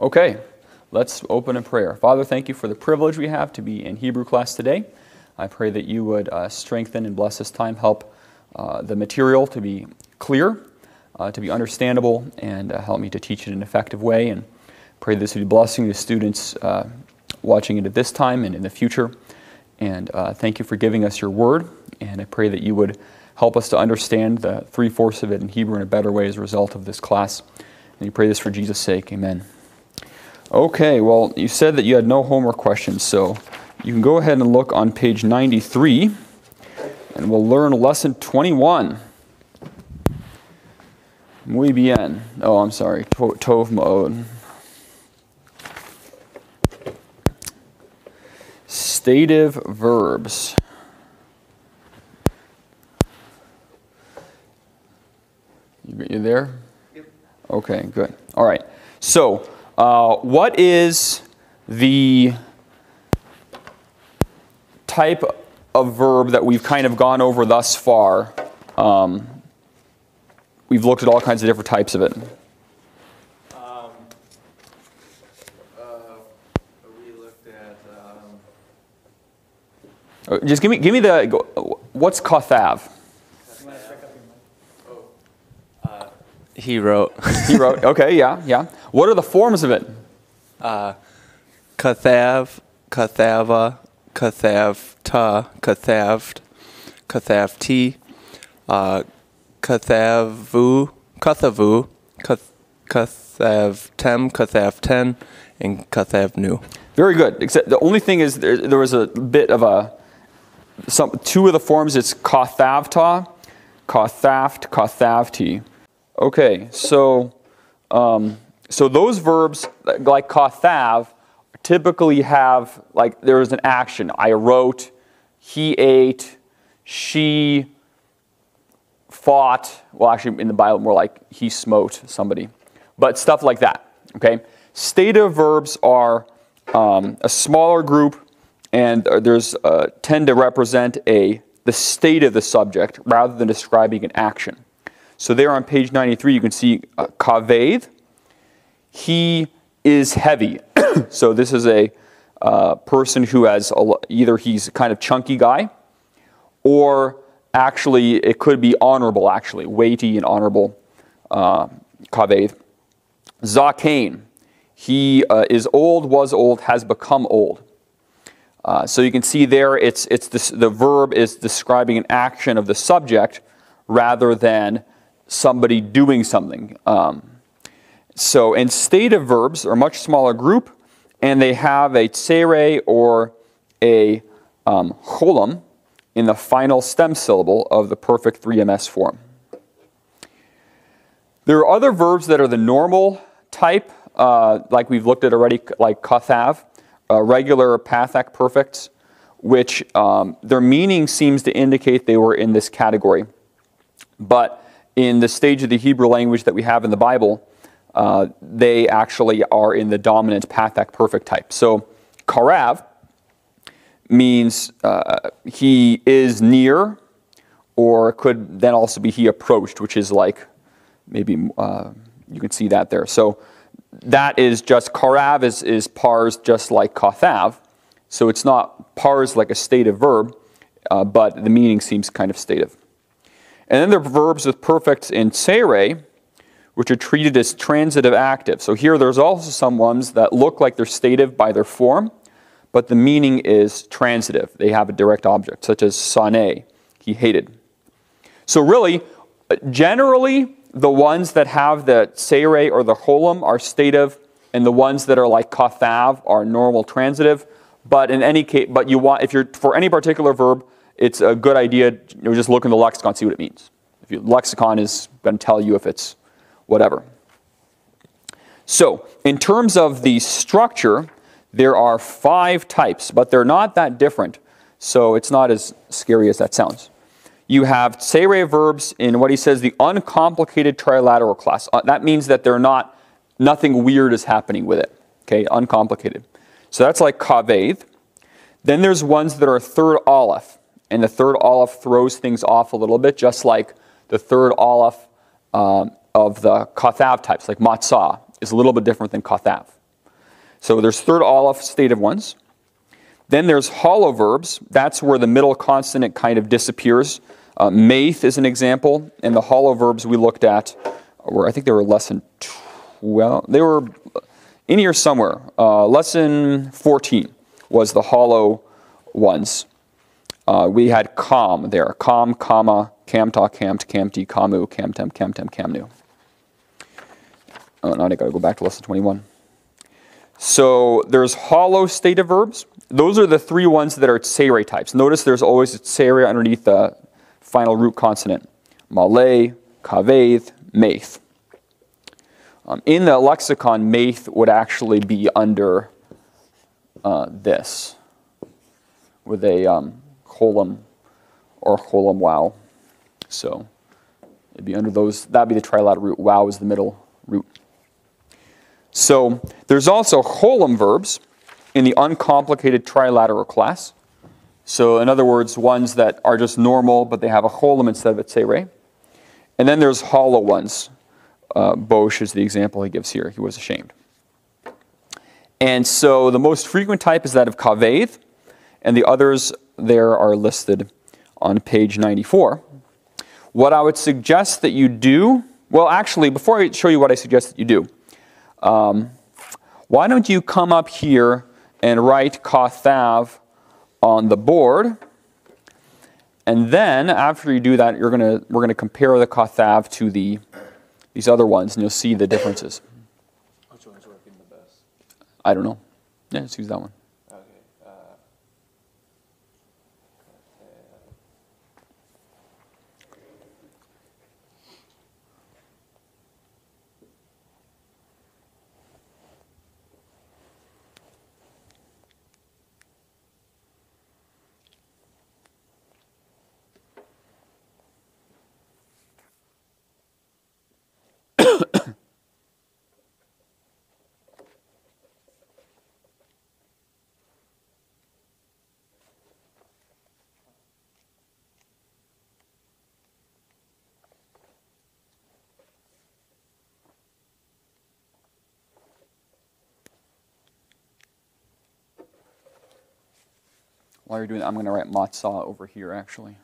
Okay, let's open in prayer. Father, thank you for the privilege we have to be in Hebrew class today. I pray that you would strengthen and bless this time, help the material to be clear, to be understandable, and help me to teach it in an effective way. And pray this would be blessing the students watching it at this time and in the future. And thank you for giving us your word. And I pray that you would help us to understand the three-fourths of it in Hebrew in a better way as a result of this class. And we pray this for Jesus' sake. Amen. Okay, well, you said that you had no homework questions, so you can go ahead and look on page 93, and we'll learn lesson 21. Muy bien. Oh, I'm sorry. Tov ma'od. Stative verbs. You there? Yep. Okay, good. All right. So, what is the type of verb that we've kind of gone over thus far? We've looked at all kinds of different types of it. We looked at. Just give me the. What's kathav? He wrote. He wrote. Okay, yeah. What are the forms of it? Kathav, kathava, kathavta, kathavt, kathavti, kathavu, kathavtem, kathavten, and kathavnu. Very good. Except the only thing is there was a bit of two of the forms. It's kathavta, kathaft, kathavti. Okay, so those verbs like kathav typically have, like, there is an action. I wrote, he ate, she fought. Well, actually in the Bible more like he smote somebody. But stuff like that, okay? Stative verbs are a smaller group, and tend to represent the state of the subject rather than describing an action. So there on page 93, you can see kaved. He is heavy. So this is a person who has either he's a kind of chunky guy, or actually it could be honorable, actually weighty and honorable. Kaved. Zakein. He is old, was old, has become old. So you can see there, the verb is describing an action of the subject rather than somebody doing something. And stative verbs are a much smaller group, and they have a tsere or a cholam in the final stem syllable of the perfect 3ms form. There are other verbs that are the normal type, like we've looked at already, like kathav, regular pathak perfects, which their meaning seems to indicate they were in this category. But in the stage of the Hebrew language that we have in the Bible, they actually are in the dominant pathak perfect type. So karav means he is near, or could then also be he approached, which is like, maybe you can see that there. So that is just, karav is parsed just like kathav. So it's not parsed like a stative verb, but the meaning seems kind of stative. And then there are verbs with perfects in tsere, which are treated as transitive active. So here there's also some ones that look like they're stative by their form, but the meaning is transitive. They have a direct object, such as sane, he hated. So really, generally, the ones that have the tsere or the cholam are stative, and the ones that are like kathav are normal transitive. But in any case, for any particular verb, it's a good idea to just look in the lexicon, see what it means. The lexicon is going to tell you if it's whatever. So, in terms of the structure, there are 5 types, but they're not that different, so it's not as scary as that sounds. You have tsere verbs in what he says the uncomplicated trilateral class. That means that nothing weird is happening with it. Okay, uncomplicated. So that's like kaved. Then there's ones that are third aleph, and the third aleph throws things off a little bit, just like the third aleph of the kathav types, like matzah, is a little bit different than kathav. So there's third aleph stative ones. Then there's hollow verbs. That's where the middle consonant kind of disappears. Maith is an example, and the hollow verbs we looked at were, I think they were lesson 12. They were in here somewhere. Lesson 14 was the hollow ones. We had com there. Com, comma, camta, camt, camti, camu, camtem, camtem, camnu. Oh, now I got to go back to lesson 21. So there's hollow stative verbs. Those are the three ones that are tsere types. Notice there's always a tsere underneath the final root consonant. Malay, kaveth, maith. In the lexicon, maith would actually be under this with a cholam or cholam wow. So it'd be under those. That'd be the trilateral root. Wow is the middle root. So there's also cholam verbs in the uncomplicated trilateral class. So in other words, ones that are just normal, but they have a cholam instead of a tsere. And then there's hollow ones. Bosch is the example he gives here. He was ashamed. And so the most frequent type is that of kaveth, and the others there are listed on page 94. What I would suggest that you do, well, actually, before I show you what I suggest that you do, why don't you come up here and write kathav on the board, and then after you do that, we're gonna compare the kathav to these other ones, and you'll see the differences. Which one's working the best? I don't know. Yeah, just use that one. Okay. While you're doing that, I'm going to write matzah over here, actually.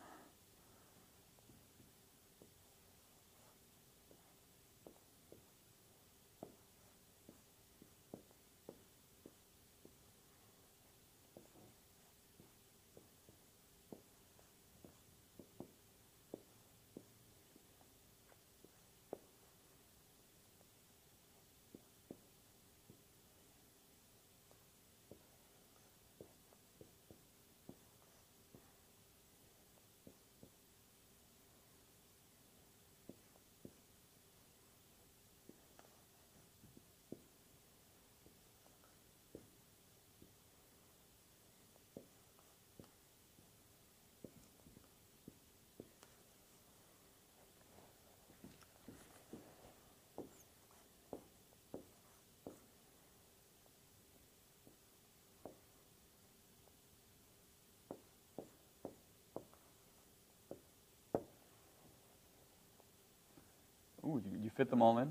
Ooh, you fit them all in?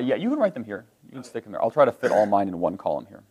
Yeah, you can write them here. You can stick them there. I'll try to fit all mine in one column here.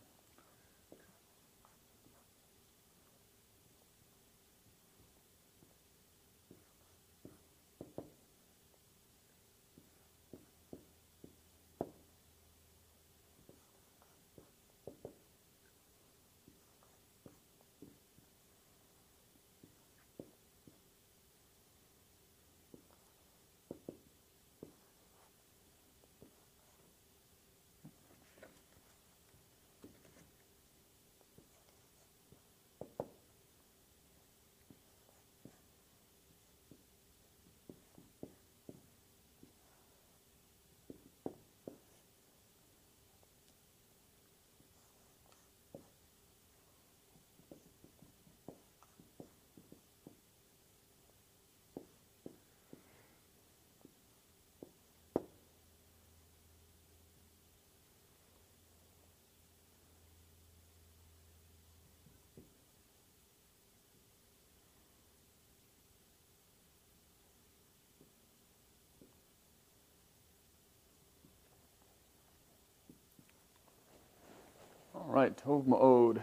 right, Tov Ma'od.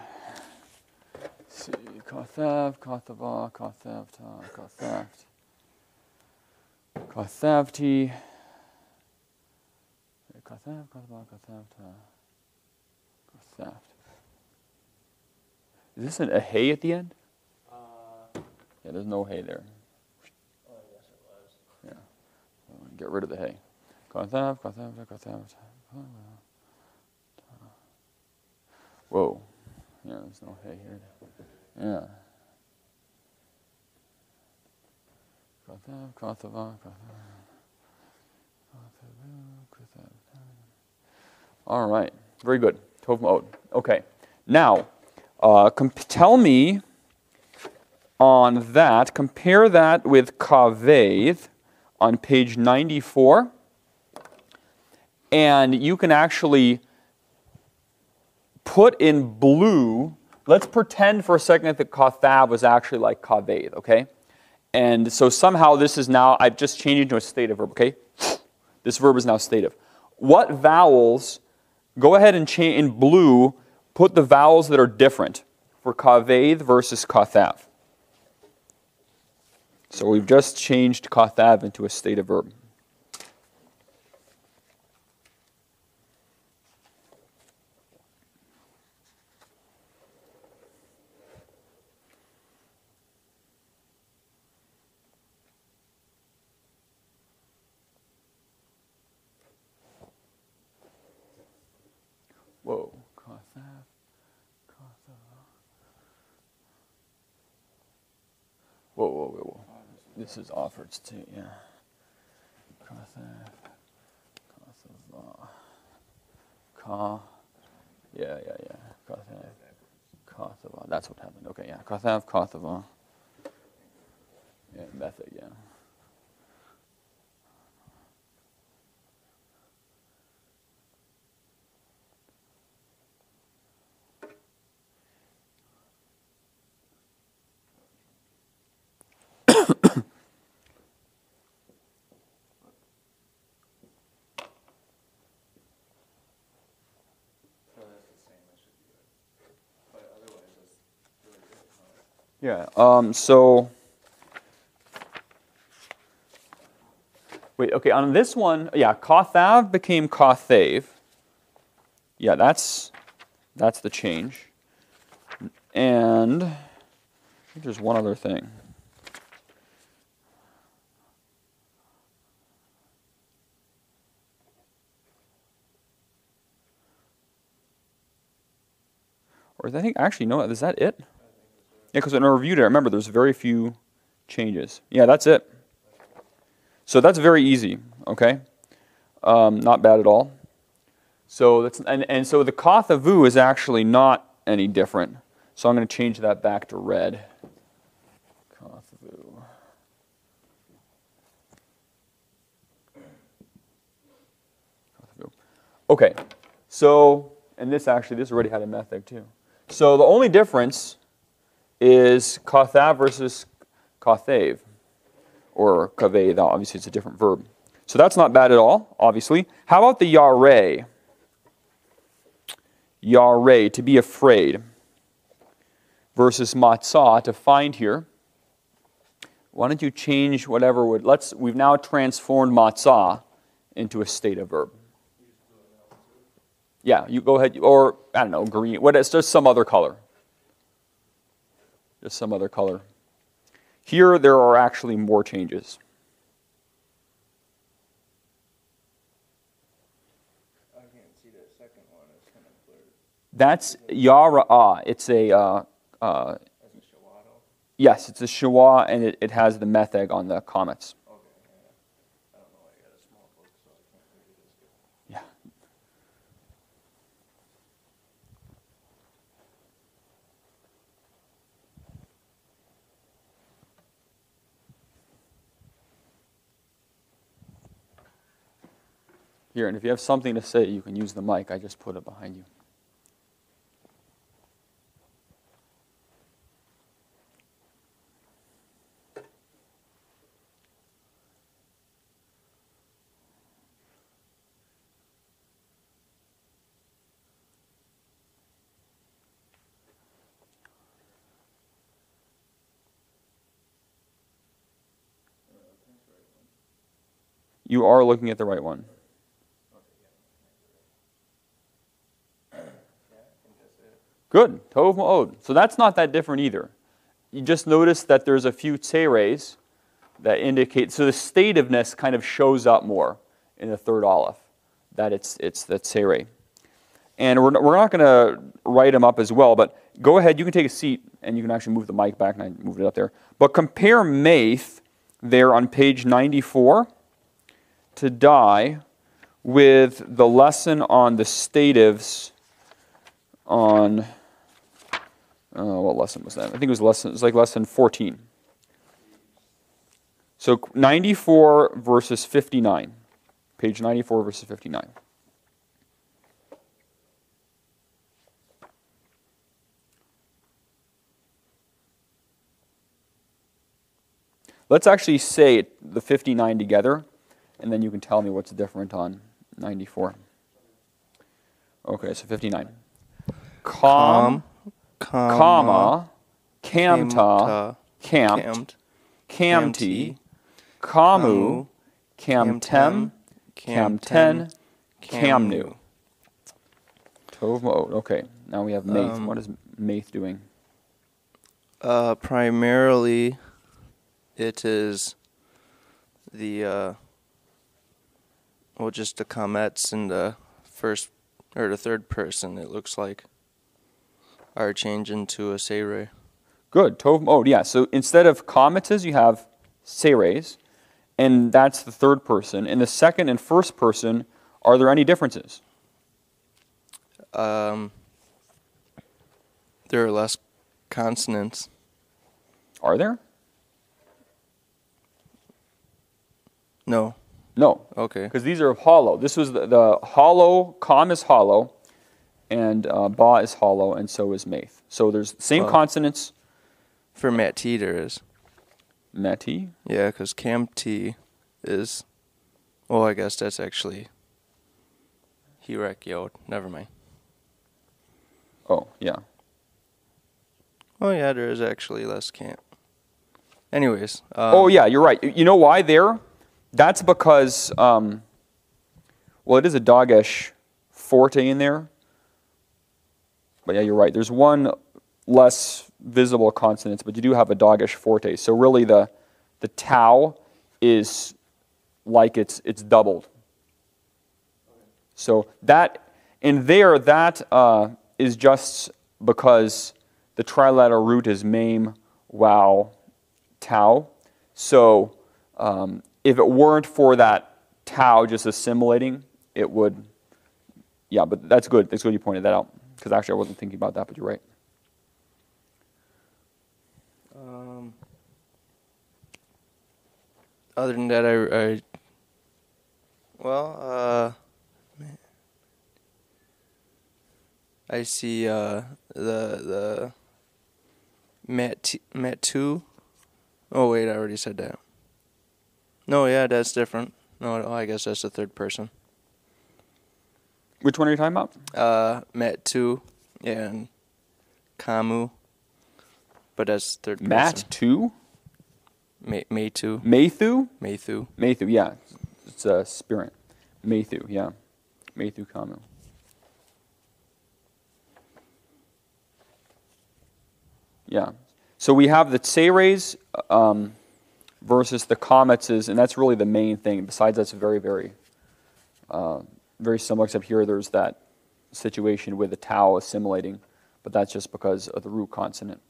Let's see, Kothav, Kothava, Kothavta, Kothaft, Kothavti, Kothav, Kothava, Kothavta, Kothaft. Is this a hey at the end? Yeah, there's no hay there. Oh, yes, it was. Yeah, get rid of the hay. Kothav, Kothavta, Kothavta. Whoa. Yeah, there's no hay here. Yeah. Kothav, Kothava, Kothav. All right. Very good. Tov Ma'od. Okay. Now, tell me on that, compare that with Kaved on page 94. And you can actually put in blue, let's pretend for a second that Kothav was actually like Kaved, okay? And so somehow this is now, I've just changed it to a stative verb, okay? This verb is now stative. What vowels, go ahead and change in blue, put the vowels that are different for Kaved versus Kothav. So we've just changed Kothav into a stative verb. Whoa, Kothav, Kothava. Whoa. This is offered to, yeah. Kothav, Kothava, Ka, yeah. Kothav, Kothava. That's what happened. Okay, yeah. Kothav, Kothava. Yeah, method, yeah. Yeah, so, wait, okay, on this one, yeah, Kothav became Kothav. Yeah, that's the change. And I think there's one other thing. Or I think, actually, no, is that it? Yeah, because when I reviewed it, remember, there's very few changes. Yeah, that's it. So that's very easy, okay? Not bad at all. So that's and so the Kothavu is actually not any different. So I'm going to change that back to red. Kothavu. Okay, so, and this already had a method too. So the only difference is Kothav versus Kothav, or Kaved, obviously it's a different verb. So that's not bad at all, obviously. How about the Yareh? Yareh, to be afraid, versus Matzah, to find here. Why don't you change whatever would, we've now transformed Matzah into a stative verb. Yeah, you go ahead, or, I don't know, green, it's just some other color. Just some other color. Here, there are actually more changes. I can't see the second one, it's kind of blurred. That's Yara'ah. It's a, That's a Shawado? yes, it's a Shawa, and it has the metheg on the comments. Okay, yeah. I don't know, I got a small book, so I can't read it as good. Yeah. Here, and if you have something to say, you can use the mic. I just put it behind you. You are looking at the right one. Good. Tov ma'od. So that's not that different either. You just notice that there's a few tseres that indicate, so the stativeness kind of shows up more in the third aleph, that it's the tsere. And we're not going to write them up as well, but go ahead, you can take a seat, and you can actually move the mic back, and I moved it up there. But compare Maith there on page 94 to die with the lesson on the statives on, what lesson was that? I think it was like lesson 14. So 94 versus 59. Page 94 versus 59. Let's actually say the 59 together, and then you can tell me what's different on 94. Okay, so 59. Comma, camta, camt, camti, camu, camtem, camten, camnu. Tov ma'od. Okay, now we have Maith. What is Maith doing? Primarily, it is the just the comments in the first or the third person. It looks like are changed into a seire. Good. Tov ma'od. Yeah. So instead of comments, you have seires, and that's the third person. In the second and first person, are there any differences? There are less consonants. Are there? No. No. Okay. Because these are hollow. This was the hollow, com is hollow, and ba is hollow, and so is Maith. So there's the same consonants. For Mati there is. Mati? Yeah, because Camti is, well, I guess that's actually Hirek Yod. Never mind. Oh, yeah. Oh, yeah, there is actually less Cam. Anyways. Oh, yeah, you're right. You know why there? That's because, well, it is a Dagesh forte in there. But yeah, you're right. There's one less visible consonant, but you do have a Dagesh forte. So really the tau is like it's doubled. So that, in there, that is just because the trilateral root is maim, wow, tau. So if it weren't for that tau just assimilating, it would, yeah, but that's good. That's good you pointed that out, because actually I wasn't thinking about that, but you're right. Other than that, I see the Met 2. Oh wait, I already said that. No, yeah, that's different. No, I guess that's the third person. Which one are you talking about? Met 2 and Kamu. But that's third person. Mat 2? Maythu. Maythu? Maythu. Maythu, yeah. It's a spirit. Maythu, yeah. Maythu Kamu. Yeah. So we have the tseres versus the comets, and that's really the main thing. Besides, that's very, very, very similar, except here there's that situation with the tau assimilating, but that's just because of the root consonant.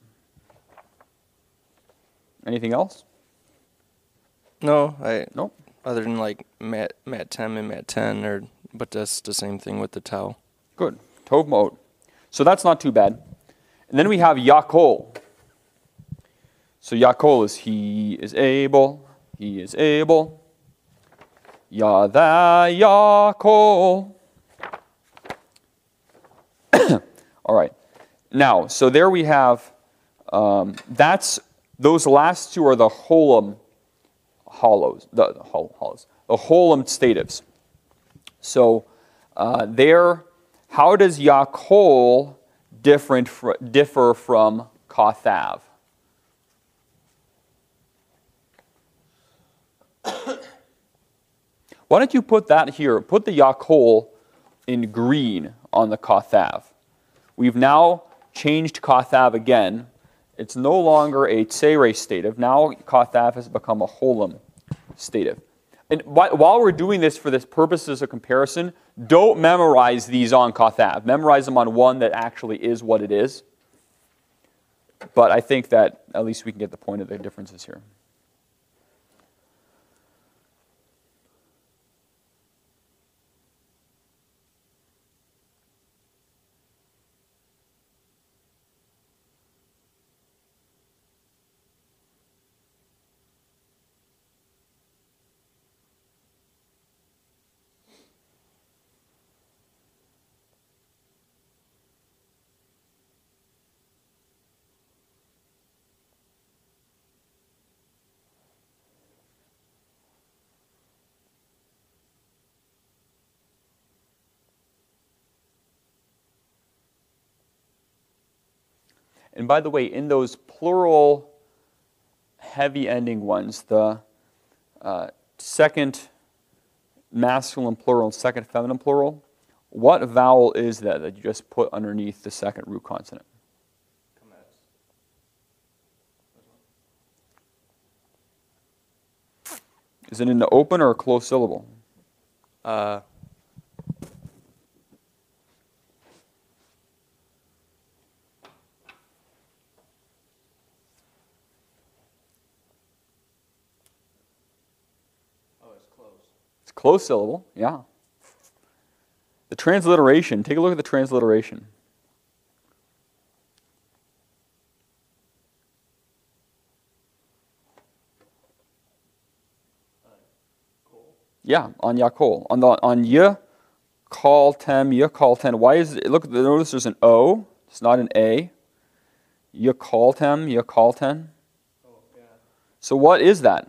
Anything else? No, Nope. Other than like Mat 10 and Mat 10, but that's the same thing with the tau. Good. Tov ma'od. So that's not too bad. And then we have Yakol. So Yakol is he is able, he is able. Yada Yakol. All right. Now, so there we have, those last two are the holum hollows, the holum statives. So there, how does Yakol differ from Kothav? Why don't you put that here? Put the Yakol in green on the Kothav. We've now changed Kothav again. It's no longer a Tsere stative. Now Kothav has become a Holem stative. And while we're doing this for this purposes of comparison, don't memorize these on Kothav. Memorize them on one that actually is what it is. But I think that at least we can get the point of the differences here. And by the way, in those plural heavy ending ones, the second masculine plural and second feminine plural, what vowel is that you just put underneath the second root consonant? Is it in the open or a closed syllable? Close syllable, yeah. The transliteration, take a look at the transliteration. Yeah, on Yakol. On Yakalten. Why is it? Look, notice there's an O. It's not an A. Yakaltem. Oh, yeah. So what is that?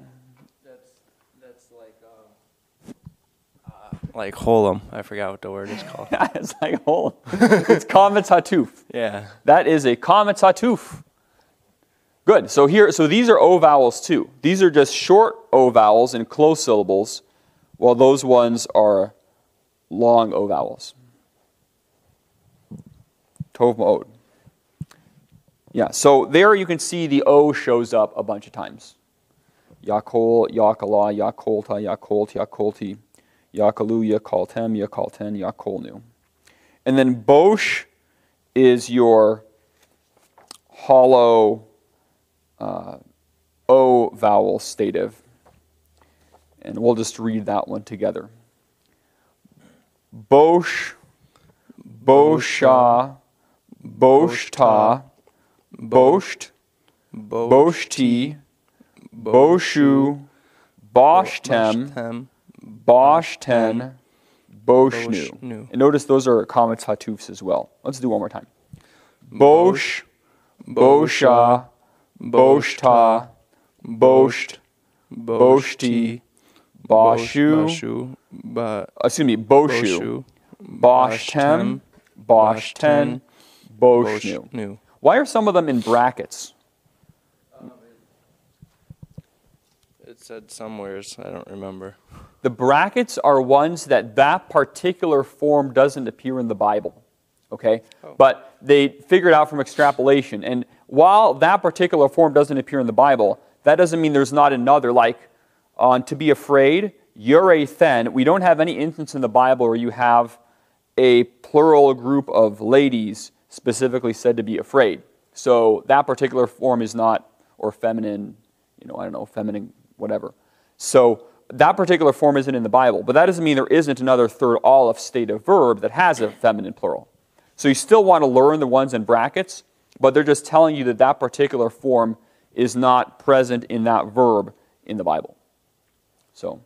Like Holem. I forgot what the word is called. It's like Holem. It's Kametz Hatuf. Yeah. That is a Kametz Hatuf. Good. So these are O vowels too. These are just short O vowels in closed syllables, while those ones are long O vowels. Tov Ma'od. Yeah, so there you can see the O shows up a bunch of times. Yakol, Yakala, Yakolta, Yakolt, Yakolti. Yakalu, Yakaltem, Yakalten, Yakolnu. And then Bosh is your hollow O vowel stative. And we'll just read that one together. Bosh, Bosha, Boshta, Bosht, Boshti, Boshu, Boshtem, Boshten, Boshnu. And notice those are Kametz Hatufs as well. Let's do one more time. Bosh, Bosha, Boshta, Bosht, Boshti, Boshu, Boshu, Boshtem, Boshten, Boshnu. Why are some of them in brackets? It said somewheres, I don't remember. The brackets are ones that particular form doesn't appear in the Bible, okay? Oh. But they figured out from extrapolation. And while that particular form doesn't appear in the Bible, that doesn't mean there's not another. Like on to be afraid, Yurethen, we don't have any instance in the Bible where you have a plural group of ladies specifically said to be afraid. So that particular form is not, or feminine, feminine, whatever. So that particular form isn't in the Bible, but that doesn't mean there isn't another third aleph stative verb that has a feminine plural. So you still want to learn the ones in brackets, but they're just telling you that that particular form is not present in that verb in the Bible. So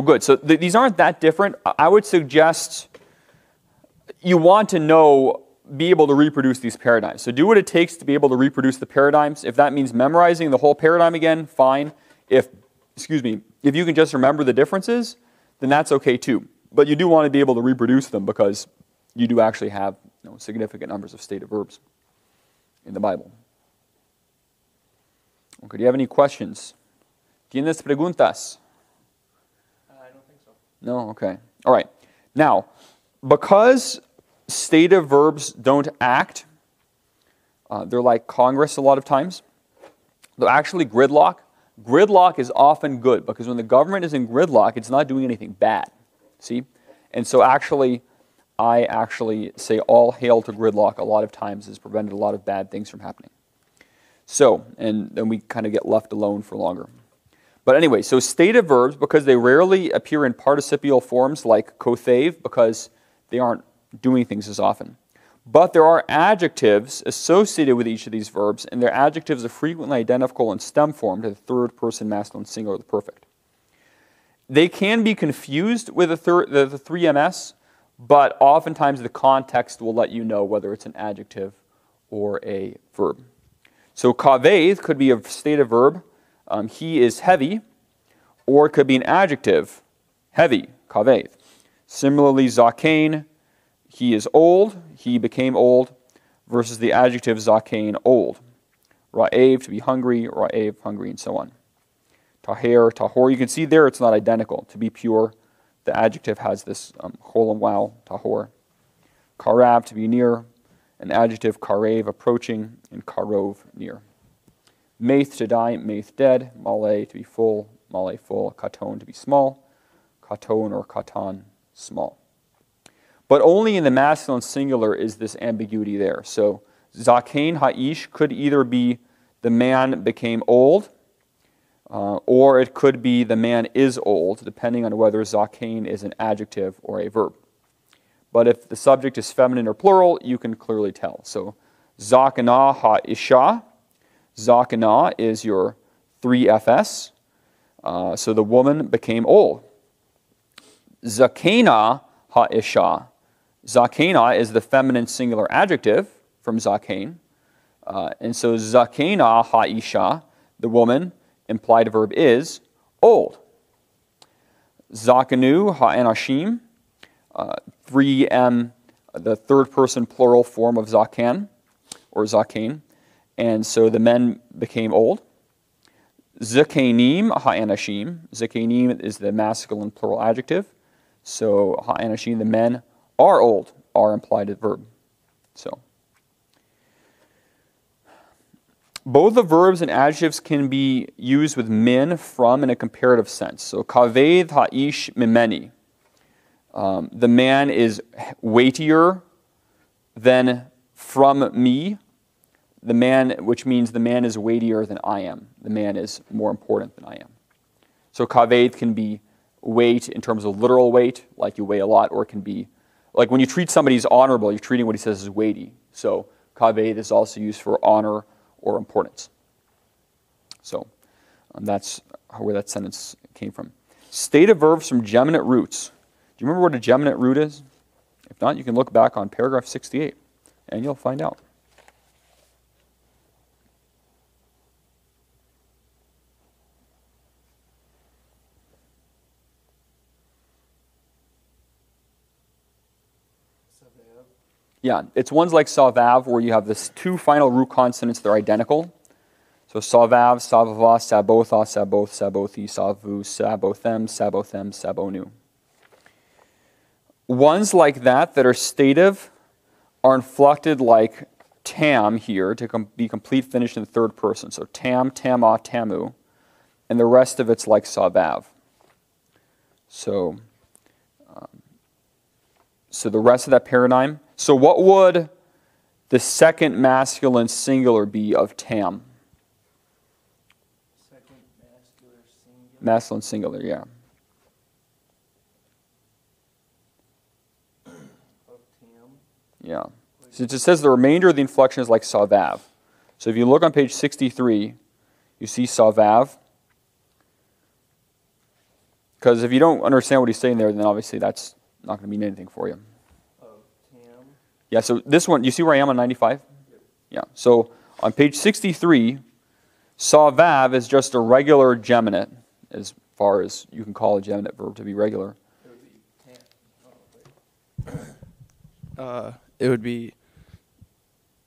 good. So these aren't that different. I would suggest you want to be able to reproduce these paradigms. So do what it takes to be able to reproduce the paradigms. If that means memorizing the whole paradigm again, fine. If you can just remember the differences, then that's okay too. But you do want to be able to reproduce them because you do actually have significant numbers of stative verbs in the Bible. Okay, do you have any questions? ¿Tienes preguntas? No? Okay. All right. Now, because stative verbs don't act, they're like Congress a lot of times. They're actually gridlock. Gridlock is often good because when the government is in gridlock, it's not doing anything bad. See? And so actually, I actually say all hail to gridlock a lot of times has prevented a lot of bad things from happening. So, and then we kind of get left alone for longer. But anyway, so stative verbs, because they rarely appear in participial forms like kothave, because they aren't doing things as often. But there are adjectives associated with each of these verbs, and their adjectives are frequently identical in stem form to the third person masculine singular of the perfect. They can be confused with the 3MS, but oftentimes the context will let you know whether it's an adjective or a verb. So kaveth could be a stative verb. He is heavy, or it could be an adjective, heavy, kaveth. Similarly, zakein, he is old, he became old, versus the adjective zakein, old. Ra'ev, to be hungry, ra'ev, hungry, and so on. Taher, tahor, you can see there it's not identical. To be pure, the adjective has this chol and wow, tahor. Karav, to be near, an adjective, karev, approaching, and karov, near. Maith, to die, maith, dead. Male, to be full, male, full. Katon, to be small. Katon or katan, small. But only in the masculine singular is this ambiguity there. So, zakein ha'ish could either be the man became old, or it could be the man is old, depending on whether zakein is an adjective or a verb. But if the subject is feminine or plural, you can clearly tell. So, zakana ha'isha. Zakana is your 3FS. So the woman became old. Zakena ha'isha. Zakena is the feminine singular adjective from zakein. And so zakena ha'isha, the woman, implied verb is old. Zakanu ha'anashim. 3M, the third person plural form of zaken, or zakein. And so the men became old. Zakenim ha'anashim. Zakenim is the masculine plural adjective. So ha'anashim, the men are old, are implied as verb. So both the verbs and adjectives can be used with min, from, in a comparative sense. So kaved ha'ish mimeni. The man is weightier than from me. The man, which means the man is weightier than I am. The man is more important than I am. So kaved can be weight in terms of literal weight, like you weigh a lot, or it can be, like when you treat somebody as honorable, you're treating what he says as weighty. So kaved is also used for honor or importance. So that's where that sentence came from. Stative verbs from geminate roots. Do you remember what a geminate root is? If not, you can look back on paragraph 68, and you'll find out. Yeah, it's ones like savav, where you have this two final root consonants that are identical. So savav, savava, sabotha, saboth, sabothi, savu, sabothem, sabothem, sabonu. Ones like that are stative are inflected like tam here to be complete finished in the third person. So tam, tama, tamu. And the rest of it's like savav. So the rest of that paradigm. So what would the second masculine singular be of tam? Second masculine singular. Masculine singular, yeah. Yeah. So it just says the remainder of the inflection is like savav. So if you look on page 63, you see savav. Because if you don't understand what he's saying there, then obviously that's not going to mean anything for you. Yeah, so this one, you see where I am on 95? Yep. Yeah, so on page 63, savav is just a regular geminate, as far as you can call a geminate verb to be regular. It would be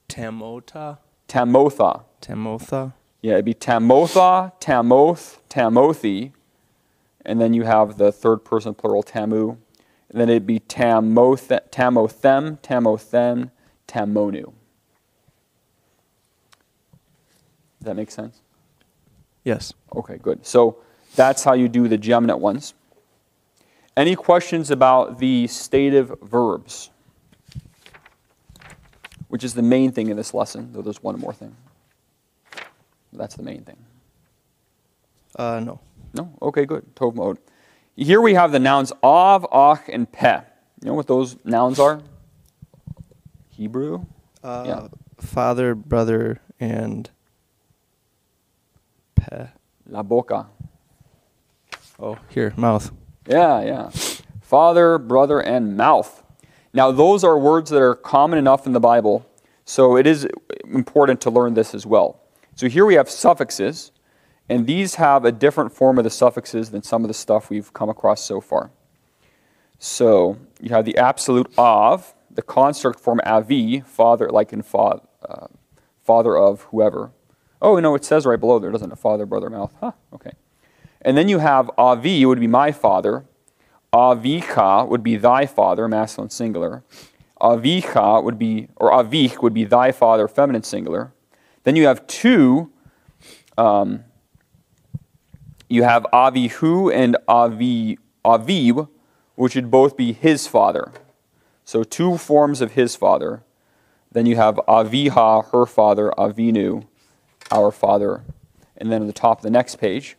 tamotha. Tamotha. Tamotha. Yeah, it'd be tamotha, tamoth, tamothi, and then you have the third person plural tamu, and then it'd be tamothem, tamothen, tamonu. Does that make sense? Yes. Okay, good. So that's how you do the geminate ones. Any questions about the stative verbs? Which is the main thing in this lesson, though there's one more thing. That's the main thing. No. No? Okay, good. Tov mode. Here we have the nouns av, ach, and peh. You know what those nouns are? Hebrew? Yeah. Father, brother, and peh. La boca. Oh, here, mouth. Yeah. Father, brother, and mouth. Now, those are words that are common enough in the Bible, so it is important to learn this as well. So here we have suffixes, and these have a different form of the suffixes than some of the stuff we've come across so far. So you have the absolute av, the construct form avi, father, like in father of whoever. Oh, no, it says right below there, doesn't it? Father, brother, mouth. Huh, okay. And then you have avi, would be my father. Avika would be thy father, masculine singular. Avicha would be, or avich would be thy father, feminine singular. Then you have two, you have avihu and aviv, which would both be his father. So two forms of his father. Then you have aviha, her father, avinu, our father. And then at the top of the next page,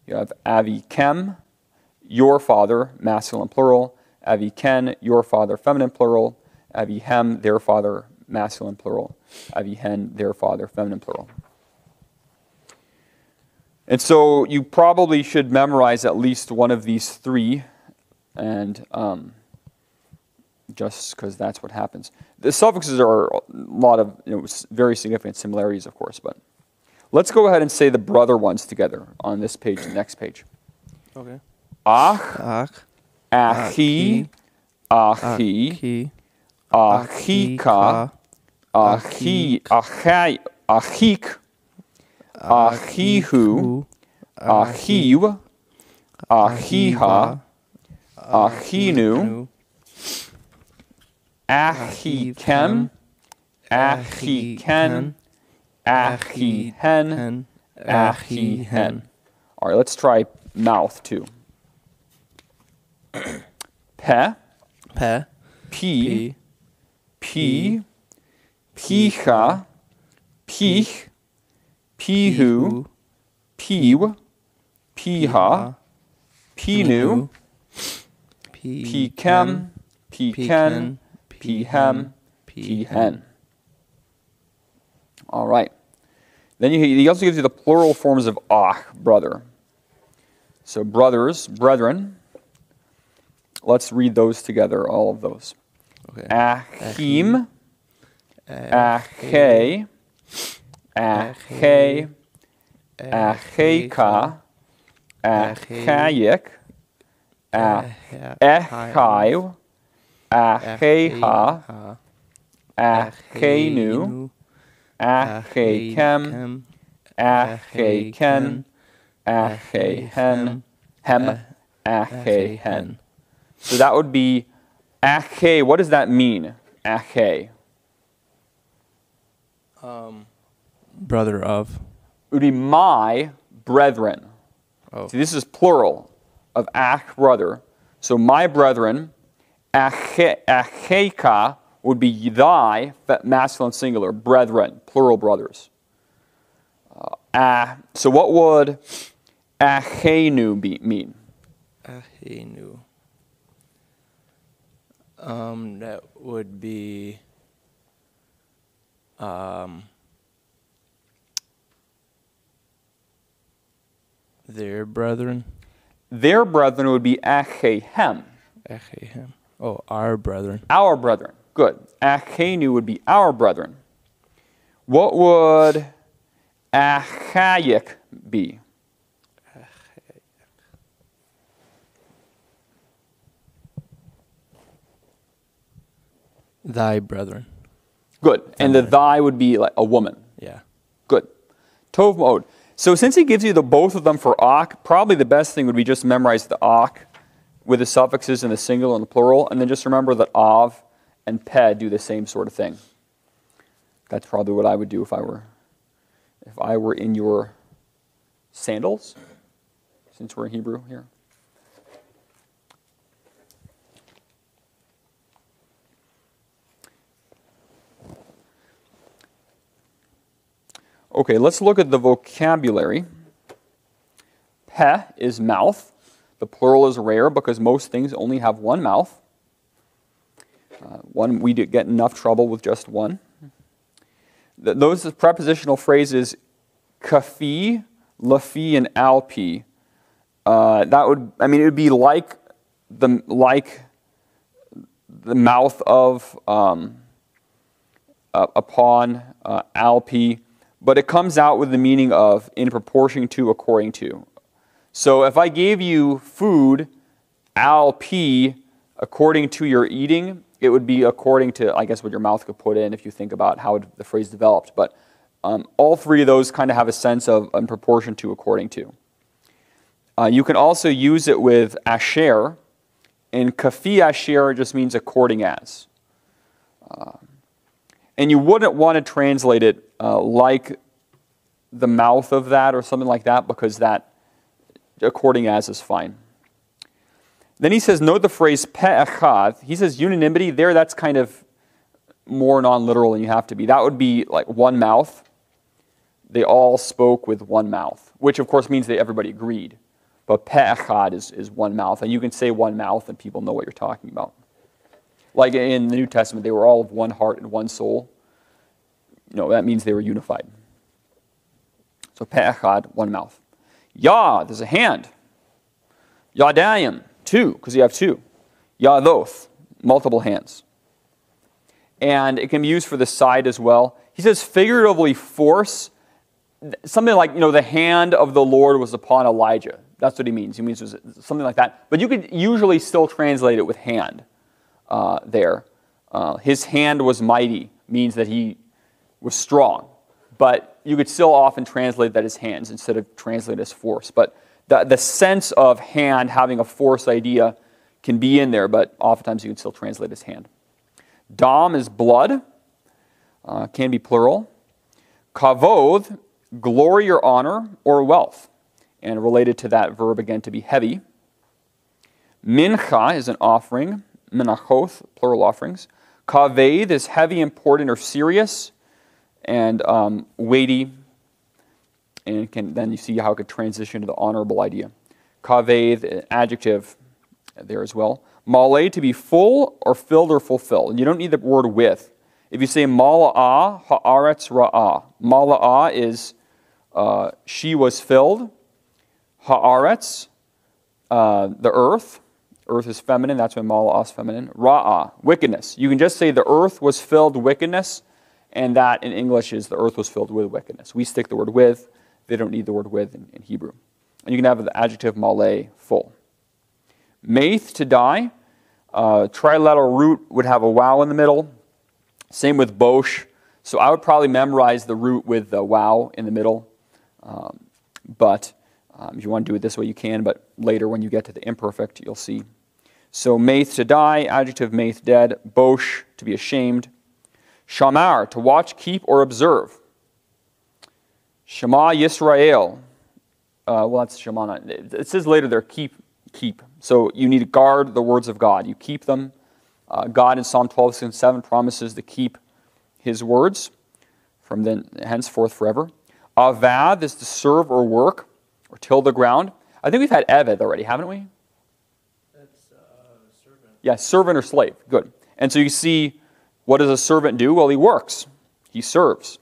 you have avikem, your father, masculine plural. Aviken, your father, feminine plural. Avihem, their father, masculine plural. Avihen, their father, feminine plural. And so you probably should memorize at least one of these three, and just because that's what happens. The suffixes are a lot of very significant similarities, of course, but let's go ahead and say the brother ones together on this page, the next page. Okay. Ach, achi, achi, achika, achik, achihu, achiv, achiha, achinu, achikem, achiken, achihen, achihen. All right, let's try mouth too. Pe, Pe, pi, pi, picha, pich, pihu, piw, piha, pinu, pikem, piken, pihem, pihen. All right. Then he also gives you the plural forms of ach, brother. So brothers, brethren. Let's read those together, all of those. Okay. Achim, ache, ache, acheka, achayik, achaiv, acheha, achenu, achekem, acheken, achehen, hem, achehen. So that would be ache. What does that mean? Ache. Brother of. It would be my brethren. Oh. See, this is plural of ach, brother. So my brethren, acheka would be thy, masculine singular, brethren, plural brothers. So what would achenu mean? Ahenu. That would be their brethren. Their brethren would be achehem. Achehem. Oh, our brethren. Our brethren. Good. Achenu would be our brethren. What would achayik be? Thy brethren. Good. And the thy would be like a woman. Yeah. Good. Tov mode. So since he gives you both of them for ak, probably the best thing would be just memorize the ak with the suffixes in the singular and the plural, and then just remember that av and ped do the same sort of thing. That's probably what I would do if I were in your sandals, since we're in Hebrew here. Okay, let's look at the vocabulary. Peh is mouth. The plural is rare because most things only have one mouth. We get enough trouble with just one. Those prepositional phrases, kafi, lafi, and alpi. It would be like the mouth of, upon, alpi. But it comes out with the meaning of in proportion to, according to. So if I gave you food, al p, according to your eating, it would be according to, I guess, what your mouth could put in if you think about how the phrase developed. But all three of those kind of have a sense of in proportion to, according to. You can also use it with asher, and kafi asher just means according as. And you wouldn't want to translate it like the mouth of that or something like that, because that according as is fine. Then he says, note the phrase pe'echad. He says unanimity. There, that's kind of more non-literal than you have to be. That would be like one mouth. They all spoke with one mouth, which of course means that everybody agreed. But pe'echad is one mouth. And you can say one mouth and people know what you're talking about. Like in the New Testament, they were all of one heart and one soul. That means they were unified. So pe'echad, one mouth. Yah, there's a hand. Yadayim, two, because you have two. Yadoth, multiple hands. And it can be used for the side as well. He says figuratively force, something like, the hand of the Lord was upon Elijah. That's what he means. He means something like that. But you could usually still translate it with hand there. His hand was mighty means that he was strong. But you could still often translate that as hands instead of translate it as force. But the sense of hand having a force idea can be in there, but oftentimes you can still translate as hand. Dam is blood, can be plural. Kavod, glory or honor or wealth. And related to that verb again to be heavy. Mincha is an offering. Menachoth, plural offerings. Kaved is heavy, important, or serious, and weighty. And then you see how it could transition to the honorable idea. Kaved, adjective there as well. Malay, to be full or filled or fulfilled. And you don't need the word with. If you say mala'ah, ha'aretz ra'ah. Mala'ah is she was filled. Ha'aretz, the earth. Earth is feminine, that's when mala'ah is feminine. Ra'ah, wickedness. You can just say the earth was filled with wickedness, and that in English is the earth was filled with wickedness. We stick the word with. They don't need the word with in Hebrew. And you can have the adjective malay, full. Maith, to die. Trilateral root would have a wow in the middle. Same with bosh. So I would probably memorize the root with the wow in the middle. But if you want to do it this way, you can. But later when you get to the imperfect, you'll see. So maith, to die. Adjective maith, dead. Bosh, to be ashamed. Shamar, to watch, keep, or observe. Shema Yisrael. That's Shemana. It says later there, keep. So you need to guard the words of God. You keep them. God in Psalm 12:7 promises to keep His words from then henceforth forever. Avad is to serve or work or till the ground. I think we've had Eved already, haven't we? That's servant. Yeah, servant or slave. Good. And so you see, what does a servant do? Well, he works. He serves.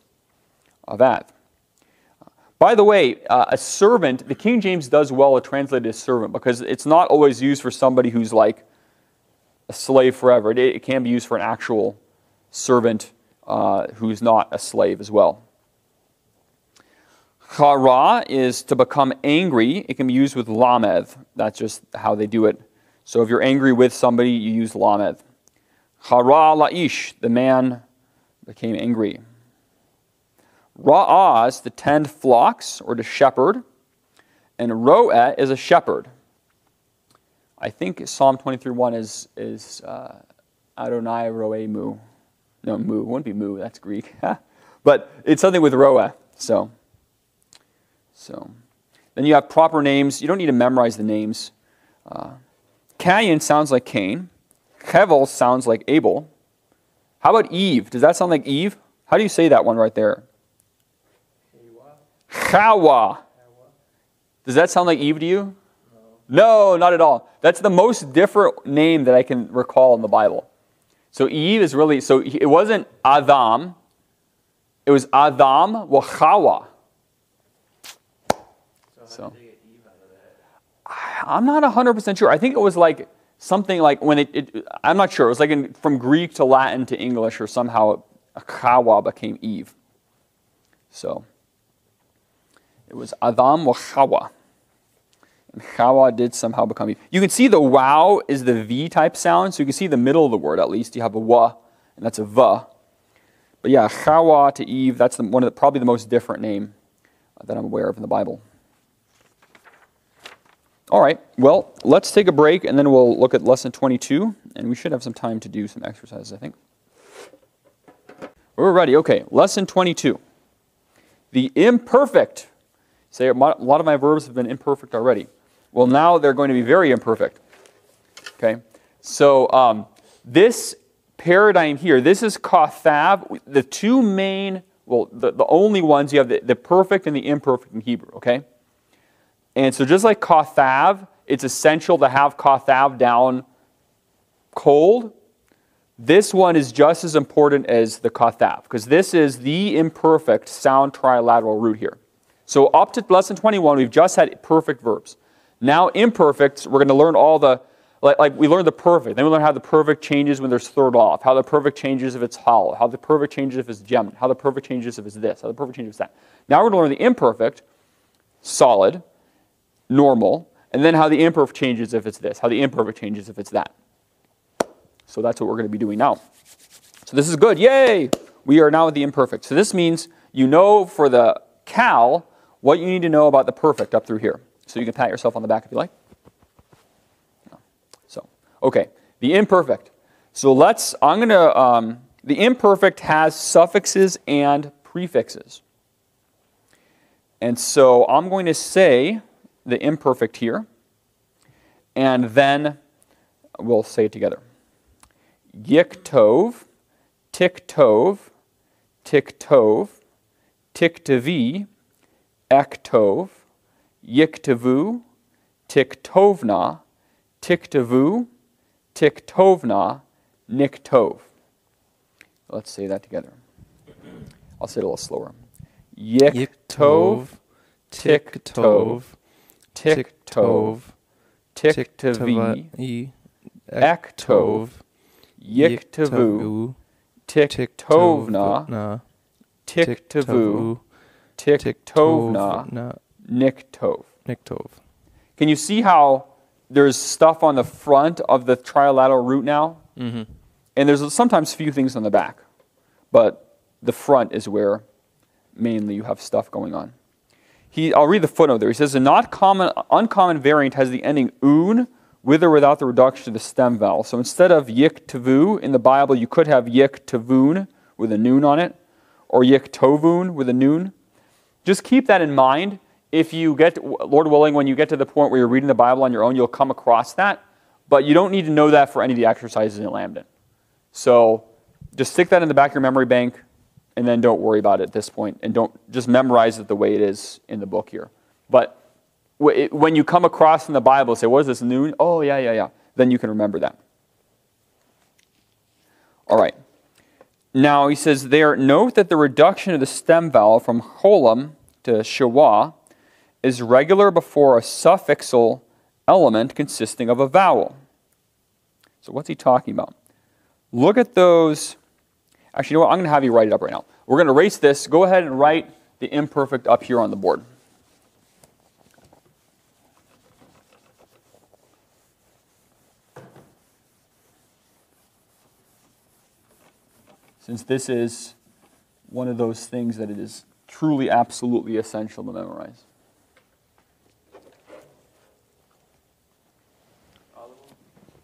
Avad. By the way, a servant, the King James does well to translate it as servant because it's not always used for somebody who's like a slave forever. It can be used for an actual servant who's not a slave as well. Chara is to become angry. It can be used with lamed. That's just how they do it. So if you're angry with somebody, you use lamed. Chara la'ish, the man became angry. Ra'ah is to tend flocks or to shepherd. And ro'eh is a shepherd. I think Psalm 23:1 is Adonai ro'eh mu. No, mu. It wouldn't be mu. That's Greek. But it's something with ro'eh. So then you have proper names. You don't need to memorize the names. Cain sounds like Cain. Hevel sounds like Abel. How about Eve? Does that sound like Eve? How do you say that one right there? Chawa. Does that sound like Eve to you? No, not at all. That's the most different name that I can recall in the Bible. So Eve is really, so it wasn't Adam. It was Adam wa Chawa. So how did they get Eve out of that? I'm not 100% sure. I think it was like something like when I'm not sure. It was like from Greek to Latin to English, or somehow Chawa became Eve. So it was Adam wa Chawa. And Chawa did somehow become Eve. You can see the wow is the V type sound, so you can see the middle of the word at least. You have a wa, and that's a va. But yeah, Chawa to Eve, that's probably the most different name that I'm aware of in the Bible. All right, well, let's take a break, and then we'll look at lesson 22, and we should have some time to do some exercises, I think. We're ready. Okay, lesson 22. The imperfect. Say, a lot of my verbs have been imperfect already. Well, now they're going to be very imperfect. Okay, so this paradigm here, this is kathav. The two main, well, the only ones, you have the perfect and the imperfect in Hebrew, okay? And so just like kathav, it's essential to have kathav down cold. This one is just as important as the kathav, because this is the imperfect sound trilateral root here. So up to lesson 21, we've just had perfect verbs. Now imperfects, we're going to learn all the, like we learned the perfect. Then we learn how the perfect changes when there's third off, how the perfect changes if it's hollow, how the perfect changes if it's geminate, how the perfect changes if it's this, how the perfect changes if it's that. Now we're going to learn the imperfect, solid, normal, and then how the imperfect changes if it's this, how the imperfect changes if it's that. So that's what we're going to be doing now. So this is good. Yay! We are now at the imperfect. So this means you know for the cal what you need to know about the perfect up through here. So you can pat yourself on the back if you like. So, okay, the imperfect. So the imperfect has suffixes and prefixes. And so I'm going to say the imperfect here, and then we'll say it together. Yiktov, tiktov, tiktov, tiktavi, ektov, yiktavu, tiktovna, tiktavu, tiktovna, niktov. Let's say that together. I'll say it a little slower. Yiktov, tiktov, tiktov, tiktavi, ektov, yiktavu, tiktovna, tiktavu, tiktovna, niktov. Can you see how there's stuff on the front of the trilateral root now? Mm-hmm. And there's sometimes few things on the back. But the front is where mainly you have stuff going on. I'll read the footnote there. He says, an uncommon variant has the ending un with or without the reduction to the stem vowel. So instead of yiktavu in the Bible, you could have yiktavun with a noon on it, or yiktovun with a noon. Just keep that in mind. If you get, Lord willing, when you get to the point where you're reading the Bible on your own, you'll come across that. But you don't need to know that for any of the exercises in Lambden. So just stick that in the back of your memory bank, and then don't worry about it at this point. And don't just memorize it the way it is in the book here. But when you come across in the Bible, say, what is this, noon? Oh, yeah. Then you can remember that. All right. Now, he says there, note that the reduction of the stem vowel from cholam to shawa is regular before a suffixal element consisting of a vowel. So what's he talking about? Look at those. Actually, you know what? I'm going to have you write it up right now. We're going to erase this. Go ahead and write the imperfect up here on the board. Since this is one of those things that it is truly, absolutely essential to memorize.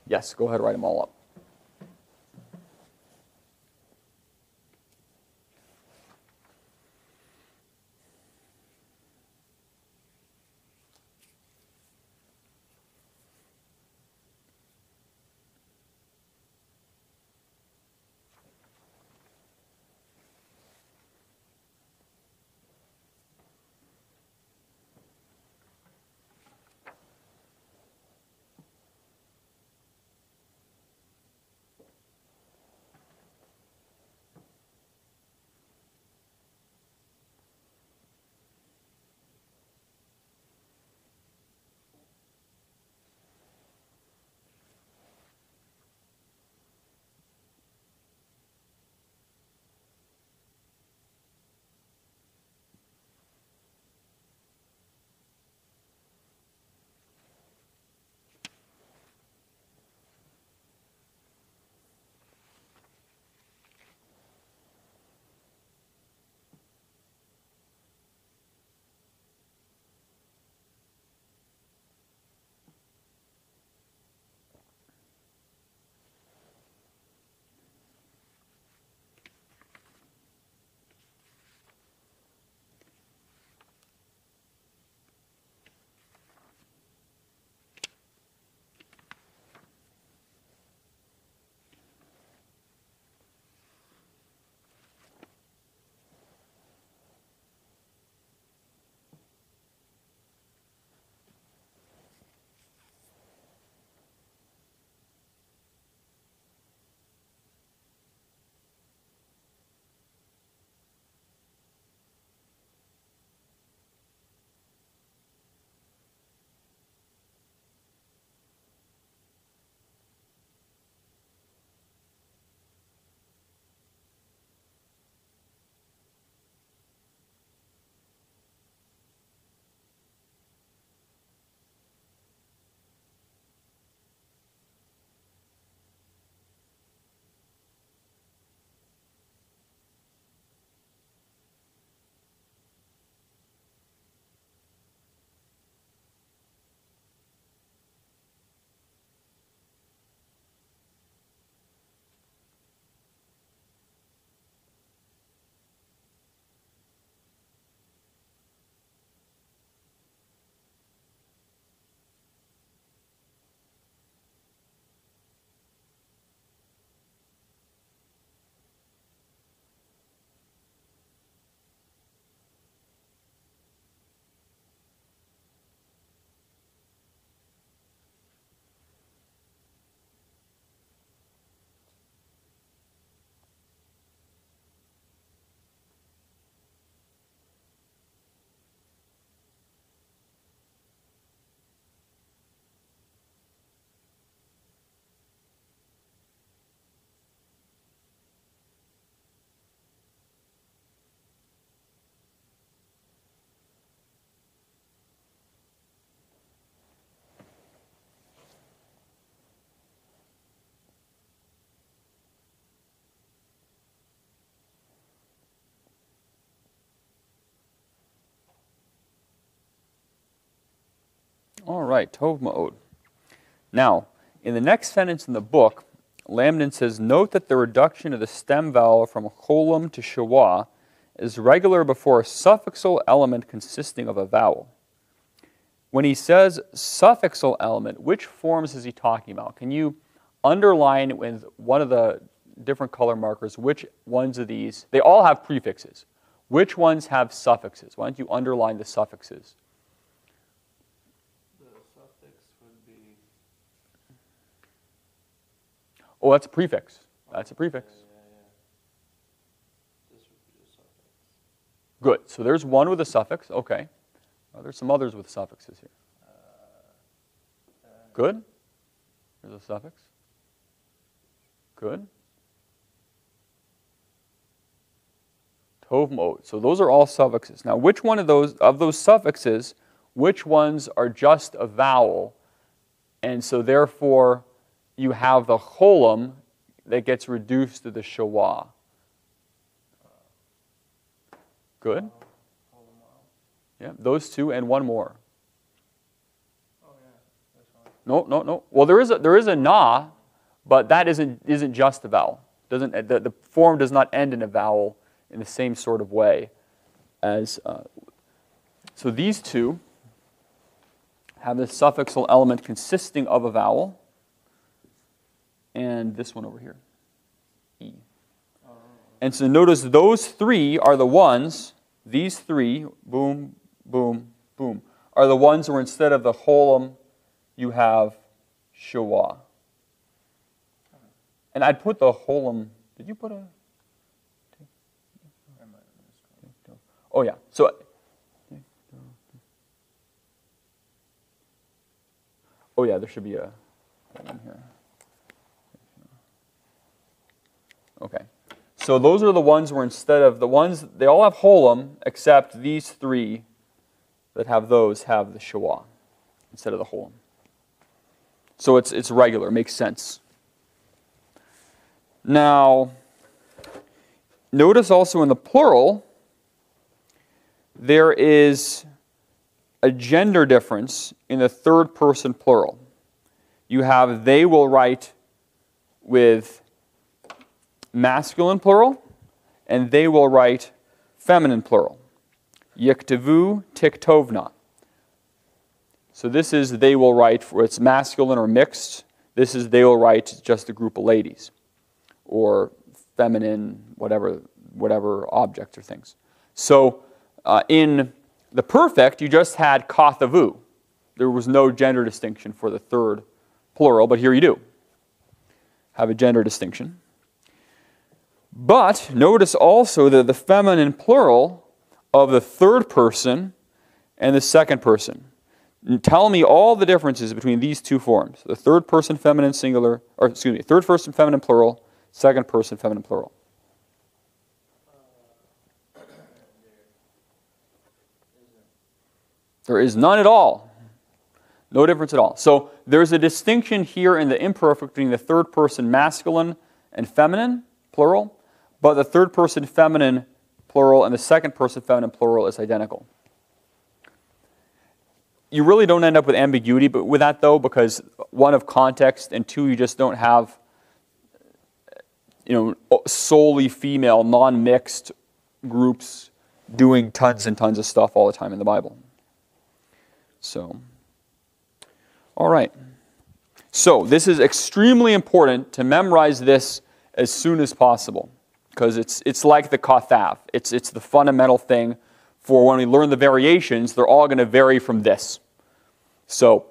Yes, go ahead and write them all up. All right, Tov Ma'od. Now, in the next sentence in the book, Lambden says, note that the reduction of the stem vowel from cholam to shawah is regular before a suffixal element consisting of a vowel. When he says suffixal element, which forms is he talking about? Can you underline with one of the different color markers which ones of these? They all have prefixes. Which ones have suffixes? Why don't you underline the suffixes? The suffix would be... Oh, that's a prefix. That's a prefix. Yeah. This would be a suffix. Good. So there's one with a suffix. Okay. Well, there's some others with suffixes here. Good. There's a suffix. Good. Tov Ma'od. So those are all suffixes. Now, which one of those suffixes, which ones are just a vowel, and so therefore you have the cholam that gets reduced to the shawah? Good. Yeah, those two and one more. Oh, yeah, that's fine. No. Well, there is a na, but that isn't just a vowel. The form does not end in a vowel in the same sort of way as. So these two have the suffixal element consisting of a vowel, and this one over here, e. And so notice those three are the ones. These three, boom, boom, boom, are the ones where instead of the holum, you have shawa. And I'd put the holum. Did you put a? Oh yeah. So. Oh yeah, there should be a holum here. Okay. So those are the ones where instead of the ones, they all have holum, except these three that have those have the shawa instead of the holum. So it's regular, makes sense. Now, notice also in the plural, there is a gender difference in the third person plural. You have they will write with masculine plural, and they will write feminine plural. Yiktavu tiktovna. So this is they will write for it's masculine or mixed. This is they will write just a group of ladies, or feminine, whatever objects or things. So in the perfect, you just had kathavu. There was no gender distinction for the third plural, but here you do have a gender distinction. But notice also that the feminine plural of the third person and the second person. And tell me all the differences between these two forms. The third person feminine singular, or excuse me, third person feminine plural, second person feminine plural. There is none at all. No difference at all. So there's a distinction here in the imperfect between the third person masculine and feminine plural, but the third person feminine plural and the second person feminine plural is identical. You really don't end up with ambiguity but with that though, because one of context and two, you just don't have solely female, non-mixed groups doing tons and tons of stuff all the time in the Bible. So, all right. So this is extremely important to memorize this as soon as possible, because it's like the kathav. It's the fundamental thing for when we learn the variations. They're all going to vary from this. So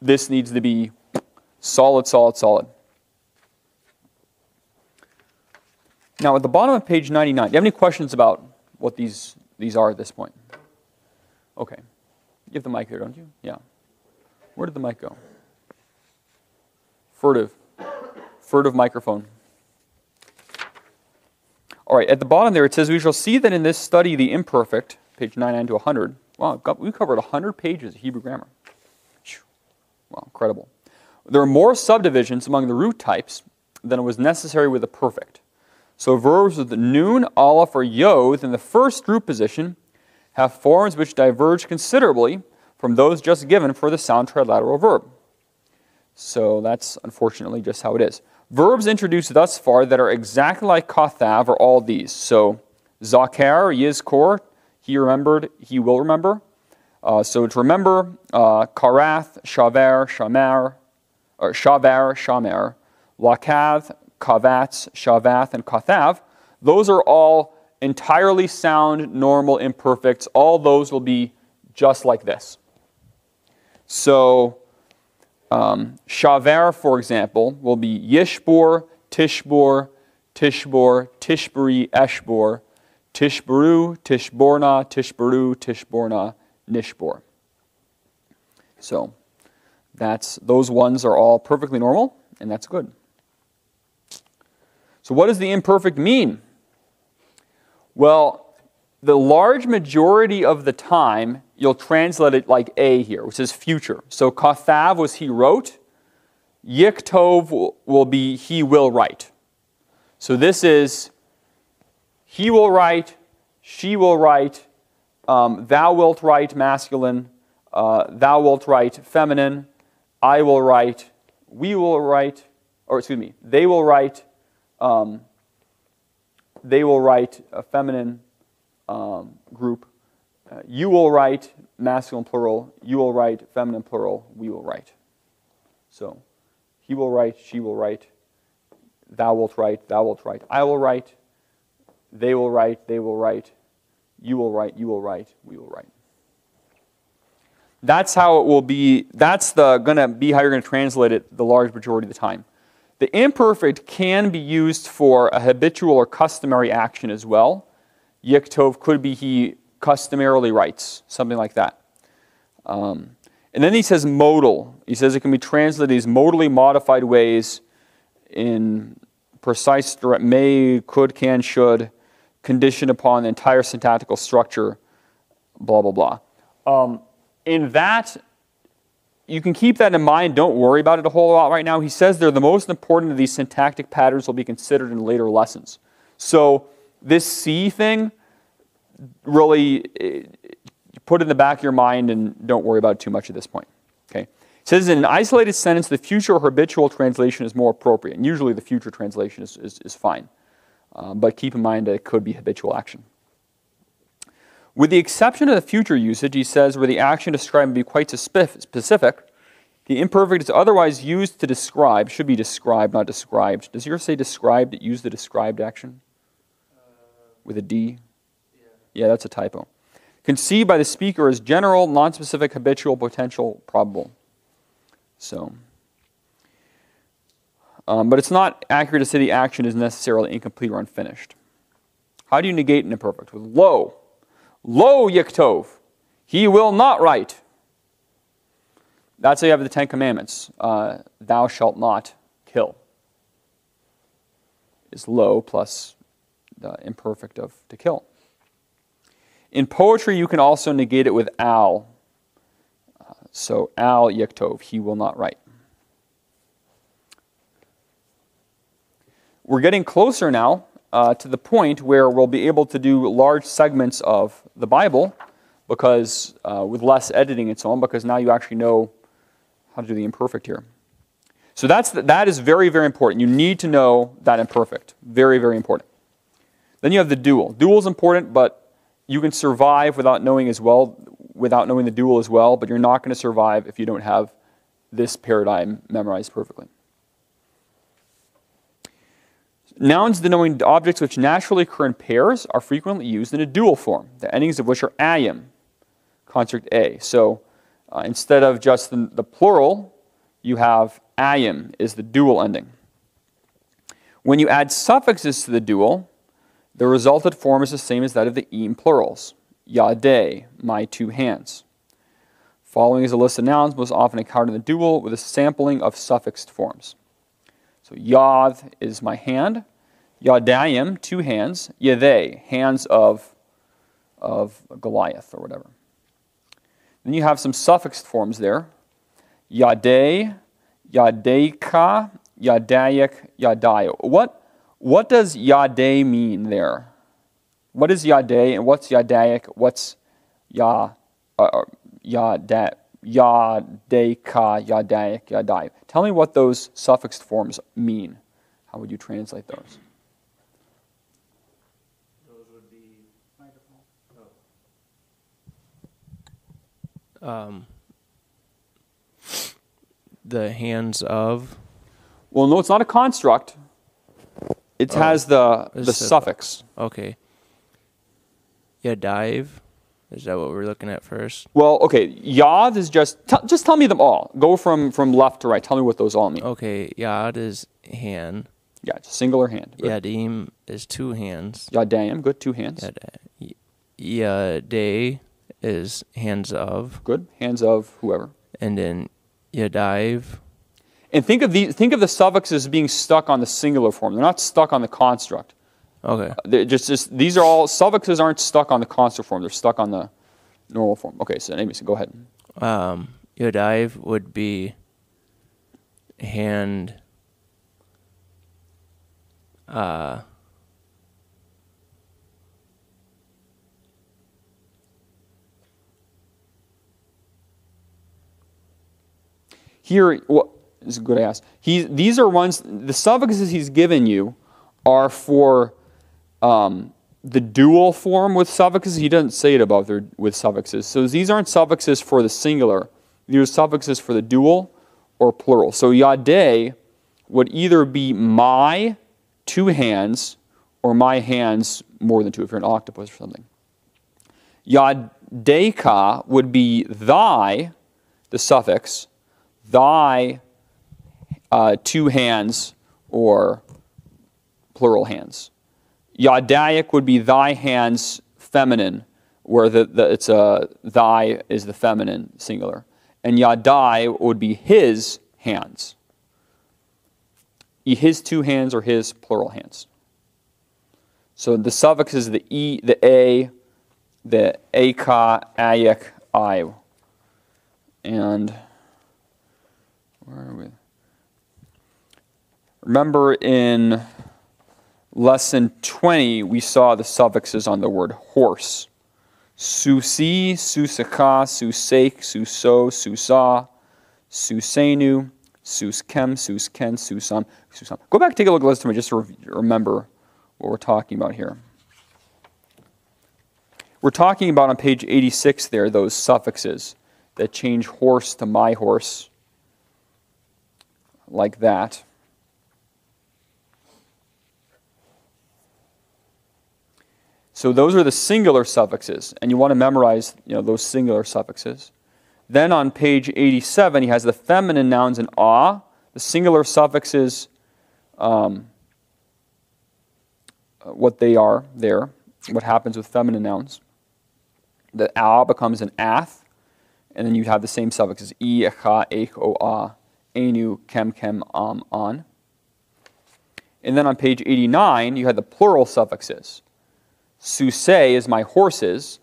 this needs to be solid, solid, solid. Now at the bottom of page 99, do you have any questions about what these are at this point? Okay. You have the mic there, don't you? Yeah. Where did the mic go? Furtive microphone. All right, at the bottom there it says, we shall see that in this study the imperfect, page 99 to 100. Wow, we covered 100 pages of Hebrew grammar. Wow, incredible. There are more subdivisions among the root types than was necessary with the perfect. So verbs with nun, aleph, or yod in the first root position have forms which diverge considerably from those just given for the sound trilateral verb. So that's unfortunately just how it is. Verbs introduced thus far that are exactly like kathav are all these. So zakar, yizkor, he remembered, he will remember. So to remember, karath, shaver, shamar, or shavar, shamer, lakav, kavatz, shavath, and kathav, those are all entirely sound, normal, imperfects. All those will be just like this. So, shaver, for example, will be yishbor, tishbor, tishbor, tishburi, eshbor, tishbaru, tishborna, tishbaru, tishborna, nishbor. So, those ones are all perfectly normal, and that's good. So what does the imperfect mean? Well, the large majority of the time, you'll translate it like a here, which is future. So kathav was he wrote. Yiktov will be he will write. So this is he will write, she will write, thou wilt write masculine, thou wilt write feminine, I will write, we will write, or excuse me, they will write a feminine group. You will write masculine plural, you will write feminine plural, we will write. So, he will write, she will write, thou wilt write, I will write, they will write, you will write, we will write. That's how it will be, that's going to be how you're going to translate it the large majority of the time. The imperfect can be used for a habitual or customary action as well. Yiktov could be he customarily writes, something like that. And then he says modal. He says it can be translated these modally modified ways in precise, may, could, can, should, conditioned upon the entire syntactical structure, blah, blah, blah. In that, you can keep that in mind. Don't worry about it a whole lot right now. He says they're the most important of these syntactic patterns will be considered in later lessons. So this C thing, really put it in the back of your mind and don't worry about it too much at this point. Okay. It says in an isolated sentence, the future or habitual translation is more appropriate. And usually the future translation is fine. But keep in mind that it could be habitual action. With the exception of the future usage, he says, where the action described may be quite specific, the imperfect is otherwise used to describe, should be described, not described. Does yours say described? It used the described action? With a D? Yeah, that's a typo. Conceived by the speaker as general, non-specific, habitual, potential, probable. So, but it's not accurate to say the action is necessarily incomplete or unfinished. How do you negate an imperfect? With lo. Lo yiktov. He will not write. That's how you have the Ten Commandments. Thou shalt not kill. Is lo plus the imperfect of to kill. In poetry, you can also negate it with al. So al yiktov. He will not write. We're getting closer now to the point where we'll be able to do large segments of the Bible because with less editing and so on, because now you actually know how to do the imperfect here. So that is very, very important. You need to know that imperfect. Very, very important. Then you have the dual. Dual is important, but you can survive without knowing the dual as well, but you're not going to survive if you don't have this paradigm memorized perfectly. Nouns denoting objects which naturally occur in pairs are frequently used in a dual form, the endings of which are ayim, construct A. So instead of just the plural, you have ayim is the dual ending. When you add suffixes to the dual, the resulted form is the same as that of the im plurals. Yadeh, my two hands. Following is a list of nouns most often encountered in the dual with a sampling of suffixed forms. So yad is my hand. Yadayim, two hands. Yadeh, hands of Goliath or whatever. Then you have some suffixed forms there. Yadeh, Yadeika, Yadayak, Yadayo. What does Yadeh mean there? What is Yadeh and what's Yadayak? What's Yadaika, Yadayak, Yadayo? Tell me what those suffixed forms mean. How would you translate those? Those would be microphone. The hands of. Well, no, it's not a construct. It has the suffix. Okay. Yadive. Is that what we're looking at first? Well, okay. Yad is just tell me them all. Go from left to right. Tell me what those all mean. Okay. Yad is hand. Yeah, it's a singular hand. Good. Yadim is two hands. Yadayim, good, two hands. Yadeh is hands of. Good, hands of whoever. And then Yadive. And think of the suffixes being stuck on the singular form. They're not stuck on the construct. Okay. These are all suffixes aren't stuck on the construct form. They're stuck on the normal form. Okay, so anyways, go ahead. Yadive would be hand. Here, well, this is good to ask. These are ones, the suffixes he's given you are for the dual form with suffixes. He doesn't say it above there with suffixes. So these aren't suffixes for the singular. These are suffixes for the dual or plural. So yade would either be my 2 hands or my hands more than 2 if you're an octopus or something. Yadeka would be thy, the suffix, thy 2 hands or plural hands. Yadayak would be thy hands feminine, where it's thy is the feminine singular. And yadai would be his hands. His 2 hands or his plural hands. So the suffix is the e, the a, the aka, ayak, I. And where are we? Remember in lesson 20, we saw the suffixes on the word horse. Susi, susaka, susake, suso, susa, susenu, suskem, susken, susam, susam. Go back and take a look at lesson 20 just to remember what we're talking about here. We're talking about on page 86 there, those suffixes that change horse to my horse, like that. So those are the singular suffixes, and you want to memorize, those singular suffixes. Then on page 87, he has the feminine nouns in a. The singular suffixes, what they are there, what happens with feminine nouns. The a becomes an ath, and then you have the same suffixes, e, echa, eich, o, a, enu, kem, on. And then on page 89, you have the plural suffixes. Suse is my horses.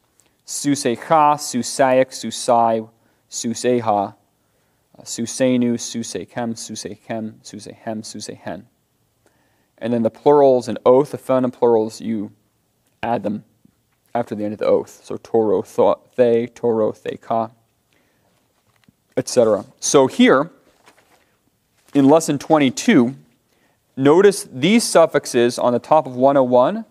Susecha, susayak, susai, suseha, susenu, susekem, susehem, susehen. And then the plurals and oath, the feminine plurals, you add them after the end of the oath. So toro, they, toro, they, ka, etc. So here, in lesson 22, notice these suffixes on the top of 101.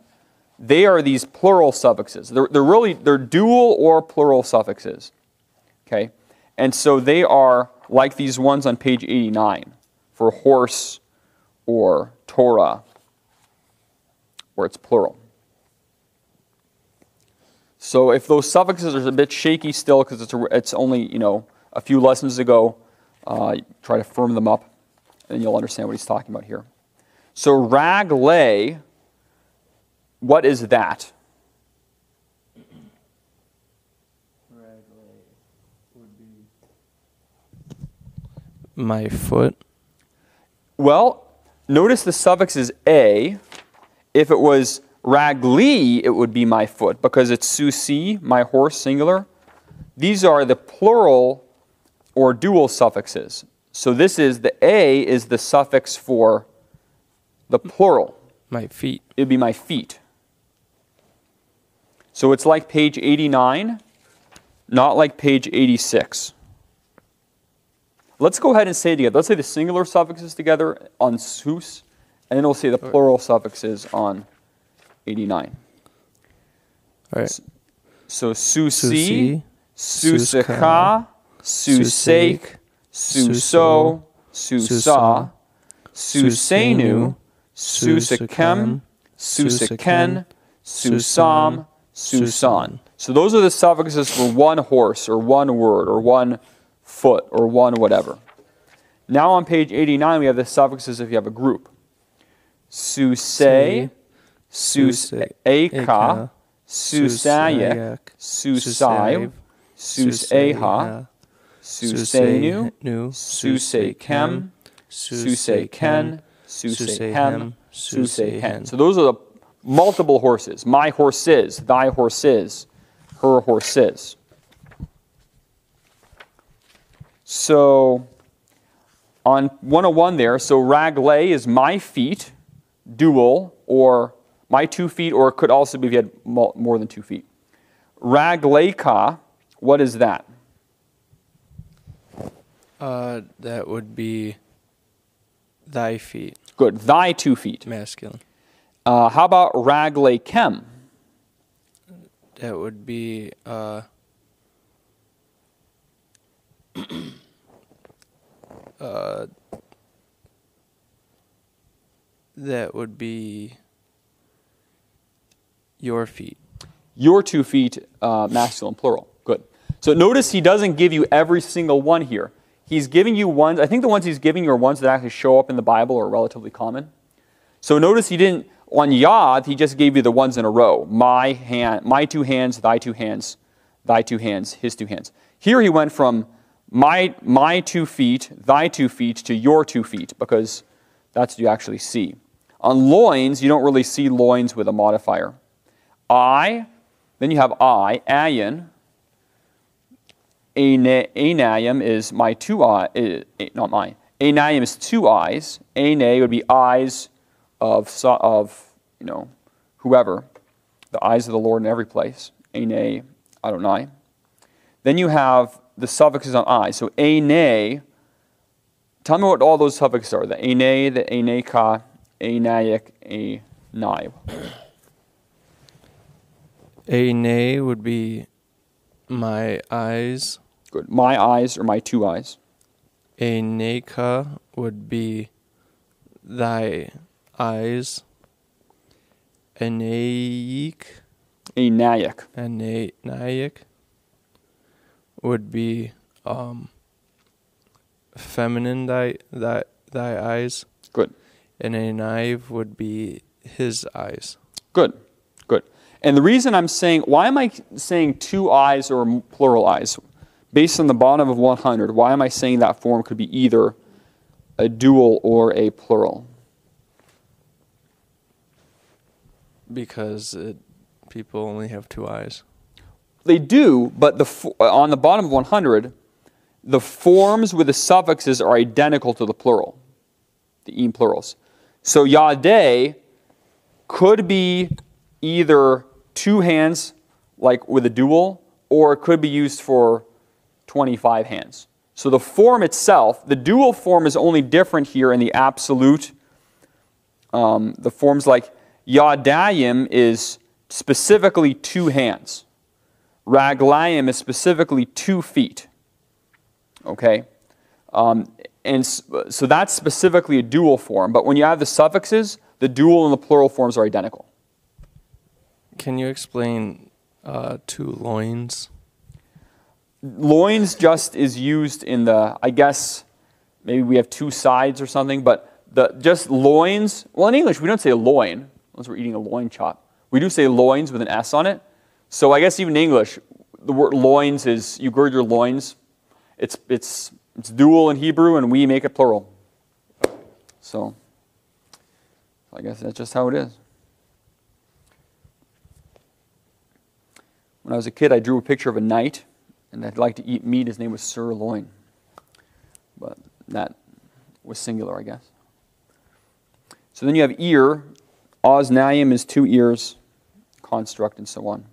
They are these plural suffixes. They're dual or plural suffixes. Okay? And so they are like these ones on page 89 for horse or Torah, where it's plural. So if those suffixes are a bit shaky still because it's only a few lessons ago, try to firm them up, and you'll understand what he's talking about here. So ragle, what is that? Would be my foot. Well, notice the suffix is a. If it was ragli, it would be my foot because it's susi, my horse, singular. These are the plural or dual suffixes. So this is the a is the suffix for the plural. My feet. It would be my feet. So it's like page 89, not like page 86. Let's go ahead and say it together. Let's say the singular suffixes together on sus, and then we'll say the plural suffixes on 89. All right. So susi, susaka, susake, suso, susa, susenu, susakem, susaken, susam, susan. So those are the suffixes for one horse or one word or one foot or one whatever. Now on page 89 we have the suffixes if you have a group. Suse, suseka, susayak, susaiv, suseha, susenu, susekem, suseken, susehem, susehen. So those are the multiple horses. My horses, thy horses, her horses. So on 101 there, so ragle is my feet, dual, or my 2 feet, or it could also be if you had more than 2 feet. Ragleka, what is that? That would be thy feet, Good. Thy 2 feet. masculine. How about ragle chem? That would be that would be your feet. Your 2 feet, masculine, plural. Good. So notice he doesn't give you every single one here. He's giving you ones, I think the ones he's giving you are ones that actually show up in the Bible or are relatively common. So notice he didn't, on Yod, he just gave you the ones in a row. My 2 hands, thy 2 hands, thy 2 hands, his 2 hands. Here he went from my 2 feet, thy 2 feet, to your 2 feet, because that's what you actually see. On loins, you don't really see loins with a modifier. Then you have ayin. Anayim is my 2 eyes, not mine. Anayim is 2 eyes. Ane would be eyes of whoever. The eyes of the Lord in every place. Ane, Adonai. Then you have the suffixes on I. So ane, tell me what all those suffixes are. The ane, the aneka, anayic, anai. Ane would be my eyes. Good. My eyes or my 2 eyes. Aneka would be thy eyes. Anayic. Anayic. Anayic would be feminine thy eyes. Good. And anaiv would be his eyes. Good. Good. And the reason I'm saying, why am I saying 2 eyes or plural eyes? Based on the bottom of 100, why am I saying that form could be either a dual or a plural? Because people only have 2 eyes. They do, but on the bottom of 100, the forms with the suffixes are identical to the plural, the em plurals. So yade could be either 2 hands, like with a dual, or it could be used for 25 hands. So the form itself, the dual form is only different here in the absolute. The forms like yadayim is specifically 2 hands. Raglayim is specifically 2 feet. Okay? And so that's specifically a dual form. But when you have the suffixes, the dual and the plural forms are identical. Can you explain 2 loins? Loins just is used in the, I guess, maybe we have 2 sides or something, but just loins, well in English we don't say loin, unless we're eating a loin chop. We do say loins with an S on it. So I guess even in English, the word loins is, you gird your loins. It's dual in Hebrew and we make it plural. So I guess that's just how it is. When I was a kid, I drew a picture of a knight, and I'd like to eat meat. His name was Sirloin. But that was singular, I guess. So then you have ear. Oznayim is 2 ears, construct, and so on.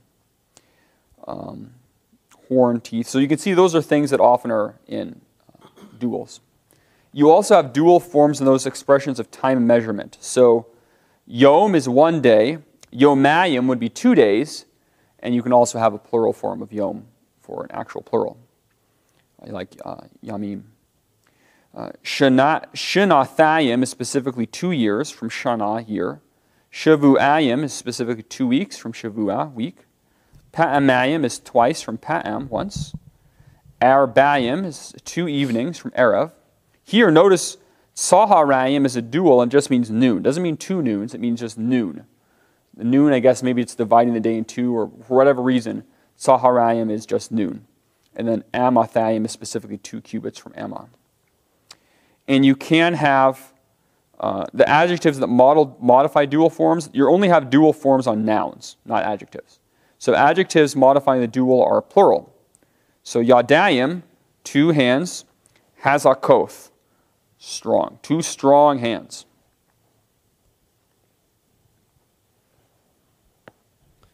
Horn, teeth. So you can see those are things that often are in duals. You also have dual forms in those expressions of time and measurement. So yom is 1 day. Yomayim would be 2 days. And you can also have a plural form of yom for an actual plural, like yamim. Shanathayim is specifically 2 years, from shana, year. Shavuayim is specifically 2 weeks, from shavua, week. Pa'amayim is twice, from pa'am, once. Arbayim is 2 evenings, from erev. Here, notice saharayim is a dual and just means noon. It doesn't mean 2 noons, it means just noon. The noon, I guess maybe it's dividing the day in 2, or for whatever reason, saharayim is just noon. And then amathayim is specifically 2 cubits from amma. And you can have the adjectives that modify dual forms. You only have dual forms on nouns, not adjectives. So adjectives modifying the dual are plural. So yadayim, 2 hands. Hazakoth, strong. 2 strong hands.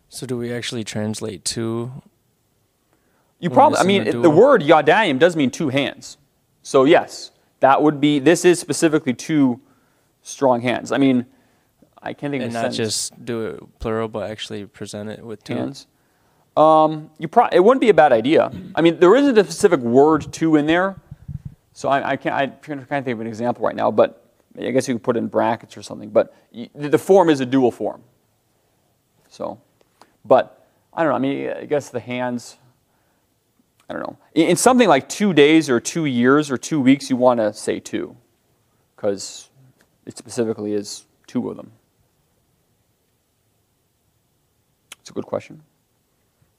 So do we actually translate 2? You probably, I mean, the word yadayim does mean 2 hands. So yes, that would be, this is specifically two strong hands. I mean, I can't think of And a not sentence. just do it plural, but actually present it with two. Hands. It wouldn't be a bad idea. I mean, there isn't a specific word "to" in there, so I can't think of an example right now. But I guess you could put it in brackets or something. But the form is a dual form. So, but I don't know. I mean, I guess the hands. I don't know. In something like 2 days or 2 years or 2 weeks, you want to say two, because it specifically is two of them. It's a good question.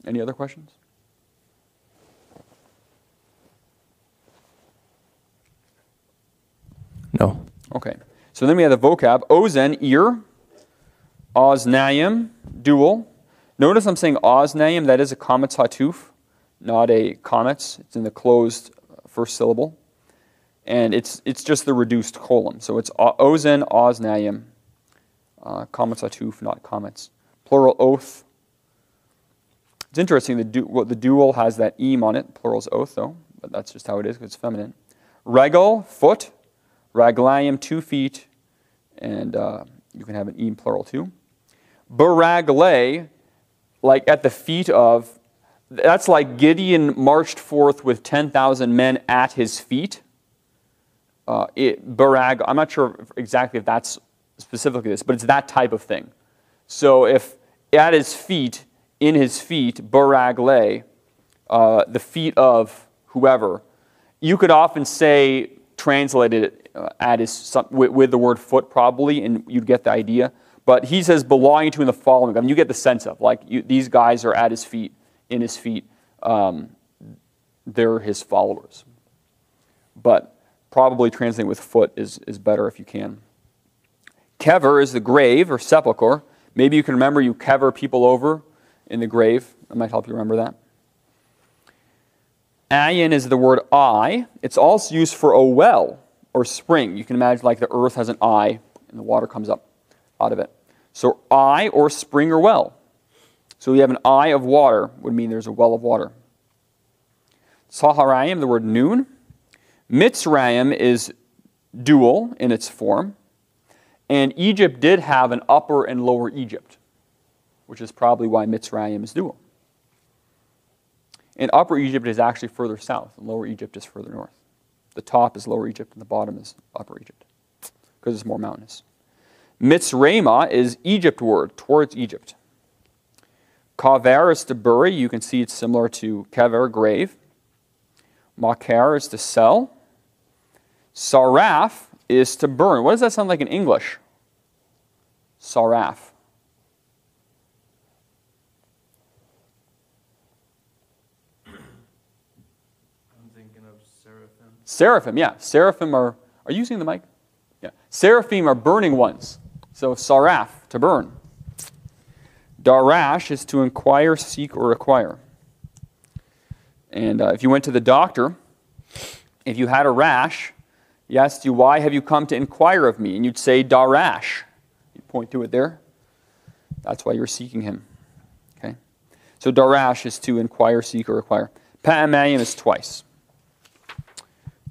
Any other questions? No. Okay. So then we have the vocab. Ozen, ear. Oznayim, dual. Notice I'm saying oznayim. That is a kametz hatuf, not a kametz. It's in the closed first syllable. And it's just the reduced colon. So it's ozen, oznayim. Kametz hatuf, not kametz. Plural oath. It's interesting, the dual has that eem on it, plural's oath though, but that's just how it is because it's feminine. Regal, foot. Raglayim, 2 feet, and you can have an eem plural too. Baragle, like at the feet of, that's like Gideon marched forth with 10,000 men at his feet. I'm not sure exactly if that's specifically this, but it's that type of thing. So if at his feet, in his feet, baragle, the feet of whoever, you could often say, translated it with the word foot probably, and you'd get the idea. But he says belonging to in the following. I mean, you get the sense of, like, these guys are at his feet, in his feet. They're his followers. But probably translating with foot is better if you can. Kever is the grave or sepulcher. Maybe you can remember you kever people over in the grave. That might help you remember that. Ayin is the word eye. It's also used for a well or spring. You can imagine like the earth has an eye and the water comes up out of it. So eye or spring or well. So we have an eye of water would mean there's a well of water. Saharayim, the word noon. Mitzrayim is dual in its form. And Egypt did have an upper and lower Egypt, which is probably why Mitzrayim is dual. And Upper Egypt is actually further south, and Lower Egypt is further north. The top is Lower Egypt, and the bottom is Upper Egypt, because it's more mountainous. Mitzrayma is Egypt word, towards Egypt. Kaver is to bury. You can see it's similar to kever, grave. Makar is to sell. Saraf is to burn. What does that sound like in English? Saraf. Seraphim, yeah. Seraphim are you using the mic? Yeah. Seraphim are burning ones. So saraf, to burn. Darash is to inquire, seek, or acquire. And if you went to the doctor, if you had a rash, he asked you, why have you come to inquire of me? And you'd say, darash. You'd point to it there. That's why you're seeking him. Okay. So darash is to inquire, seek, or acquire. Pa'amayim is twice.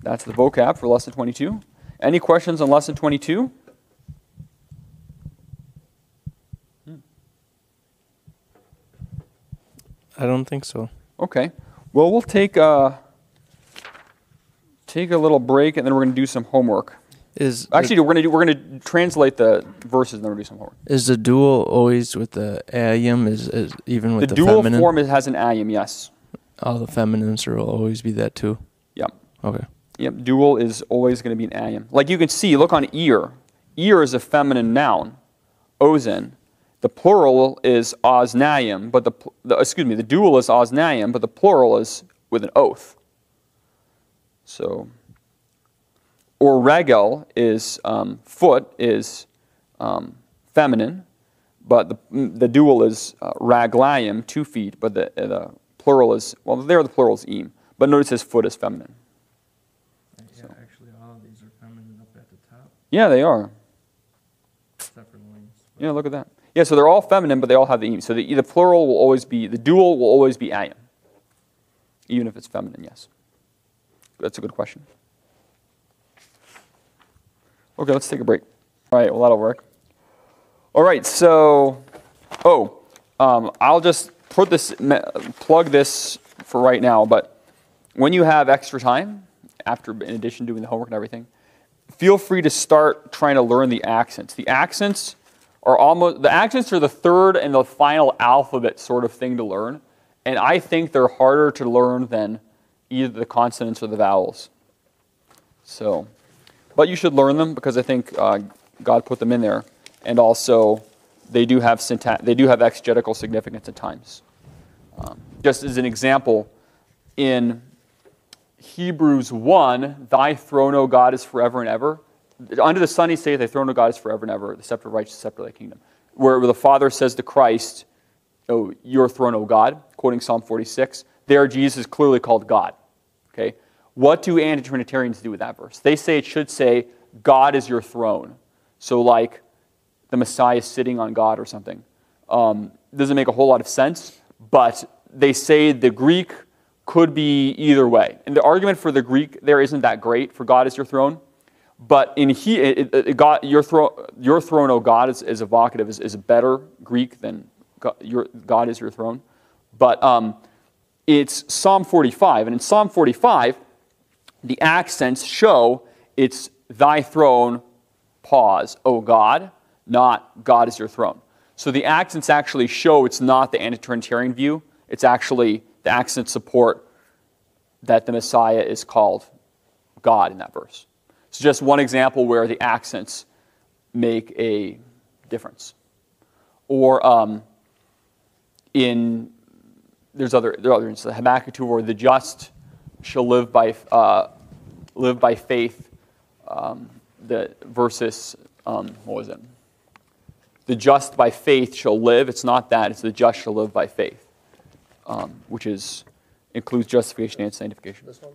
That's the vocab for Lesson 22. Any questions on Lesson 22? I don't think so. Okay. Well, we'll take a little break, and then we're going to do some homework. We're going to translate the verses, and then we're going to do some homework. Is the dual always with the ayim? Is even with the dual feminine? form has an ayim, yes. All the feminines will always be that too. Yep. Okay. Yep. Dual is always going to be an ayim. Like you can see, look on ear. Ear is a feminine noun. Ozen. The plural is oznayim, but the dual is oznayim, but the plural is with an oath. So, or regel is foot is feminine, but the dual is raglayim, 2 feet, but the plural is, well, there the plural is eem, but notice his foot is feminine. Yeah, actually all of these are feminine up at the top, Yeah, they are. except for loins. Yeah, look at that. Yeah, so they're all feminine, but they all have the eem. So the plural will always be, the dual will always be ayim, even if it's feminine, yes. That's a good question. Okay, let's take a break. All right, well, that'll work. All right, so, I'll just plug this for right now, but when you have extra time, in addition to doing the homework and everything, feel free to start trying to learn the accents. The accents are the third and the final alphabet sort of thing to learn, and I think they're harder to learn than either the consonants or the vowels. So, but you should learn them because I think God put them in there, and also they do have exegetical significance at times. Just as an example, in Hebrews 1, thy throne, O God, is forever and ever. Under the sun he saith, thy throne, O God, is forever and ever. The scepter of righteousness, the scepter of thy kingdom. Where the Father says to Christ, oh, your throne, O God, quoting Psalm 46, there Jesus is clearly called God. Okay? What do anti-Trinitarians do with that verse? They say it should say, God is your throne. So like the Messiah is sitting on God or something. Doesn't make a whole lot of sense, but they say the Greek could be either way. And the argument for the Greek there isn't that great, for God is your throne. But in your throne, O God, is evocative, is a better Greek than God is your throne. But it's Psalm 45. And in Psalm 45, the accents show it's thy throne, pause, O God, not God is your throne. So the accents actually show it's not the anti-Trinitarian view. It's actually the accents support that the Messiah is called God in that verse. So just one example where the accents make a difference. Or there are other instances. Habakkuk 2, where the just shall live by faith. The versus what was it? The just by faith shall live. It's not that. It's the just shall live by faith, which includes justification and sanctification. This one?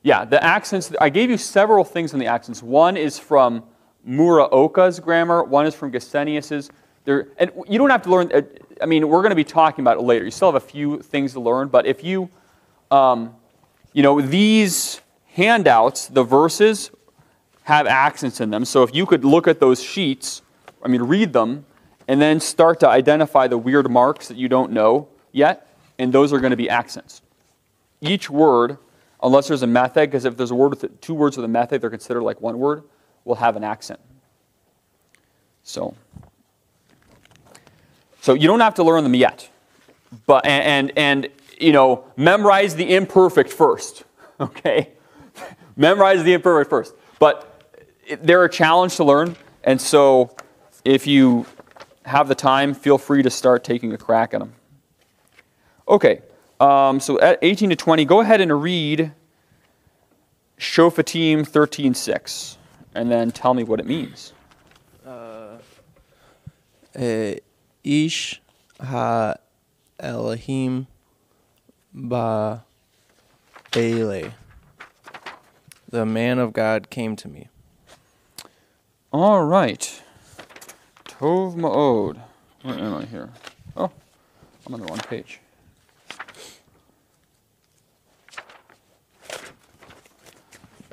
Yeah, the accents. I gave you several things on the accents. One is from Muraoka's grammar. One is from Gesenius's. And you don't have to learn. I mean, we're going to be talking about it later. You still have a few things to learn. But if you, these handouts, the verses have accents in them. So if you could look at those sheets, read them, and then start to identify the weird marks that you don't know yet, and those are going to be accents. Each word, unless there's a method, because if there's a word with two words with a method, they're considered like one word, will have an accent. So you don't have to learn them yet, but and memorize the imperfect first. Okay, memorize the imperfect first. But they're a challenge to learn, and so if you have the time, feel free to start taking a crack at them. Okay, so at 18 to 20, go ahead and read Shophatim 13:6, and then tell me what it means. Ish ha Elohim ba Ele. The man of God came to me. All right. Tov Ma'od. Where am I here? Oh, I'm on the wrong page.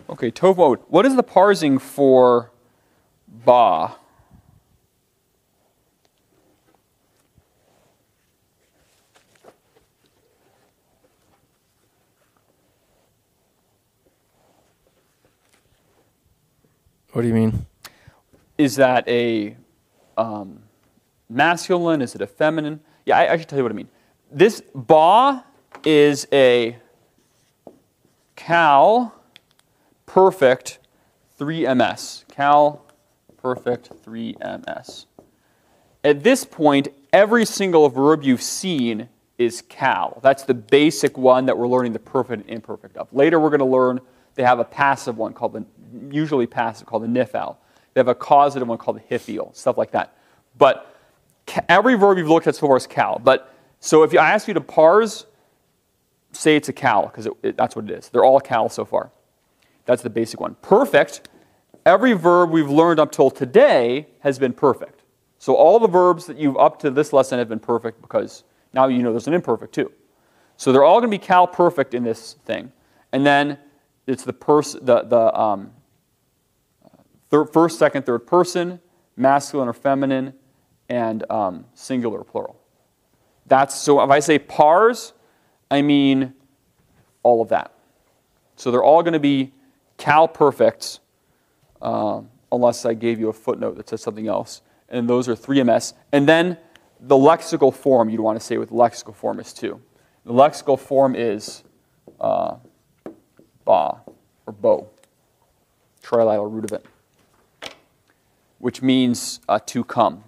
Okay, Tov Ma'od. What is the parsing for ba? What do you mean? Is that a masculine? Is it a feminine? Yeah, I should tell you what I mean. This ba is a cal perfect 3ms. Cal perfect 3ms. At this point, every single verb you've seen is cal. That's the basic one that we're learning the perfect and imperfect of. Later we're going to learn they have a passive one usually passive called the nifal. They have a causative one called the hiphil, stuff like that. But every verb you've looked at so far is cal. But so if I ask you to parse, say it's a cal, because that's what it is. They're all cal so far. That's the basic one. Perfect, every verb we've learned up till today has been perfect. So all the verbs that you've up to this lesson have been perfect, because now you know there's an imperfect too. So they're all going to be cal perfect in this thing. And then it's the First, second, third person, masculine or feminine, and singular or plural. So if I say pars, I mean all of that. So they're all going to be cal perfects, unless I gave you a footnote that says something else. And those are 3ms. And then the lexical form you'd want to say with lexical form is 2. The lexical form is ba or bo, trilateral root of it, which means to come.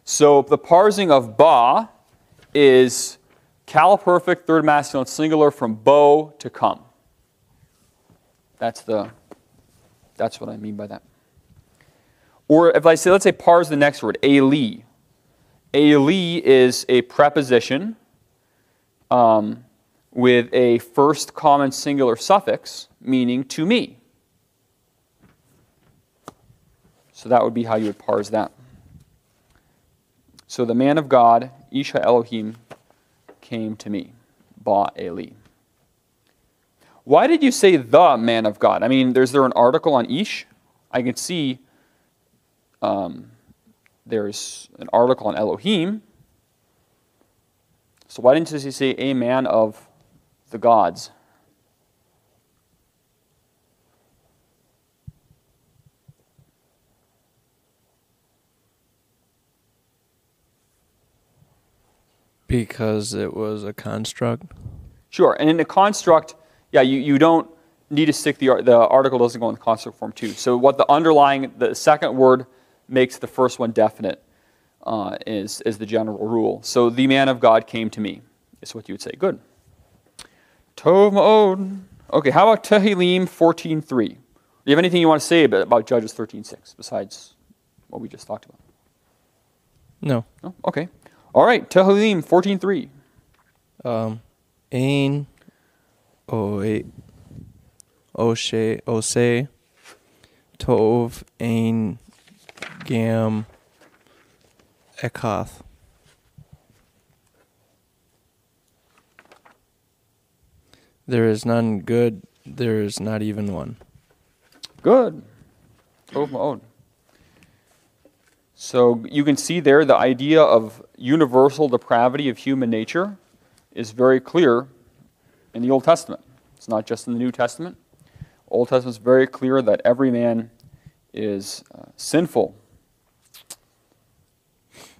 So the parsing of ba is cal perfect, third masculine singular from bo to come. That's what I mean by that. Or if I say, let's say parse the next word, eli. Eli is a preposition with a first common singular suffix, meaning to me. So that would be how you would parse that. So the man of God, Isha Elohim, came to me. Ba Eli. Why did you say the man of God? I mean, is there an article on Ish? I can see there's an article on Elohim. So why didn't he say a man of the gods? Because it was a construct. Sure, and in the construct, yeah, you don't need to stick the article doesn't go in the construct form too. So what the second word makes the first one definite is the general rule. So the man of God came to me is what you would say. Good. Tov ma'od. Okay, how about Tehillim 14:3? Do you have anything you want to say about Judges 13:6 besides what we just talked about? No. No? Okay. All right, Tehillim 14:3. Ein, Oshe, Tov, Ein, Gam, Ekath. There is none good, there is not even one. Good. Tov ma'od. So you can see there the idea of universal depravity of human nature is very clear in the Old Testament. It's not just in the New Testament. Old Testament is very clear that every man is sinful.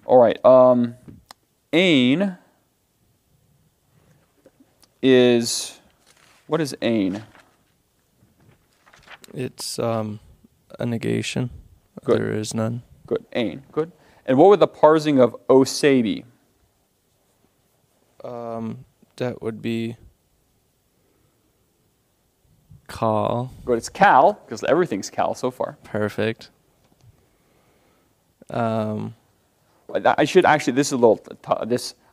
All right. Ein is, what is ein? It's a negation. Good. There is none. Good. Ein. Good. And what would the parsing of oseh be? That would be Kal. Good. It's cal, because everything's cal so far. Perfect. I should actually, this is a little, I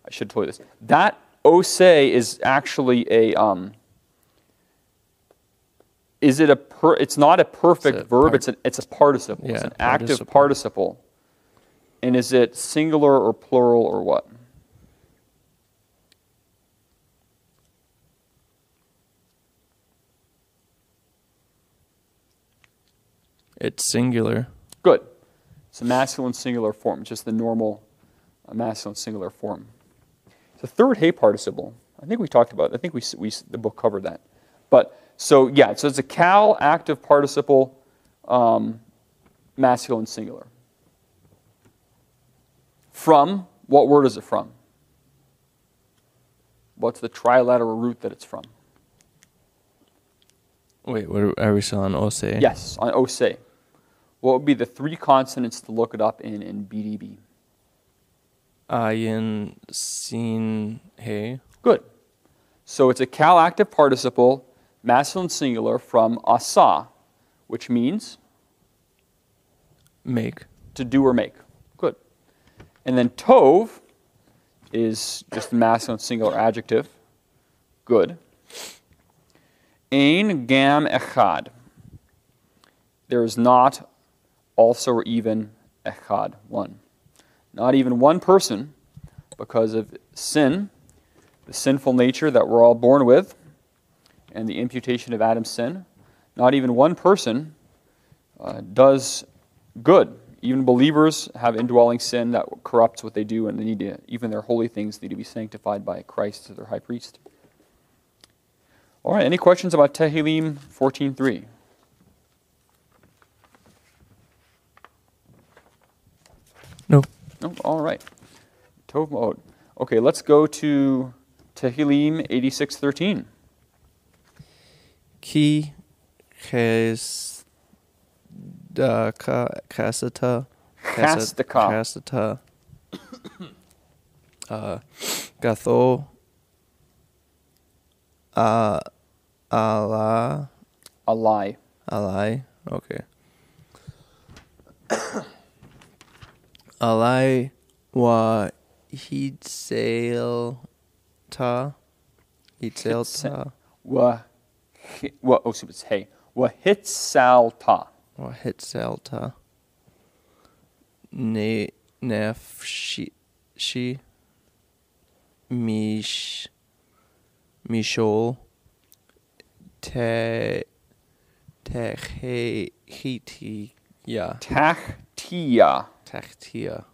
should tell you this. That oseh is actually it's not a perfect verb, it's a participle. Yeah, it's an active participle. And is it singular or plural or what? It's singular. Good. It's a masculine singular form, just the normal masculine singular form. It's a third hey participle. I think we talked about it. I think the book covered that. But so yeah, so it's a cal active participle, masculine singular. From, what word is it from? What's the trilateral root that it's from? Wait, what are we still on Ose? Yes, on Ose. What would be the 3 consonants to look it up in BDB? Ayin, Sin, He. Good. So it's a cal active participle, masculine singular from asa, which means? Make. To do or make. Good. And then tov is just a masculine singular adjective. Good. Ein gam echad. There is not also or even echad, one. Not even one person, because of sin, the sinful nature that we're all born with, and the imputation of Adam's sin. Not even one person does good. Even believers have indwelling sin that corrupts what they do, and they need to, even their holy things need to be sanctified by Christ as their high priest. All right, any questions about Tehillim 14:3? No. No? All right. Tov Ma'od. Okay, let's go to Tehillim 86:13. Ki chastata gatho Alai. alai. Okay. Alai wa hitzelta. It's hey. Wahitsalta. Wa hitzelta. Nefshi mishol Tachtia. Tachtia.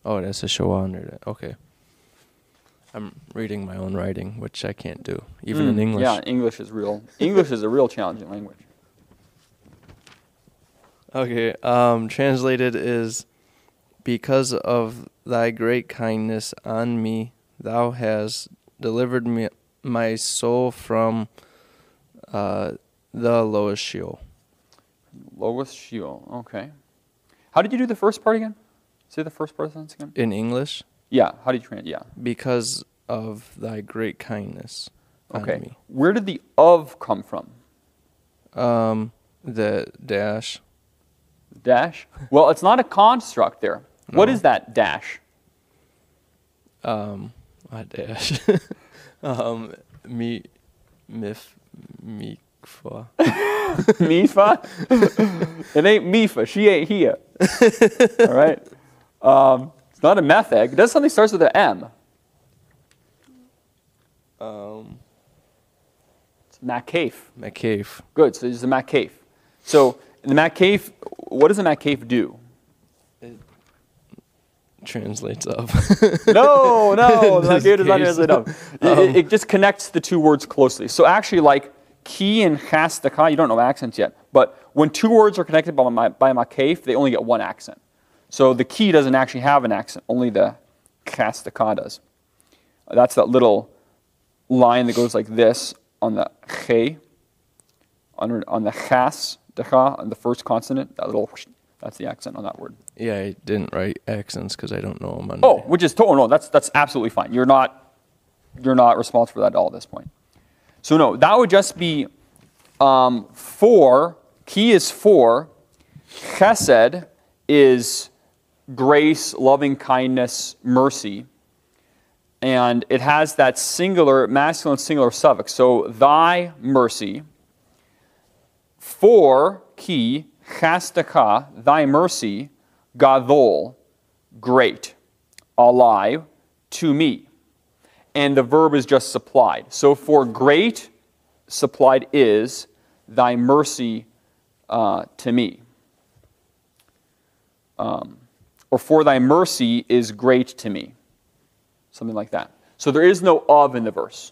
Oh, that's a show under that. Okay. I'm reading my own writing, which I can't do, even in English. Yeah, English is real. English is a real challenging language. Okay, translated is, because of thy great kindness on me, thou hast delivered me, my soul from the lowest Sheol. Lowest Sheol. Okay. How did you do the first part again? Say the first part of the sentence again. In English, Yeah. How did you translate? Yeah. because of thy great kindness on Okay. me. Where did the of come from? The dash. Dash? Well, it's not a construct there. What No. is that dash? A dash. Mikva. Mifa? It ain't Mifa. She ain't here. All right? It's not a meth egg. It does something that starts with an M. It's Makaf. McCafe. Good. So there's a Makaf. So the Makaf, what does a Makaf do? Translates up. No, the Just Makaf does not case. translate up. It just connects the two words closely. So actually, like ki and chastaka, you don't know accents yet. But when two words are connected by Makaf, they only get one accent. So the ki doesn't actually have an accent. Only the chastaka does. That's that little line that goes like this on the che, on the chas, on the first consonant. That little, that's the accent on that word. Yeah, I didn't write accents because I don't know them. Oh, which is no, that's absolutely fine. You're not responsible for that at all at this point. So no, that would just be for. Ki is for. Chesed is grace, loving kindness, mercy. And it has that singular, masculine singular suffix. So thy mercy. For ki, chastaka, thy mercy, gadol, great, alive, to me. And the verb is just supplied. So for great, supplied is thy mercy to me. Or for thy mercy is great to me. Something like that. So there is no of in the verse.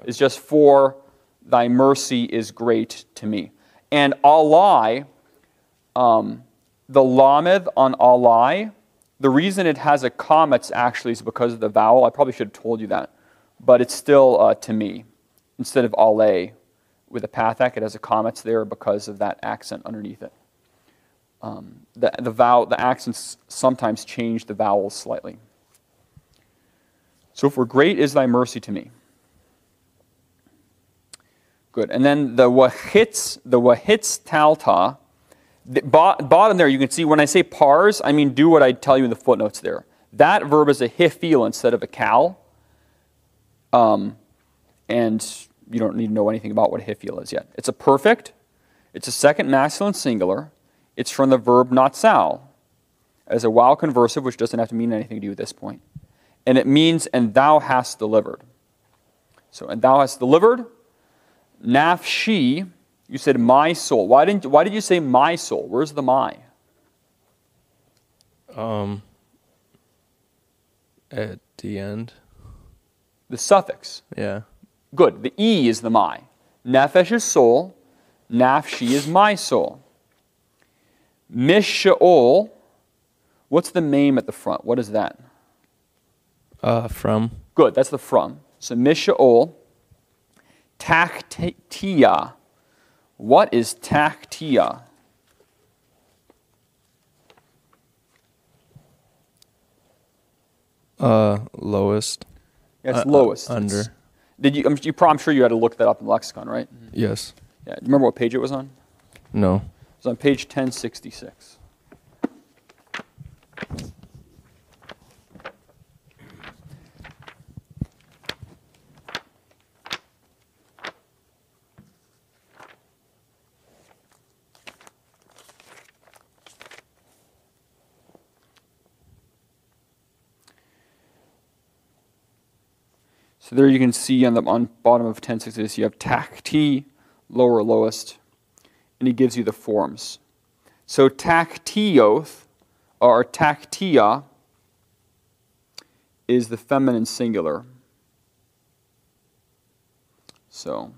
It's just for thy mercy is great to me. And alai, the lamed on alai, the reason it has a comma actually is because of the vowel. I probably should have told you that. But it's still to me. Instead of alay with a pathak, it has a comma there because of that accent underneath it. The accents sometimes change the vowels slightly. So for great is thy mercy to me. Good. And then the wahitz talta, bottom there, you can see when I say pars, I mean do what I tell you in the footnotes there. That verb is a hifil instead of a kal. And you don't need to know anything about what a hifil is yet. It's a perfect. It's a second masculine singular. It's from the verb natsal as a wow conversive, which doesn't have to mean anything to you at this point. And it means, and thou hast delivered. So, and thou hast delivered. Nafshi You said my soul. Why did you say my soul? Where's the my? At the end. The suffix. Yeah. Good. The E is the my. Nefesh is soul. Nafshi is my soul. Misha'ol. What's the meme at the front? What is that? From. Good. That's the from. So Misha'ol. Taktia. What is taktia? Lowest. Yes, lowest. Under. I'm sure you had to look that up in the lexicon, right? Yes. Yeah. Do you remember what page it was on? No. It was on page 1066. So there you can see on the bottom of 1066, you have takti, lower, lowest, and he gives you the forms. So taktioth, or taktia, is the feminine singular. So,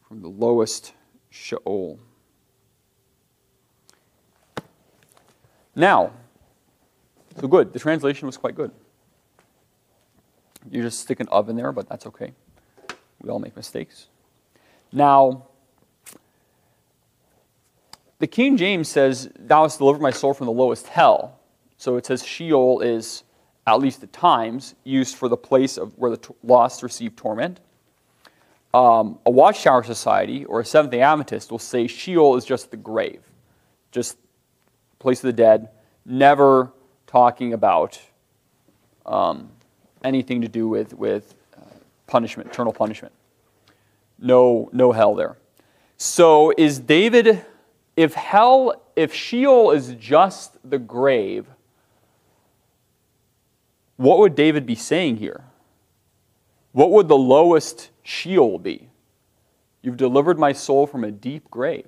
from the lowest, Sheol. Now, so good, the translation was quite good. You just stick an of in there, but that's okay. We all make mistakes. Now, the King James says, "Thou hast delivered my soul from the lowest hell." So it says Sheol is, at least at times, used for the place of where the lost receive torment. A Watchtower Society or a Seventh-day Adventist will say Sheol is just the grave, just place of the dead, never talking about anything to do with punishment, eternal punishment. No hell there. So is David, if Sheol is just the grave, what would David be saying here? What would the lowest Sheol be? You've delivered my soul from a deep grave.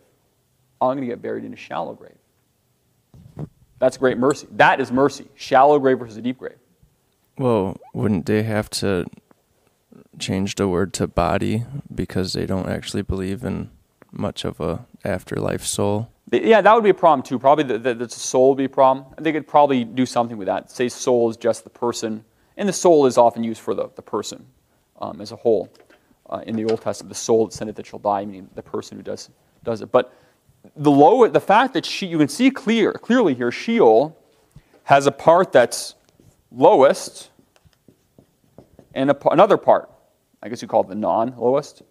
I'm going to get buried in a shallow grave. That's great mercy. That is mercy. Shallow grave versus a deep grave. Well, wouldn't they have to change the word to body because they don't actually believe in much of a afterlife soul? Yeah, that would be a problem too. Probably the soul would be a problem. They could probably do something with that. Say soul is just the person, and the soul is often used for the person as a whole. In the Old Testament, the soul that sinneth that shall die, meaning the person who does it. But the fact that you can see clearly here, Sheol has a part that's lowest, and another part, I guess you call it the non-lowest,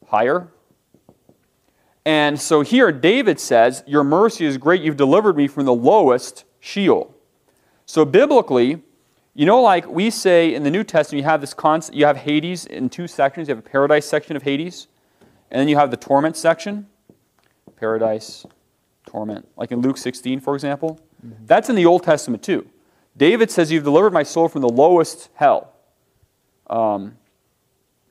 higher. And so here David says, your mercy is great, you've delivered me from the lowest Sheol. So biblically, like we say in the New Testament, you have this concept, you have Hades in two sections. You have a paradise section of Hades, and then you have the torment section. Paradise, torment, like in Luke 16, for example. Mm-hmm. That's in the Old Testament too. David says, you've delivered my soul from the lowest hell. And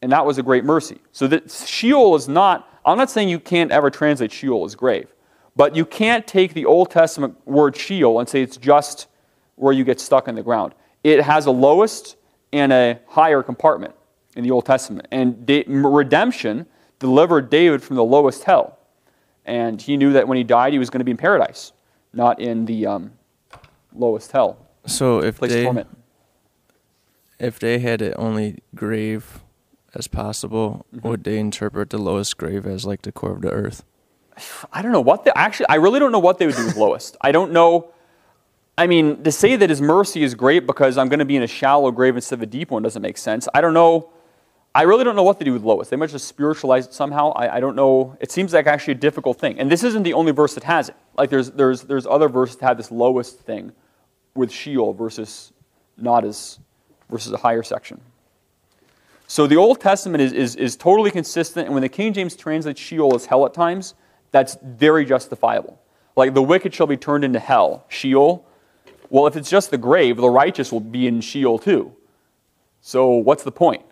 that was a great mercy. So that Sheol is not, I'm not saying you can't ever translate Sheol as grave, but you can't take the Old Testament word Sheol and say it's just where you get stuck in the ground. It has a lowest and a higher compartment in the Old Testament. And redemption delivered David from the lowest hell. And he knew that when he died, he was going to be in paradise, not in the lowest hell. So if they had it only grave as possible, mm-hmm. would they interpret the lowest grave as like the core of the earth? I don't know I really don't know what they would do with lowest. I don't know. I mean, to say that his mercy is great because I'm going to be in a shallow grave instead of a deep one doesn't make sense. I don't know. I really don't know what they do with lowest. They might just spiritualize it somehow. I don't know. It seems like actually a difficult thing. And this isn't the only verse that has it. Like there's other verses that have this lowest thing with Sheol versus a higher section. So the Old Testament is totally consistent, and when the King James translates Sheol as hell at times, that's very justifiable. Like the wicked shall be turned into hell, Sheol. Well, if it's just the grave, the righteous will be in Sheol too. So what's the point?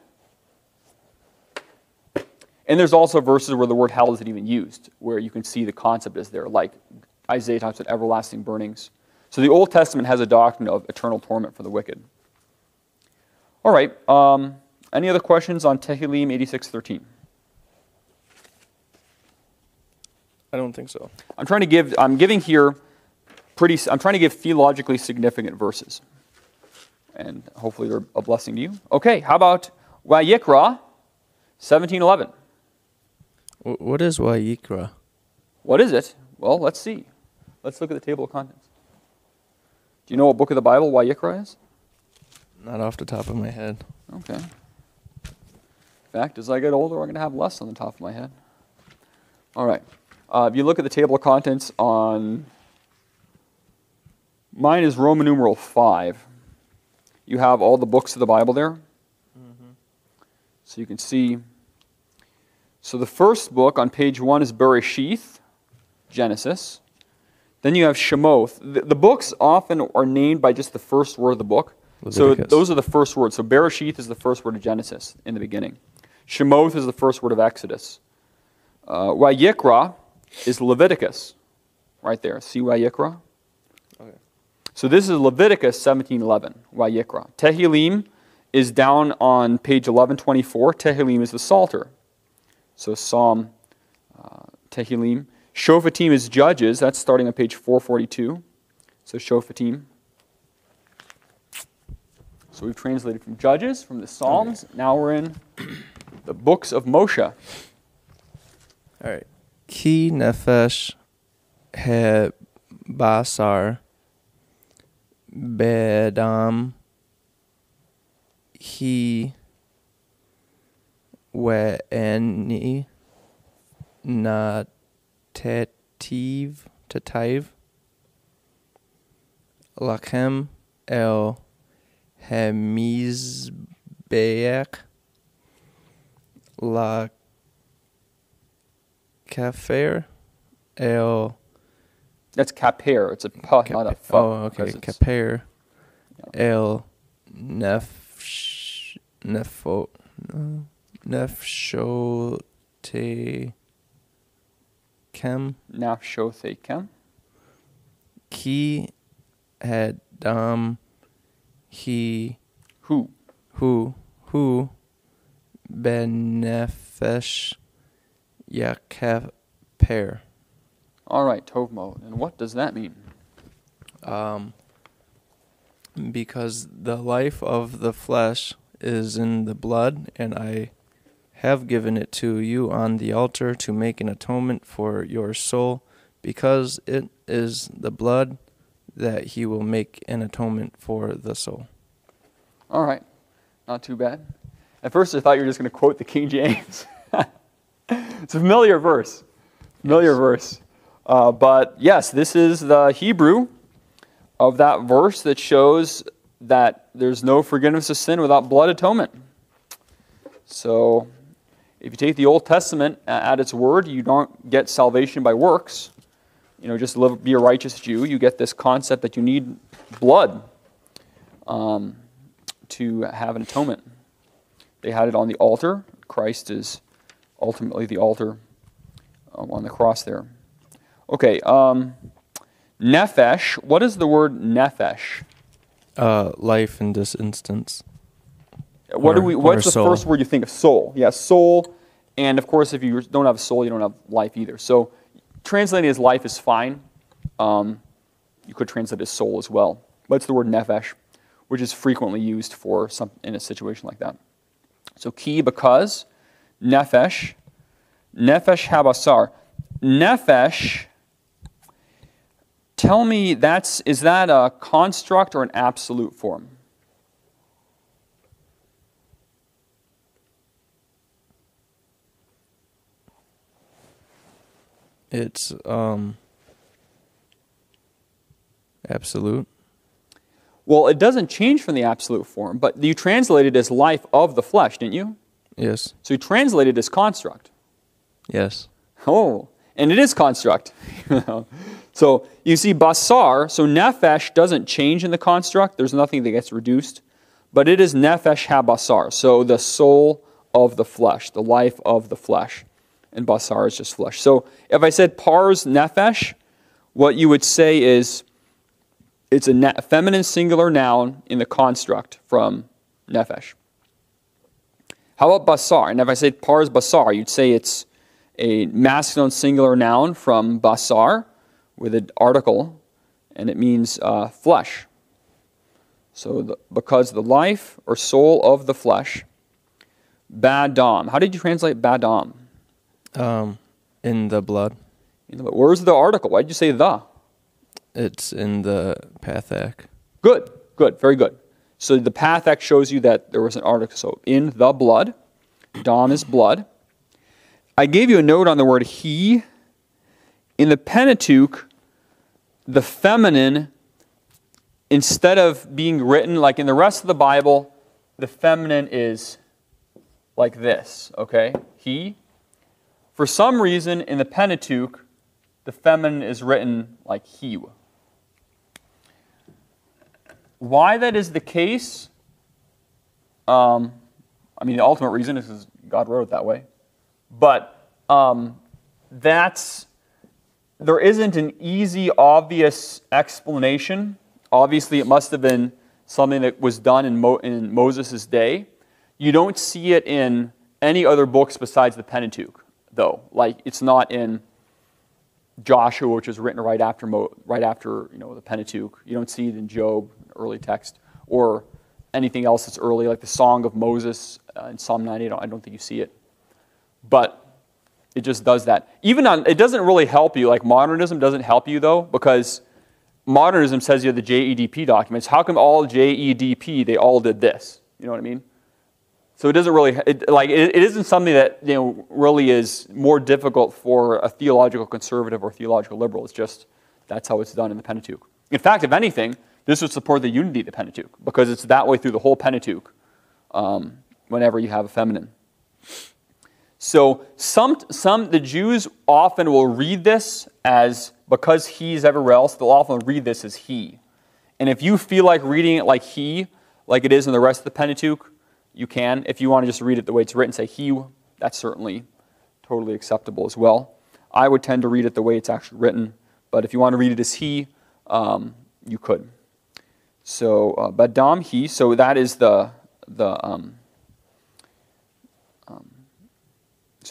And there's also verses where the word hell isn't even used, where you can see the concept is there, like Isaiah talks about everlasting burnings. So the Old Testament has a doctrine of eternal torment for the wicked. All right. Any other questions on Tehillim 86:13? I don't think so. I'm trying to give theologically significant verses. And hopefully they're a blessing to you. Okay, how about Vayikra 17:11? What is Vayikra? What is it? Well, let's see. Let's look at the table of contents. Do you know what book of the Bible Vayikra is? Not off the top of my head. Okay. In fact, as I get older, I'm going to have less on the top of my head. All right. If you look at the table of contents on, mine is Roman numeral 5. You have all the books of the Bible there. Mm-hmm. So you can see. So the first book on page 1 is Bereshith, Genesis. Then you have Shemoth. The books often are named by just the first word of the book. Leviticus. So those are the first words. So Bereshith is the first word of Genesis in the beginning. Shemoth is the first word of Exodus. Vayikra is Leviticus, right there. See Vayikra? Okay. So this is Leviticus 17:11, Vayikra. Tehillim is down on page 1124. Tehillim is the Psalter. So Psalm, Tehillim. Shophatim is Judges. That's starting on page 442. So Shophatim. So we've translated from Judges, from the Psalms. Okay. Now we're in the books of Moshe. All right. Ki nefesh he basar bedam he we'eni na tativ lachem el hemizbeach la kafer el. That's kaper. It's a pa, not a fa. Oh, okay. Kaper el nefshote kem. Nafshothe kem. Ki hadam he. Who benefesh yakaper. All right, Tovmo. And what does that mean? Because the life of the flesh is in the blood, and I have given it to you on the altar to make an atonement for your soul, because it is the blood that he will make an atonement for the soul. All right. Not too bad. At first I thought you were just going to quote the King James. It's a familiar verse. Verse. But yes, this is the Hebrew of that verse that shows that there's no forgiveness of sin without blood atonement. So if you take the Old Testament at its word, you don't get salvation by works. Just be a righteous Jew. You get this concept that you need blood to have an atonement. They had it on the altar. Christ is ultimately the altar on the cross there. Okay, nephesh. What is the word nephesh? Life in this instance. What's the first word you think of? Soul. Yeah, soul. And of course, if you don't have a soul, you don't have life either. So translating as life is fine. You could translate as soul as well. But it's the word nephesh, which is frequently used for in a situation like that. So ki, because, nephesh habasar. Nephesh, tell me, is that a construct or an absolute form? It's absolute. Well, it doesn't change from the absolute form, but you translated it as life of the flesh, didn't you? Yes. So you translated it as construct. Yes. Oh, and it is construct. So you see basar, so nephesh doesn't change in the construct. There's nothing that gets reduced, but it is nephesh habasar, so the soul of the flesh, the life of the flesh. And basar is just flesh. So if I said pars nefesh, what you would say is it's a feminine singular noun in the construct from nefesh. How about basar? And if I say pars basar, you'd say it's a masculine singular noun from basar with an article, and it means flesh. So because the life or soul of the flesh, badam. How did you translate badam? In the blood. Where's the article? Why did you say the? It's in the pathak. Good, very good. So the pathak shows you that there was an article. So in the blood, dam is blood. I gave you a note on the word he. In the Pentateuch, the feminine, instead of being written like in the rest of the Bible, the feminine is like this, okay? He. For some reason, in the Pentateuch, the feminine is written like he. Why that is the case, the ultimate reason is because God wrote it that way. But there isn't an easy, obvious explanation. Obviously, it must have been something that was done in Moses' day. You don't see it in any other books besides the Pentateuch, though. Like, it's not in Joshua, which was written right after the Pentateuch. You don't see it in Job, early text, or anything else that's early, like the Song of Moses in Psalm 90. I don't think you see it. But it just does that. It doesn't really help you. Like modernism doesn't help you, though, because modernism says you have the JEDP documents. How come all JEDP, they all did this? You know what I mean? So it doesn't really, it isn't something that really is more difficult for a theological conservative or theological liberal. It's just, that's how it's done in the Pentateuch. In fact, if anything, this would support the unity of the Pentateuch, because it's that way through the whole Pentateuch whenever you have a feminine. So the Jews often will read this as, because he's everywhere else, they'll often read this as he. And if you feel like reading it like he, like it is in the rest of the Pentateuch, you can. If you want to just read it the way it's written, say he, that's certainly totally acceptable as well. I would tend to read it the way it's actually written, but if you want to read it as he, you could. So, badam he, so that is so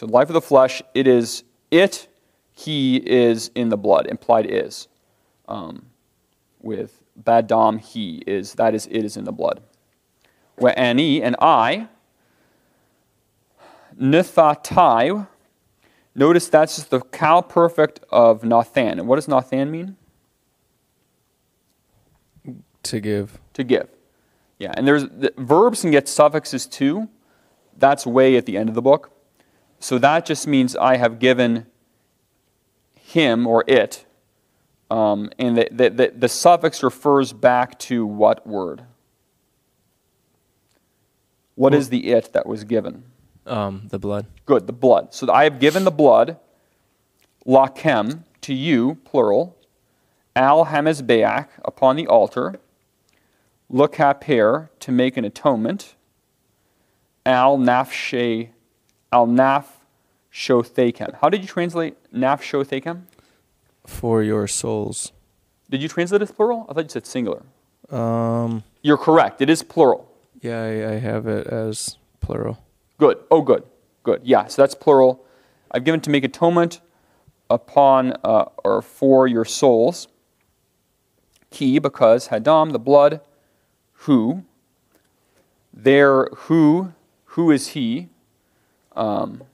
the life of the flesh, he is in the blood, implied is. With badam he is, that is, it is in the blood. We'ani, and I, nithatai, notice that's just the cal perfect of Nathan. And what does Nathan mean? To give. To give. Yeah, and the verbs can get suffixes too. That's way at the end of the book. So that just means I have given him or it. And the suffix refers back to what word? What is the it that was given? The blood. Good, the blood. So I have given the blood, lachem, to you, plural, al hamizbeach, upon the altar, lekaper, to make an atonement, al nafshothechem. How did you translate nafshothechem? For your souls. Did you translate it as plural? I thought you said singular. You're correct. It is plural. Yeah, I have it as plural. Good. Oh, good. Good. Yeah, so that's plural. I've given to make atonement upon or for your souls. Ki, because hadam, the blood, who. There, who is he. And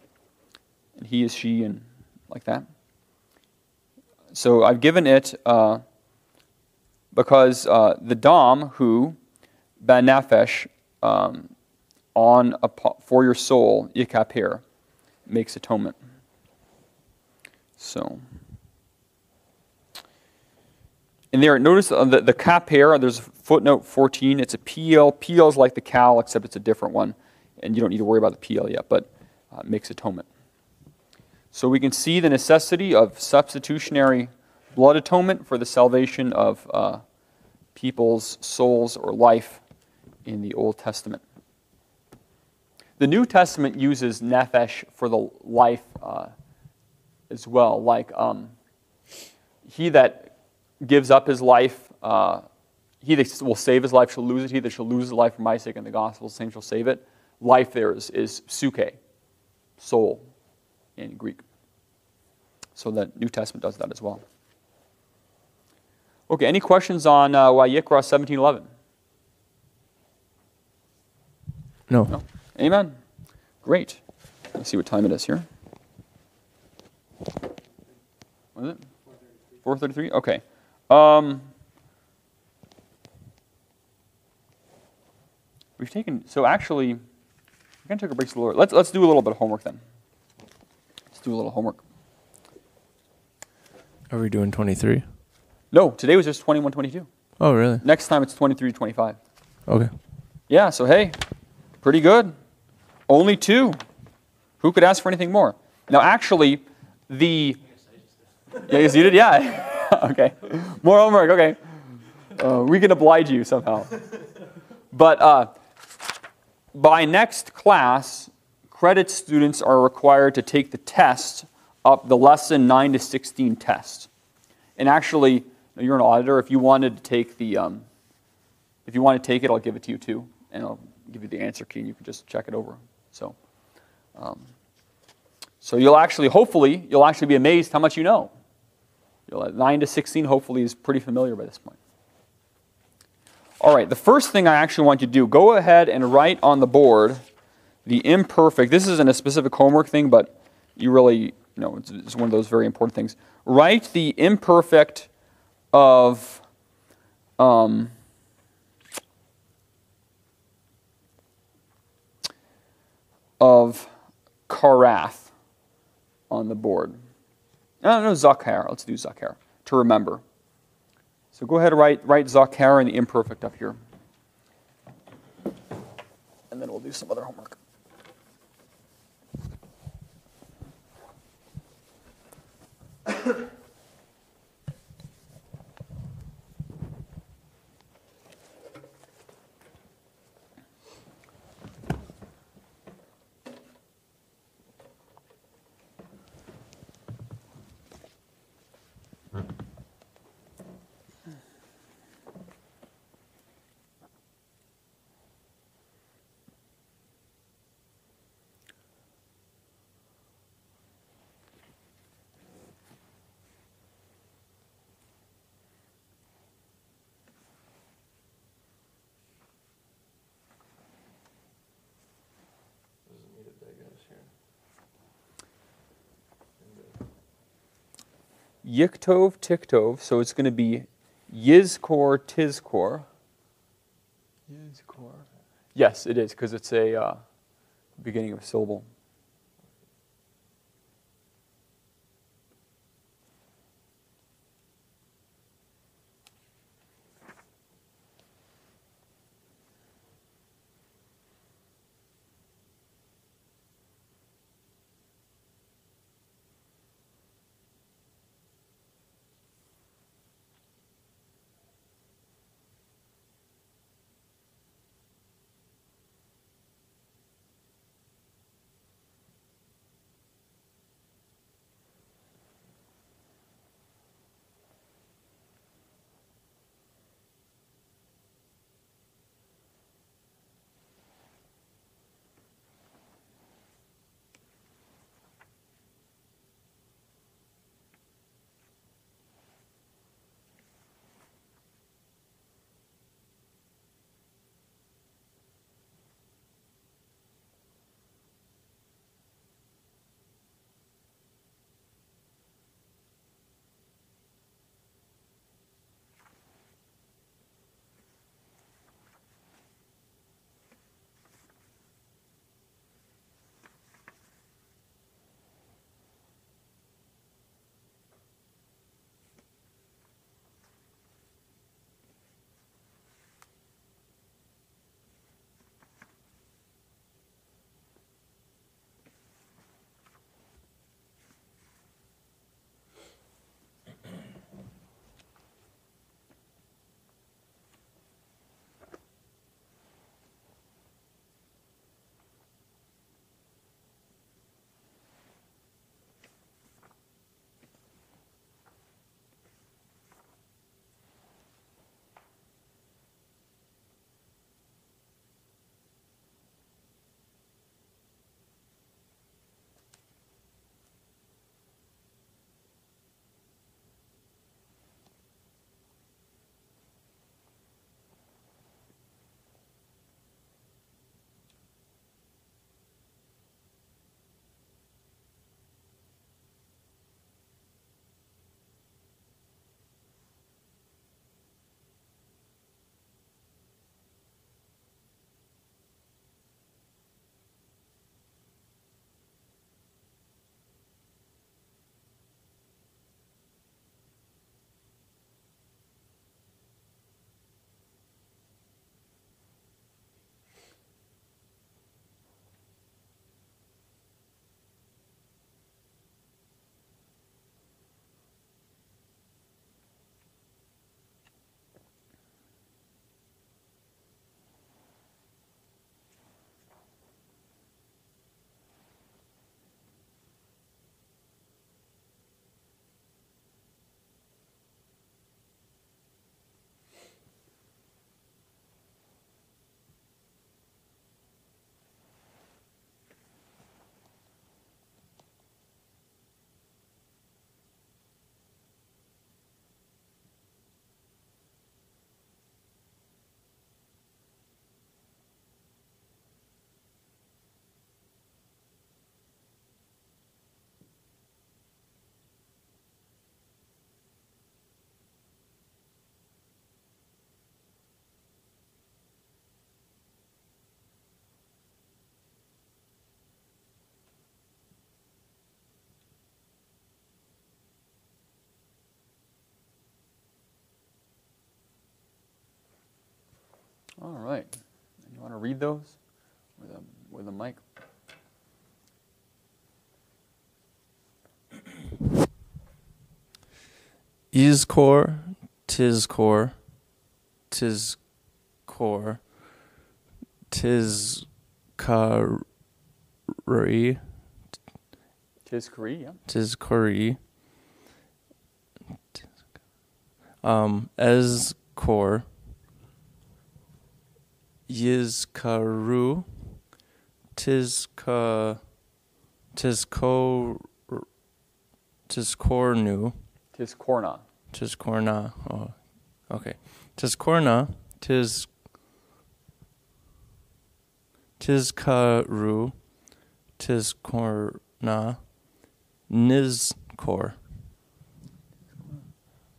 he is she, and like that. So I've given it because the dam, who, banafesh, for your soul, yikaper, makes atonement. So, and there, notice the kaper, there's footnote 14, it's a PL. PL is like the cal, except it's a different one. And you don't need to worry about the PL yet, but makes atonement. So we can see the necessity of substitutionary blood atonement for the salvation of people's souls or life in the Old Testament. The New Testament uses nephesh for the life as well. Like, he that gives up his life, he that will save his life shall lose it. He that shall lose his life for my sake and the gospel, the same shall save it. Life there is psuche, soul in Greek. So the New Testament does that as well. Okay, any questions on Vayikra 17:11? No. Amen. Great. Let's see what time it is here. What is it? 4:33? Okay. We've taken, so actually, we're going to take a break. Let's do a little bit of homework then. Let's do a little homework. Are we doing 23? No, today was just 21, 22. Oh, really? Next time it's 23 to 25. Okay. Yeah, so hey, pretty good. Only 2. Who could ask for anything more? Now, actually, yeah, you did? Yeah. Okay. More homework, okay. We can oblige you somehow. But by next class, credit students are required to take the test, the lesson 9 to 16 test. And actually, you're an auditor. If you wanted to take if you want to take it, I'll give it to you too, and I'll give you the answer key, and you can just check it over. So, so hopefully, you'll actually be amazed how much you know. 9 to 16, hopefully, is pretty familiar by this point. All right, the first thing I actually want you to do, go ahead and write on the board the imperfect. This isn't a specific homework thing, but you really, it's one of those very important things. Write the imperfect of Karath on the board. No, Zakar. Let's do Zakar to remember. So go ahead and write Zakar and the imperfect up here. And then we'll do some other homework. Yiktov, Tiktov, so it's going to be Yizkor, Tizkor. Yizkor. Yes, it is, because it's a beginning of a syllable. All right. You want to read those with a mic? Is-core, tis-core, tis-core, tis-kari, Tis-kari, yeah. tis-kari, es-core, yiz-karu, tis-kornu, Tis-korna. tis-korna, oh, okay. Tis-korna, tis-karu, tis-korna, niz-core.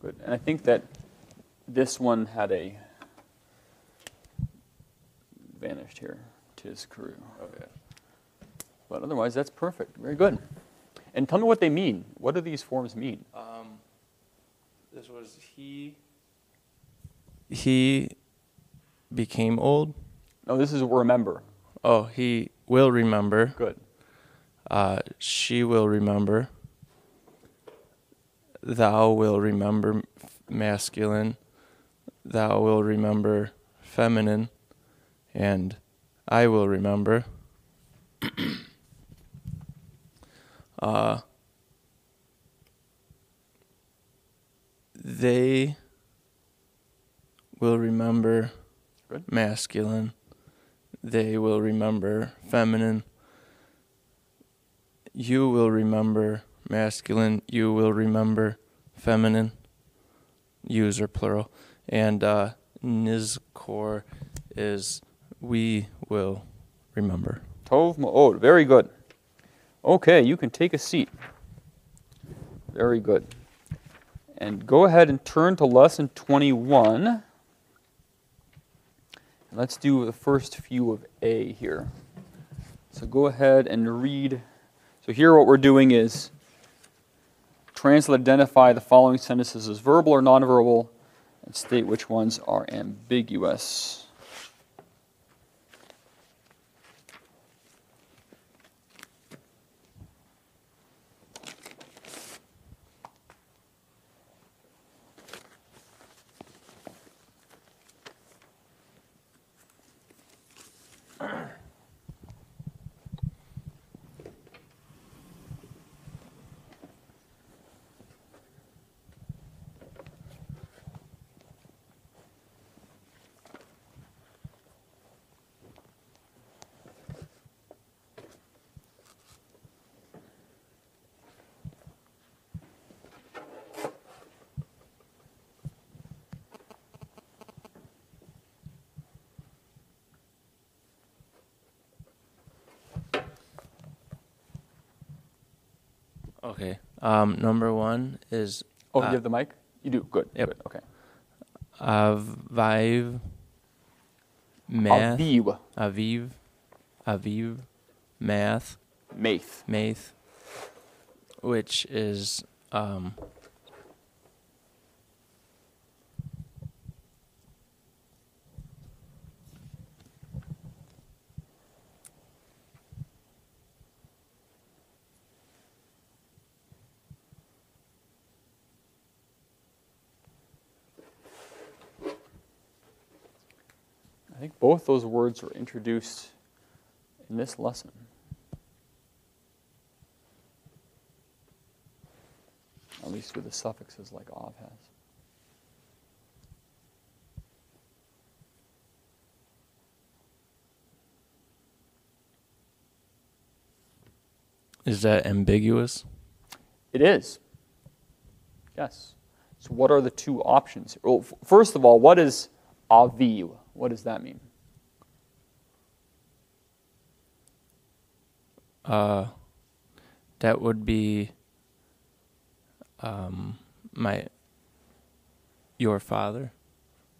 Good. And I think that this one had a vanished here. Tis-karu. Okay. But otherwise, that's perfect. Very good. And tell me what they mean. What do these forms mean? This was he became old. No, this is remember. Oh, he will remember. Good. She will remember. Thou will remember masculine. Thou will remember feminine. And I will remember. They will remember Good. masculine. They will remember feminine. You will remember masculine. You will remember feminine. Yous are plural. And nizkor is we will remember. Tov ma'od. Very good. Okay, you can take a seat. Very good. And go ahead and turn to lesson 21. Let's do the first few of A here. So go ahead and read. So here what we're doing is translate, identify the following sentences as verbal or nonverbal, and state which ones are ambiguous. Okay. Number one is. Oh, you have the mic? You do? Good. Yep. Good. Okay. Aviv. Math. Aviv. Aviv. Math. Math. Which is. I think both those words were introduced in this lesson. At least with the suffixes like av has. Is that ambiguous? It is. Yes. So what are the two options? Well, first of all, what is aviv? What does that mean? That would be your father.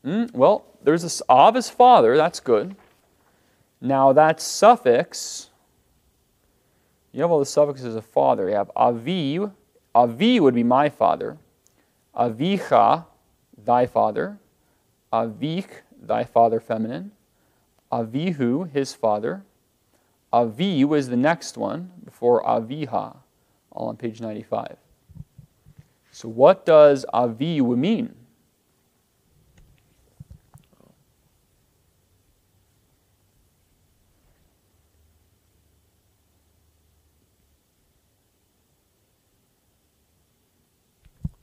Well, there's this av is father. That's good. Now that suffix, you have all the suffixes of father. You have aviv. Avi would be my father. Avicha, thy father. Avich, thy father feminine. Avihu, his father. Avi was the next one before Aviha, all on page 95. So what does Avihu mean?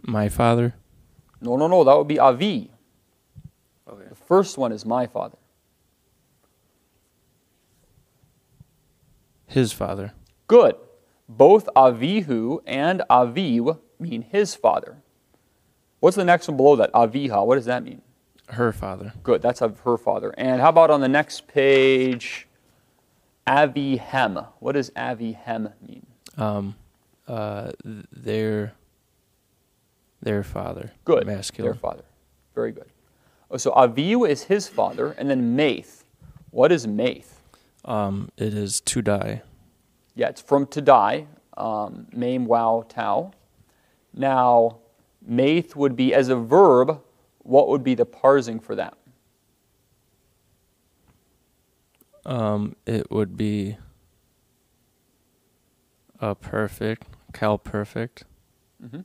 My father. No, that would be Avi. Okay. The first one is my father. His father. Good. Both Avihu and Aviv mean his father. What's the next one below that? Aviha. What does that mean? Her father. Good. That's of her father. And how about on the next page, Avihem? What does Avihem mean? Their father. Good. Masculine. Their father. Very good. Oh, so Avihu is his father, and then Maith. What is Maith? It is to die. Yeah, it's from to die. Maim, wow, tau. Now, Maith would be, as a verb, what would be the parsing for that? It would be a perfect, cal perfect. Mm-hmm.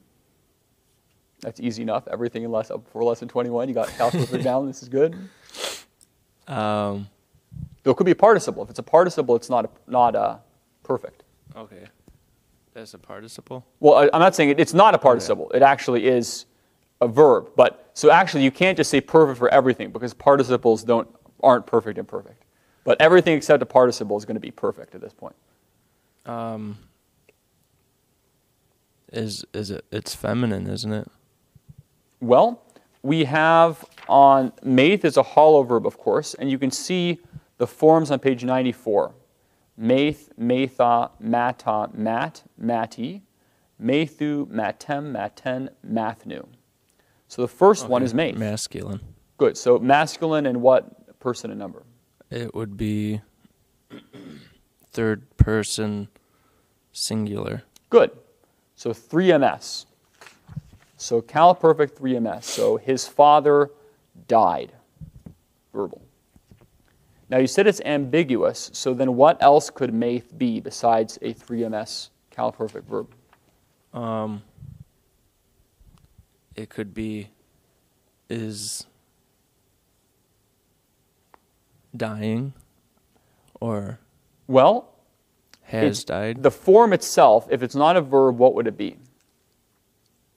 That's easy enough. Everything for lesson 21, you got cal perfect down. This is good. Though it could be a participle. If it's a participle, it's not perfect. Okay. That's a participle? Well, I'm not saying it's not a participle. Okay. It actually is a verb. But so actually, you can't just say perfect for everything because participles aren't perfect and perfect. But everything except a participle is going to be perfect at this point. It's feminine, isn't it? Well, we have on Maith is a hollow verb, of course, and you can see the forms on page 94. Maith, Maitha, Mata, Mat, Mati, Maithu, Matem, Maten, Mathnu. So the first one is Maith. Masculine. Good. So masculine and what person and number? It would be third person singular. Good. So 3ms. So cal perfect 3ms. So his father died. Verbal. Now you said it's ambiguous, so then what else could Maith be besides a 3ms cal perfect verb? It could be is dying or well, has died. The form itself, if it's not a verb, what would it be?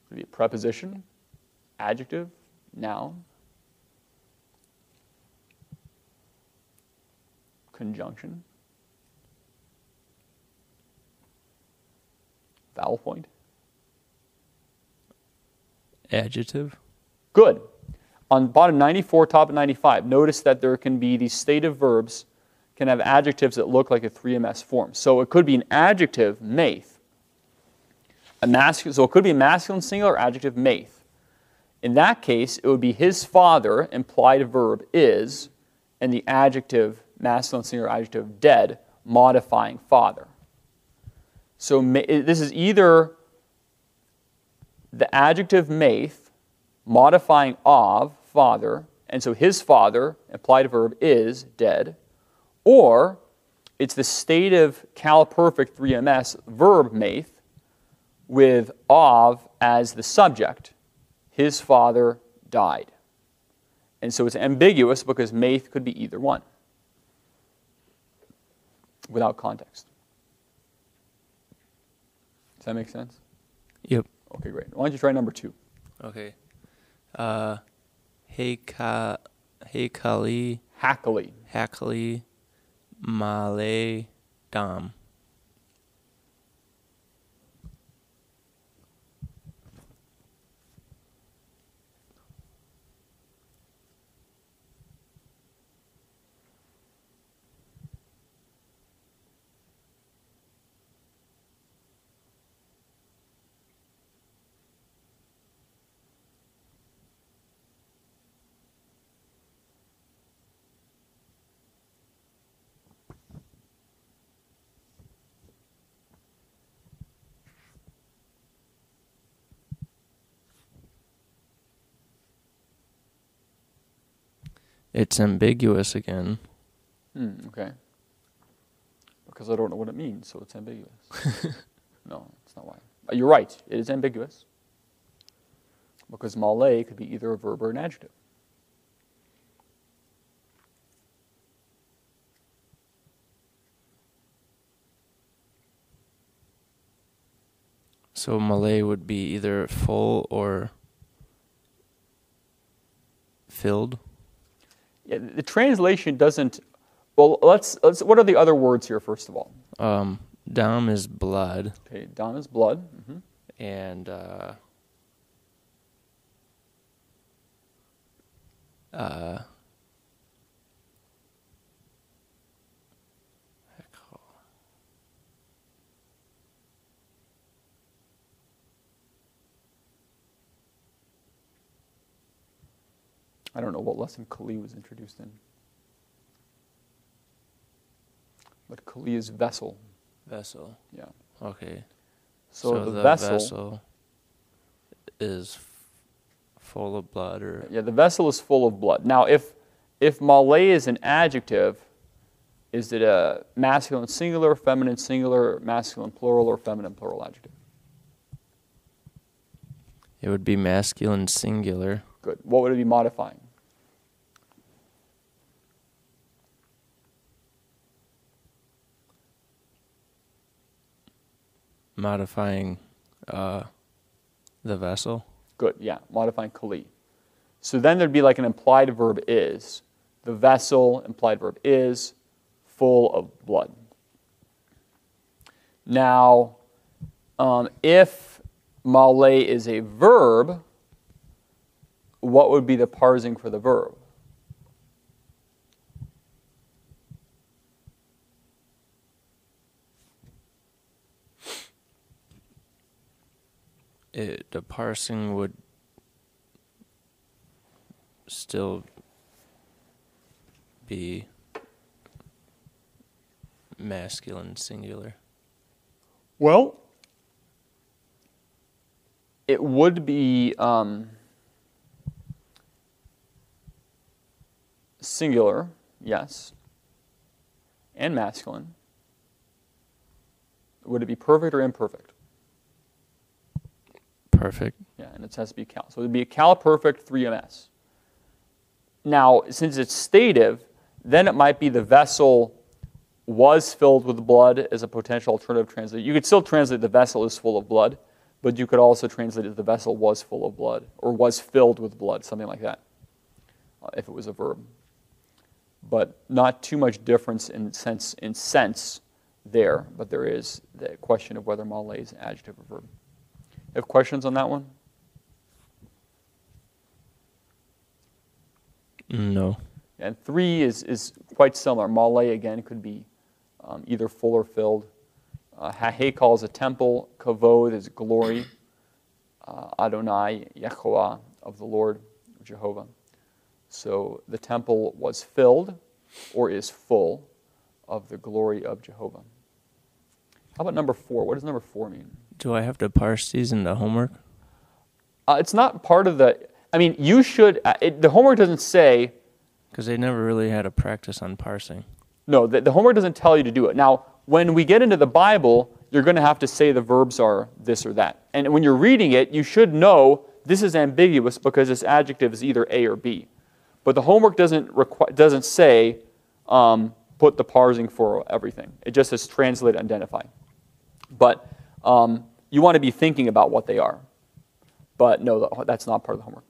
Would it be a preposition, adjective, noun, conjunction, vowel point? Adjective. Good. On bottom 94, top of 95, notice that there can be these stative verbs can have adjectives that look like a 3ms form. So it could be an adjective, Maith. So it could be a masculine singular adjective, Maith. In that case, it would be his father, implied verb, is, and the adjective, masculine singular adjective, dead, modifying father. So this is either the adjective Maith, modifying of, father, and so his father, implied verb, is dead, or it's the stative cal perfect 3ms verb Maith with of as the subject. His father died. And so it's ambiguous because Maith could be either one without context. Does that make sense? Yep. Okay, great. Why don't you try number 2? Okay. Hackali Malay Dam. It's ambiguous again. Okay. Because I don't know what it means, so it's ambiguous. No, that's not why. You're right. It is ambiguous. Because male could be either a verb or an adjective. So Malay would be either full or filled. Yeah, the translation doesn't. Well, let's. What are the other words here? First of all, Dam is blood. okay, dam is blood, And I don't know what lesson Kali was introduced in, but Kali is vessel. vessel. Yeah. Okay. So the vessel vessel is full of blood, or yeah, the vessel is full of blood. Now, if Malay is an adjective, is it a masculine singular, feminine singular, masculine plural, or feminine plural adjective? it would be masculine singular. Good. What would it be modifying? Modifying the vessel. Good, yeah, modifying Kali. So then there'd be like an implied verb is. The vessel, implied verb is, full of blood. Now, if Malay is a verb, what would be the parsing for the verb? The parsing would still be masculine singular. Well, it would be singular, yes, and masculine. Would it be perfect or imperfect? Perfect. Yeah, and it has to be cal. So it would be a cal perfect 3ms. Now, since it's stative, then it might be the vessel was filled with blood as a potential alternative translation. You could still translate the vessel is full of blood, but you could also translate it the vessel was full of blood or was filled with blood, something like that, if it was a verb. But not too much difference in sense there, but there is the question of whether Malay is an adjective or verb. Have questions on that one? No. And 3 is quite similar. Malay, again, could be either full or filled. Hahekal is a temple. Kavod is glory. Adonai, Yehovah, of the Lord, Jehovah. So the temple was filled or is full of the glory of Jehovah. How about number 4? What does number 4 mean? Do I have to parse these in the homework? It's not part of the... I mean, you should... the homework doesn't say... Because they never really had a practice on parsing. No, the homework doesn't tell you to do it. Now, when we get into the Bible, you're going to have to say the verbs are this or that. And when you're reading it, you should know this is ambiguous because this adjective is either A or B. But the homework doesn't say put the parsing for everything. It just says translate, identify. But you want to be thinking about what they are. But no, that's not part of the homework.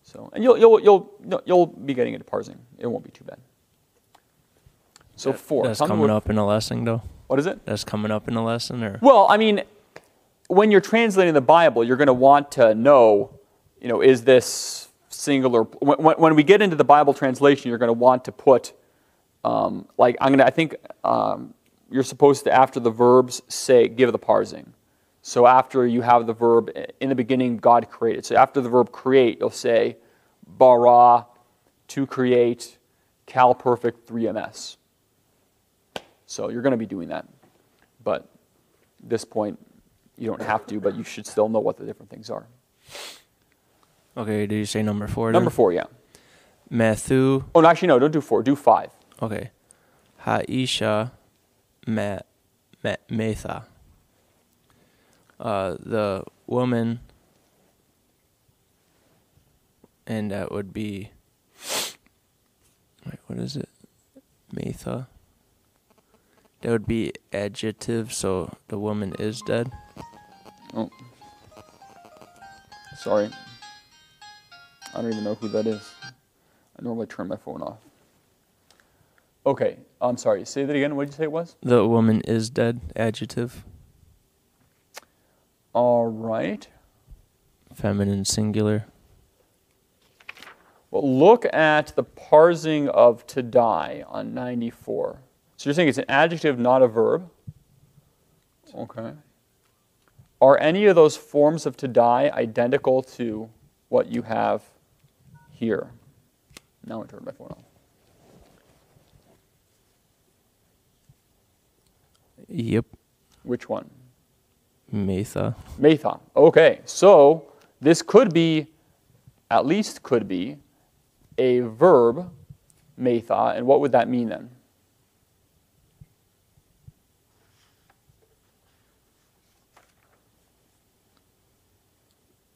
So, and you'll be getting into parsing. It won't be too bad. So 4. That's coming up in a lesson, though. What is it? That's coming up in a lesson, or? Well, I mean, when you're translating the Bible, you're going to want to know, is this singular? When we get into the Bible translation, you're going to want to put, I think you're supposed to, after the verbs, give the parsing. So after you have the verb, in the beginning, God created. So after the verb create, you'll say, bara, to create, cal perfect 3ms. So you're going to be doing that. But at this point, you don't have to, but you should still know what the different things are. Okay, did you say number 4? Number 4, yeah. Mathu. Oh, no, actually, no, don't do 4. Do 5. Okay. Ha'isha metha. The woman, and that would be, wait, what is it? Metha. That would be adjective, so the woman is dead. Oh. Sorry. I don't even know who that is. I normally turn my phone off. Okay, I'm sorry. Say that again. What did you say it was? The woman is dead, adjective. All right. Feminine singular. Well, look at the parsing of to die on 94. So you're saying it's an adjective, not a verb? Okay. Are any of those forms of to die identical to what you have here? Now I turn my phone off. Yep. Which one? Metha. Metha. Okay, so this could be, at least could be, a verb, metha, and what would that mean then?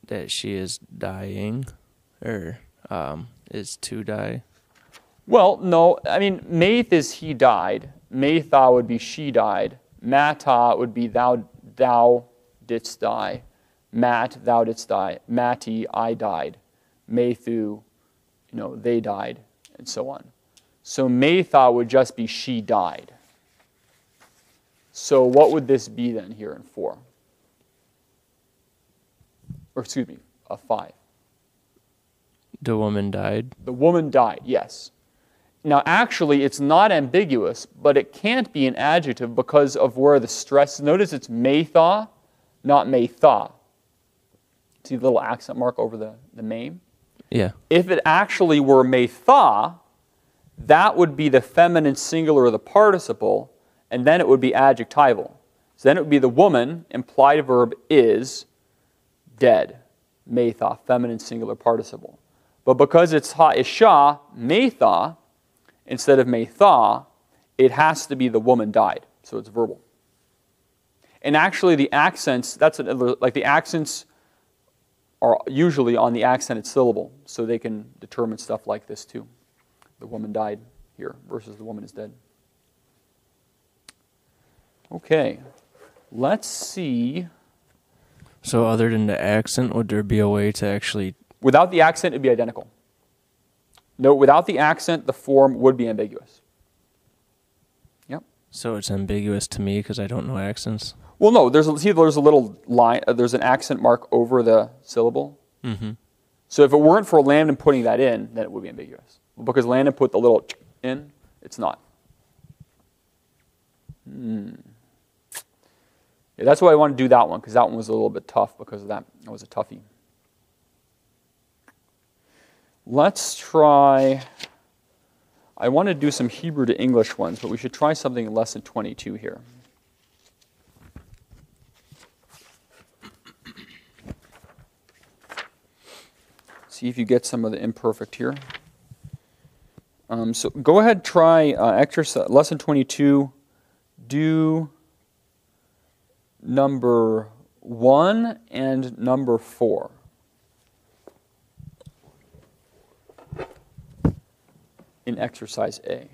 That she is dying, or is to die. Well, no, I mean, meth is he died. Metha would be she died. Mata would be thou didst die. Mat, thou didst die. Mati, I died. Methu, they died, and so on. So metha would just be she died. So what would this be then here in 4? Or excuse me, 5. The woman died. The woman died, yes. Now actually it's not ambiguous, but it can't be an adjective because of where the stress, notice it's metha, not metha. See the little accent mark over the meme? Yeah. If it actually were metha, that would be the feminine singular of the participle, and then it would be adjectival. So then it would be the woman, implied verb is, dead. Metha, feminine singular participle. But because it's ha'isha, metha, instead of metha, it has to be the woman died. So it's verbal. And actually the accents, like the accents are usually on the accented syllable, so they can determine stuff like this too. The woman died here versus the woman is dead. Okay, let's see. So other than the accent, would there be a way to actually... Without the accent, it'd be identical. No, without the accent, the form would be ambiguous. Yep. So it's ambiguous to me because I don't know accents? Well, no, there's a little line, there's an accent mark over the syllable. Mm-hmm. So if it weren't for Landon putting that in, then it would be ambiguous. Because Landon put the little in, it's not. Yeah, that's why I want to do that one, because that one was a little bit tough because of that. That was a toughie. Let's try, I want to do some Hebrew to English ones, but we should try something in lesson 22 here. See if you get some of the imperfect here. So go ahead, try exercise, lesson 22, do number 1 and number 4. In exercise A.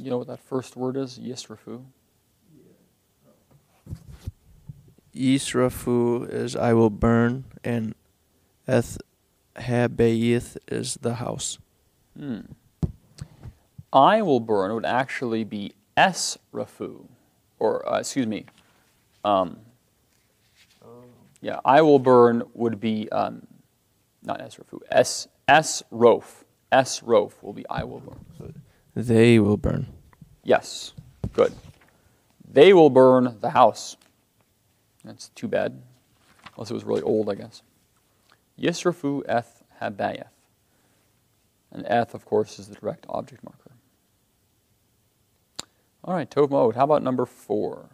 You know what that first word is? Yisrafu. Yisrafu is I will burn, and HEB500 is the house. I will burn would actually be esrafu, or excuse me. Yeah, I will burn would be not esrafu. Esrof. Esrof will be I will burn. They will burn. Yes, good. They will burn the house. That's too bad, unless it was really old, I guess. Yisrafu eth habayeth. And eth, of course, is the direct object marker. All right, Tov Ma'od. How about number 4?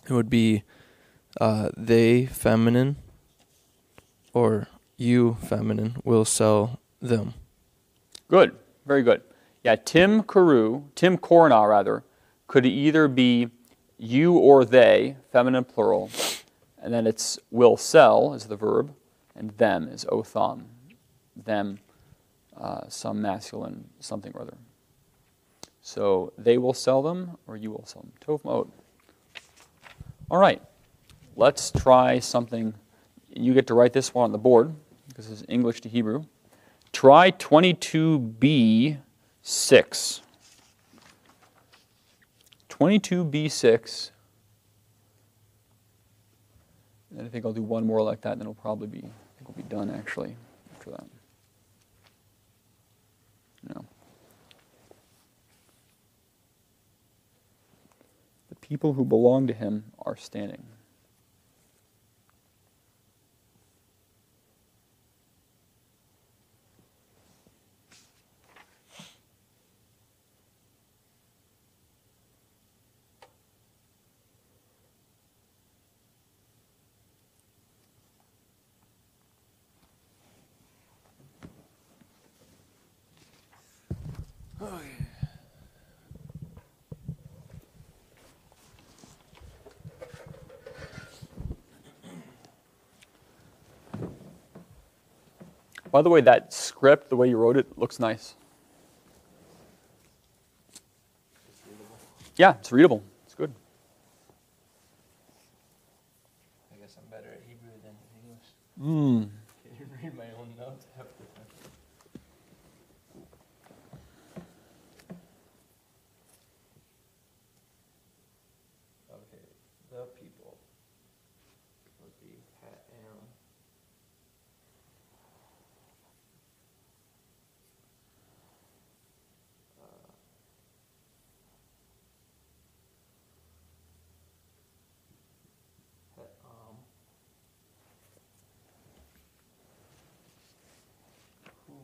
It would be they, feminine, or you, feminine, will sell them. Good, very good. Yeah, Tim Corna rather, could either be you or they, feminine plural, and then it's will sell is the verb, and them is otham. Them, some masculine something or other. So they will sell them, or you will sell them. Tov Ma'od. All right, let's try something. You get to write this one on the board, because it's English to Hebrew. Try 22b6. 22b6. And I think I'll do one more like that, and then it'll probably be, I think we'll be done actually after that. No. The people who belong to him are standing. By the way, that script, the way you wrote it, looks nice. It's readable. Yeah, it's readable. It's good. I guess I'm better at Hebrew than English. Mm. Can you read my own notes half the time? Okay, the people would be Ham. Who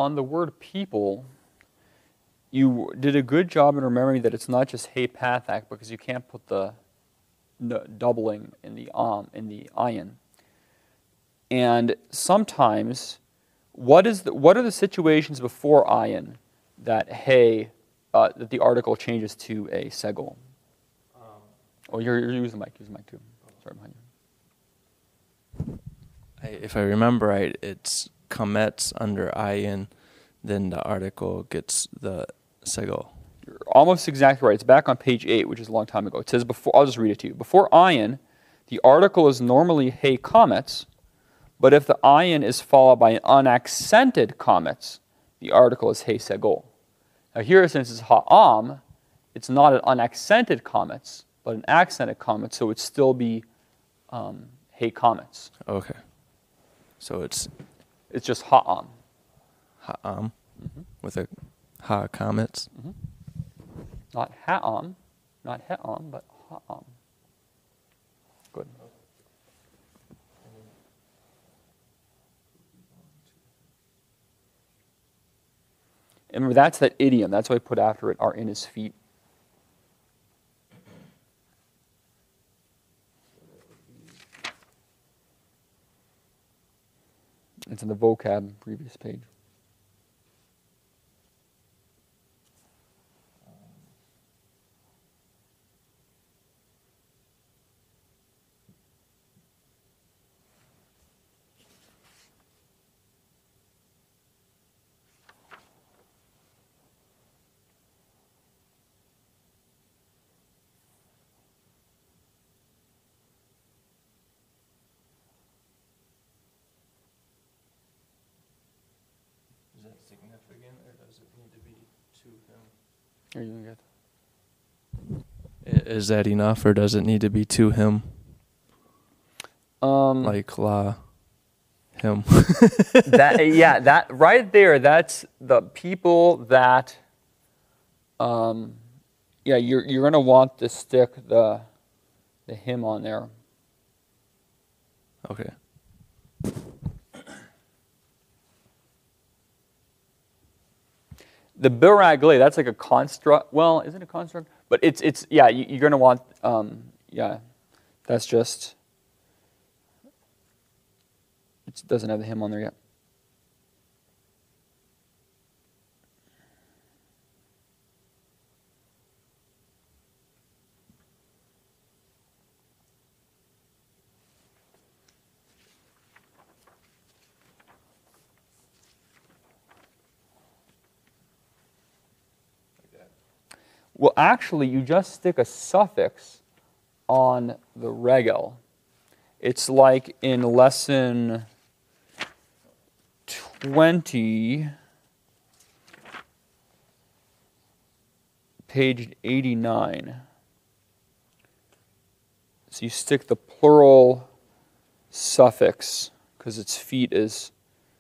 on the word people, you did a good job in remembering that it's not just HEB500 because you can't put the doubling in the ayin. And sometimes, what are the situations before ayin that that the article changes to a segul? Oh, you're using the mic. Use the mic too. Sorry, behind you. If I remember right, it's kametz under ayin, then the article gets the segul. You're almost exactly right. It's back on page 8, which is a long time ago. It says before. I'll just read it to you. Before ayin, the article is normally hey kametz, but if the ayin is followed by an unaccented kametz, the article is hey segul. Now here, since it's ha'am, it's not an unaccented kametz, but an accented kametz, so it'd still be hey kametz. Okay. So it's just ha'am. ha'am with a ha kametz. Not ha'am, not he'am, but ha'am. Good. And remember, that's that idiom. That's why I put after it are in his feet. It's in the vocab previous page. Is that significant, or does it need to be to him? Are you doing good? Is that enough, or does it need to be to him? Like la, him. that right there. That's the people that. You're gonna want to stick the him on there. Okay. The biragli, that's like a construct. Well, is it a construct? But it's you're gonna want that's just. It doesn't have the him on there yet. Well, actually, you just stick a suffix on the regel. It's like in lesson 20, page 89. So you stick the plural suffix, because its feet gets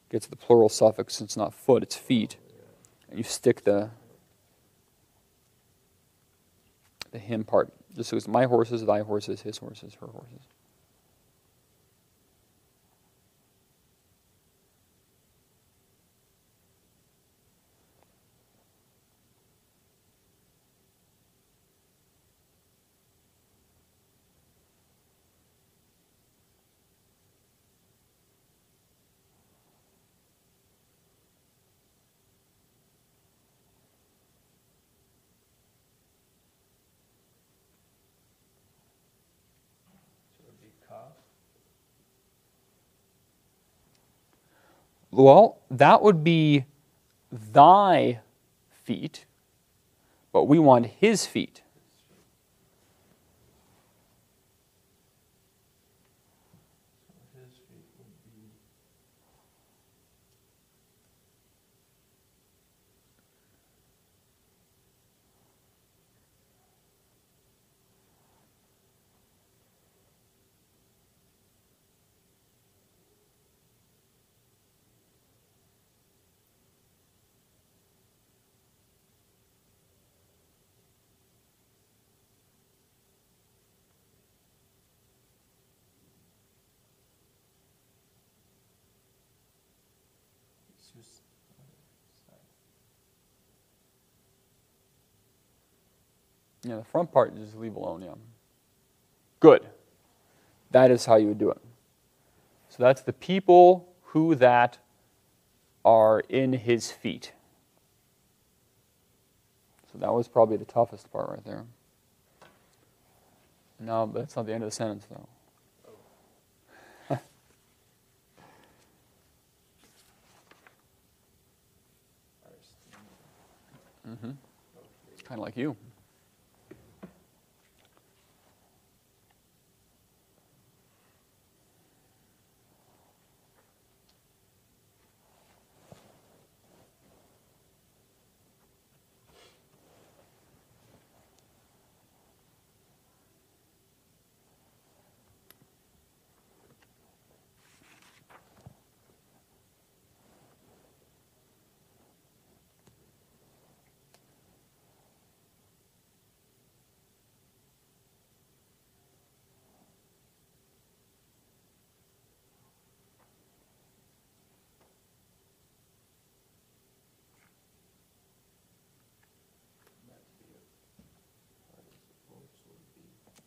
the plural suffix. It's not foot, it's feet. And you stick the him part. Just so it's my horses, thy horses, his horses, her horses. Well, that would be thy feet, but we want his feet. His feet would be. Yeah, the front part you just leave alone, yeah. Good. That is how you would do it. So that's the people who that are in his feet. So that was probably the toughest part right there. No, that's not the end of the sentence, though. Mm-hmm. It's kind of like you.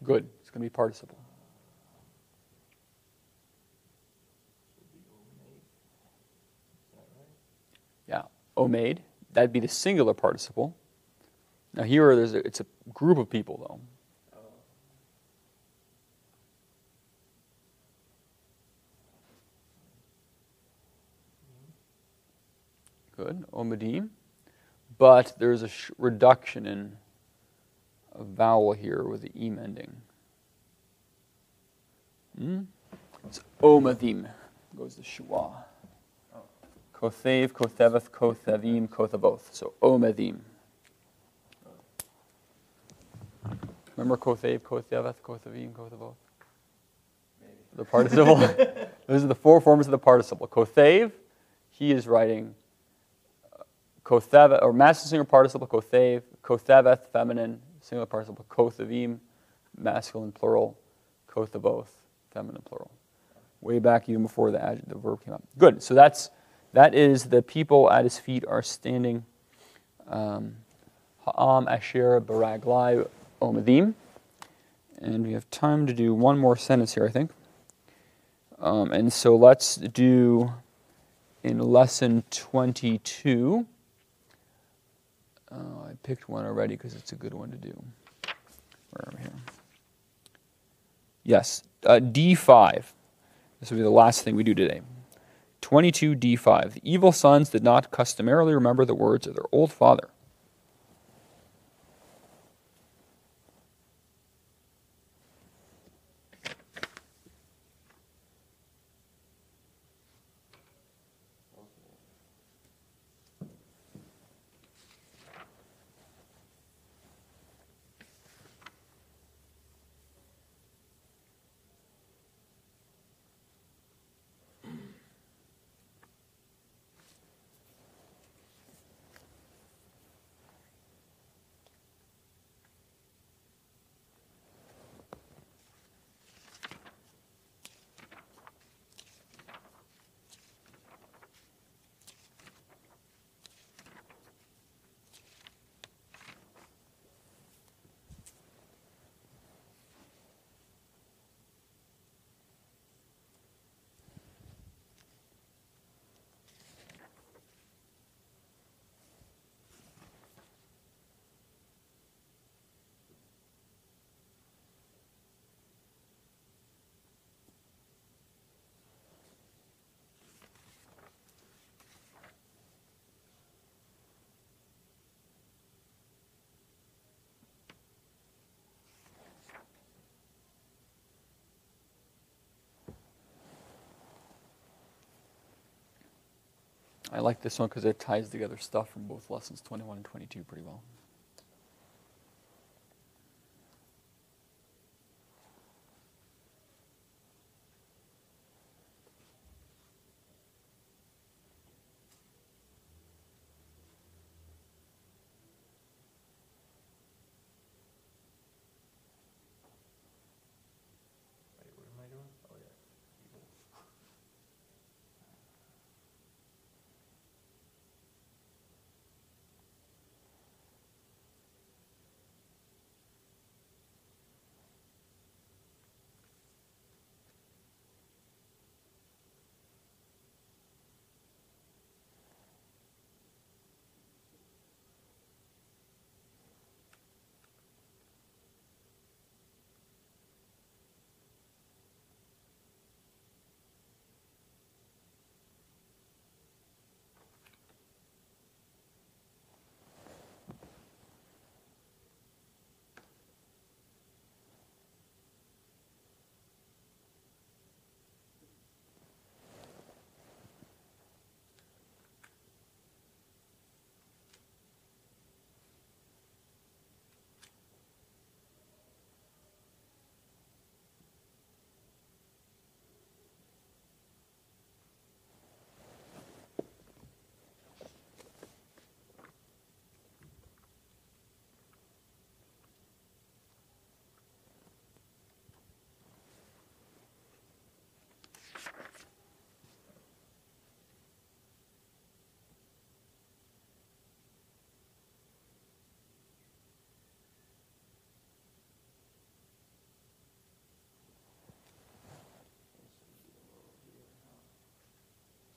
Good. It's going to be participle. Yeah. Omade. That'd be the singular participle. Now here, it's a group of people, though. Good. Omadim. But there's a reduction in a vowel here with the im ending. It's omadim. Goes to shua. Kothev, kotheveth, kothavim, kothavoth. So omadim. Remember kothev, kotheveth, kothavim, kothavoth? The participle. Those are the four forms of the participle. Kothev, he is writing kotheveth, or masculine singular participle, kothev, kotheveth, feminine singular participle, kothavim, masculine plural, kothavoth, feminine plural. Way back even before the verb came up. Good. So that is the people at his feet are standing. Ha'am asher baraglai omadim. And we have time to do one more sentence here, I think. And so let's do in lesson 22. I picked one already because it's a good one to do. Where are we here? Yes, D5. This will be the last thing we do today. 22D5. The evil sons did not customarily remember the words of their old father. I like this one because it ties together stuff from both lessons 21 and 22 pretty well. Wait, what am I doing? Oh, yeah.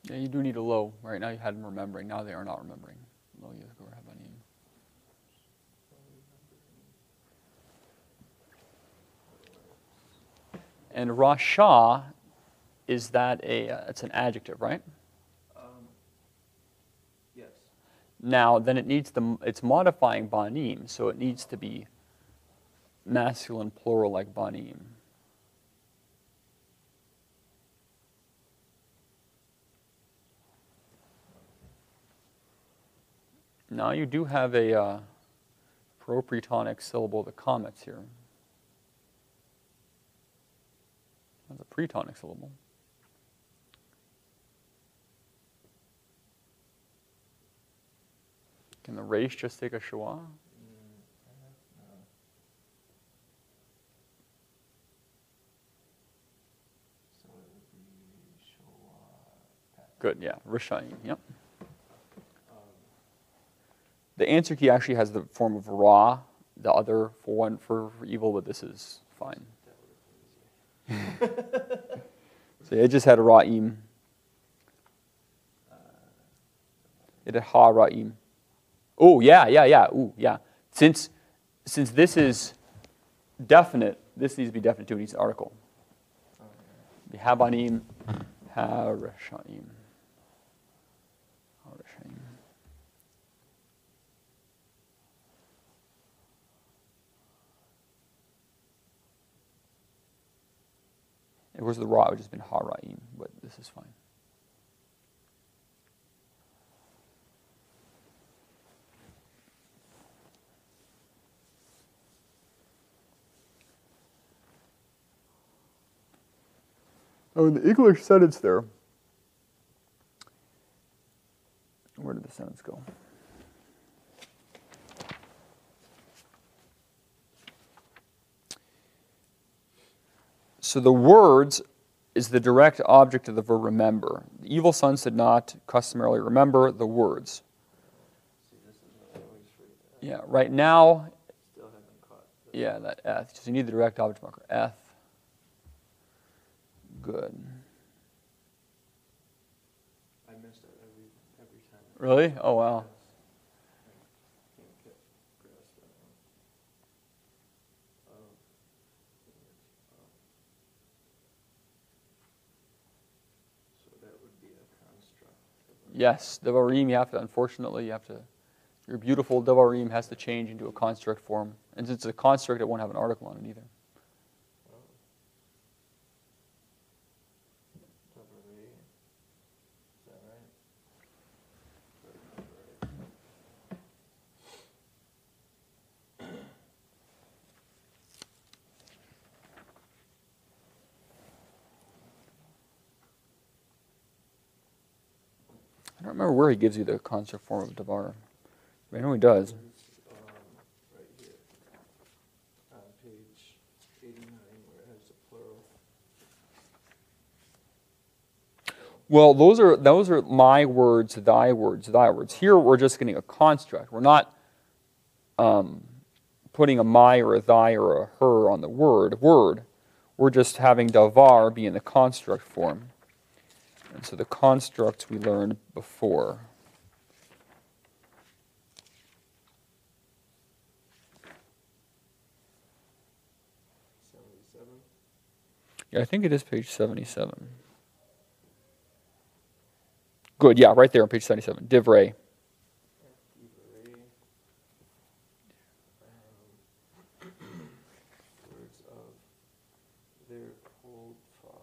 Yeah, you do need a low. Right now you had them remembering. Now they are not remembering. Lo yizkor habanim. And rasha, is that it's an adjective, right? Yes. Now, then it's modifying banim, so it needs to be masculine plural like banim. Now you do have a propretonic syllable that comments here. That's a pretonic syllable. Can the resh just take a shua? Good, yeah, rishaim, yep. The answer key actually has the form of ra, the other for evil, but this is fine. So it just had a ra'im. It had ha ra'im. Oh, yeah. Ooh, yeah. Since this is definite, this needs to be definite too. It needs an article. The habanim, harashaim. Of course, the ra would have just been hara'im, but this is fine. Oh, in the English sentence there, where did the sentence go? So the words is the direct object of the verb remember. The evil sons did not customarily remember the words. See, this is what I always forget. Yeah, right now, Still haven't caught. yeah, that eth. So you need the direct object marker. Eth. Good. I missed it every time. Really? Oh, wow. I can't grasp that one. So that would be a construct. Yes, devarim, unfortunately, your beautiful devarim has to change into a construct form. And since it's a construct, it won't have an article on it either. Is that right? I don't remember where he gives you the construct form of devar. I know he does. Right here. On page 89 where it has the plural. Well, those are my words, thy words, thy words. Here we're just getting a construct. We're not putting a my or a thy or a her on the word. We're just having davar be in the construct form. And so the constructs we learned before. Yeah, I think it is page 77. Good, yeah, right there on page 77. Divrei. Words of their old father.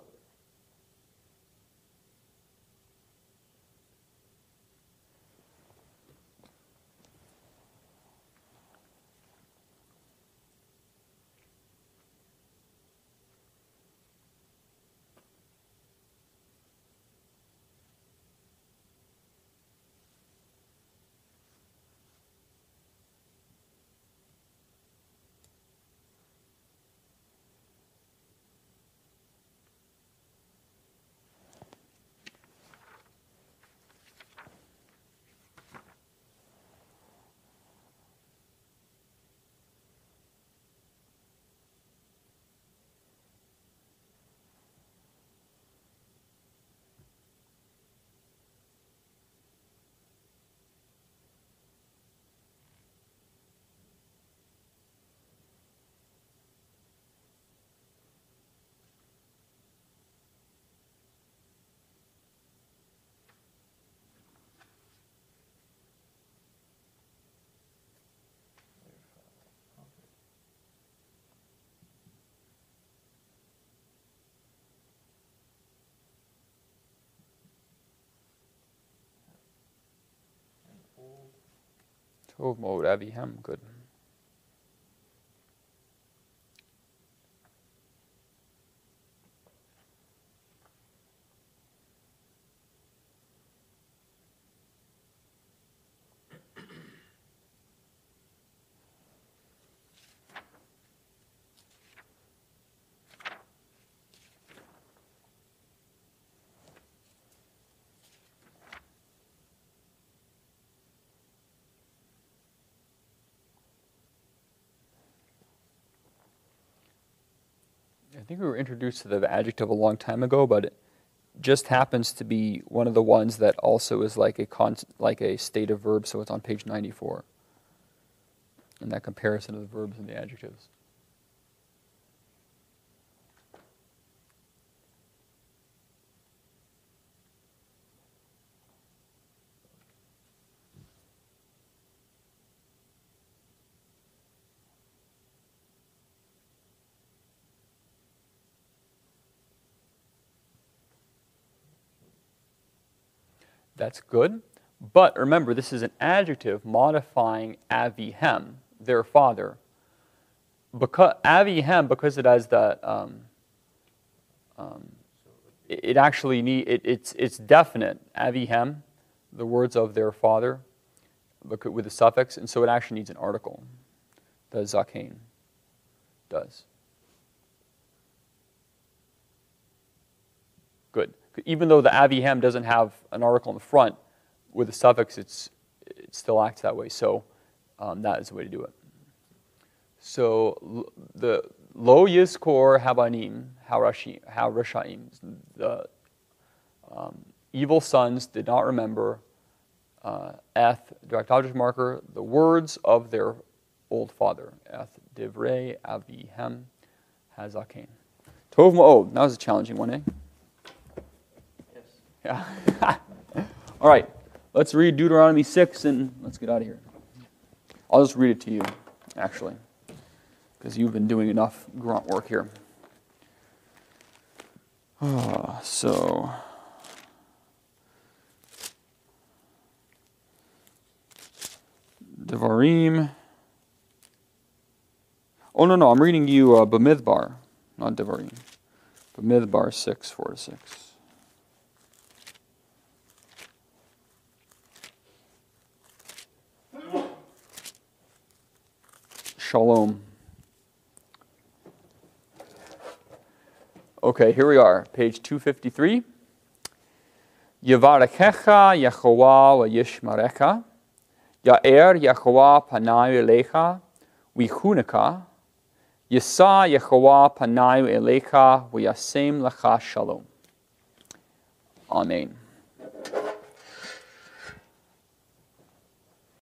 Tov Mod Avihem, good. I think we were introduced to the adjective a long time ago, but it just happens to be one of the ones that also is like a state of verb, so it's on page 94. And that comparison of the verbs and the adjectives. That's good. But remember, this is an adjective modifying avihem, their father. Because avihem, because it has that, it actually it's definite. Avihem, the words of their father, with a suffix, and so it actually needs an article. The zakein does. Good. Even though the avihem doesn't have an article in the front, with a suffix, it still acts that way. So that is the way to do it. So the lo yizkor habanim harashaim, the evil sons did not remember eth, direct object marker, the words of their old father. Eth divrei avihem hazakein. Tov ma'od. That was a challenging one, eh? Yeah. All right. Let's read Deuteronomy 6 and let's get out of here. I'll just read it to you, actually, because you've been doing enough grunt work here. So, Devarim. Oh, no, I'm reading you Bamidbar, not Devarim. Bamidbar 6, 4-6. Shalom. Okay, here we are, page 253. Yavarechecha Yehovah v'yishmarecha, Ya'er Yehovah panayu elecha v'yichuneka, Yisa Yehovah panayu elecha v'yasem lecha shalom. Amen.